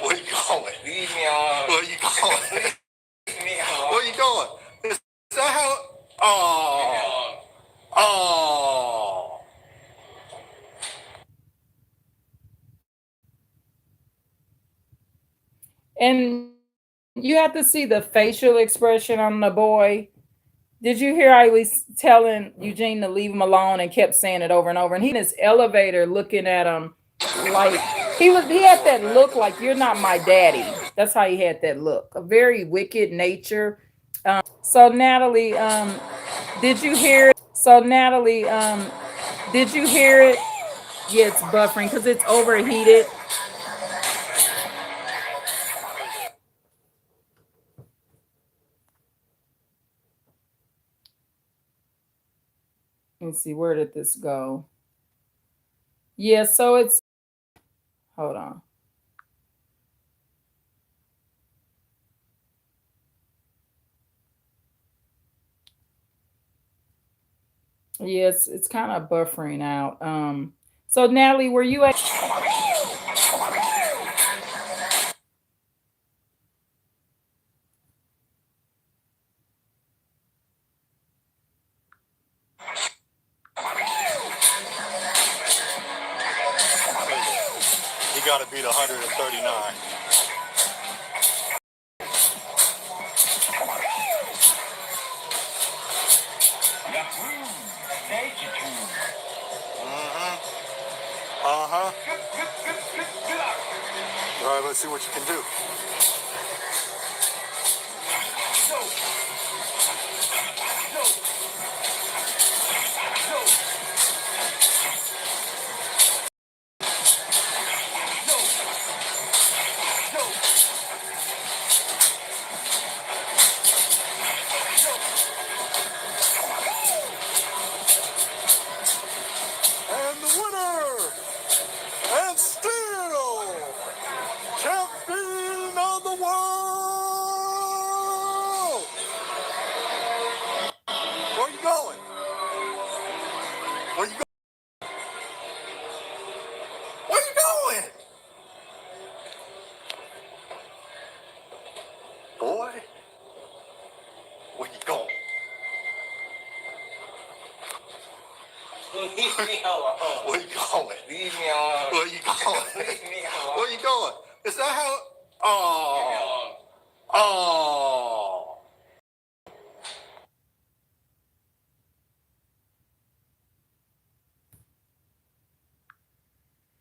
Where you going?
Leave me alone.
Where you going?
Leave me alone.
Where you going? Is that how? Oh. Oh.
And you have to see the facial expression on the boy. Did you hear I was telling Eugene to leave him alone and kept saying it over and over? And he in his elevator looking at him like he had that look like, you're not my daddy. That's how he had that look. A very wicked nature. So Natalie, did you hear it? So Natalie, did you hear it? Yeah, it's buffering because it's overheated. Let me see, where did this go? Yeah, so it's, hold on. Yes, it's kind of buffering out. So Natalie, were you able?
He got to beat 139. Uh-huh. All right, let's see what you can do. And the winner, and still champion of the world. Where you going? Where you going? Where you going? Boy, where you going?
Leave me alone.
Where you going?
Leave me alone.
Where you going?
Leave me alone.
Where you going? Is that how?
Leave me
Oh.
alone.
Oh.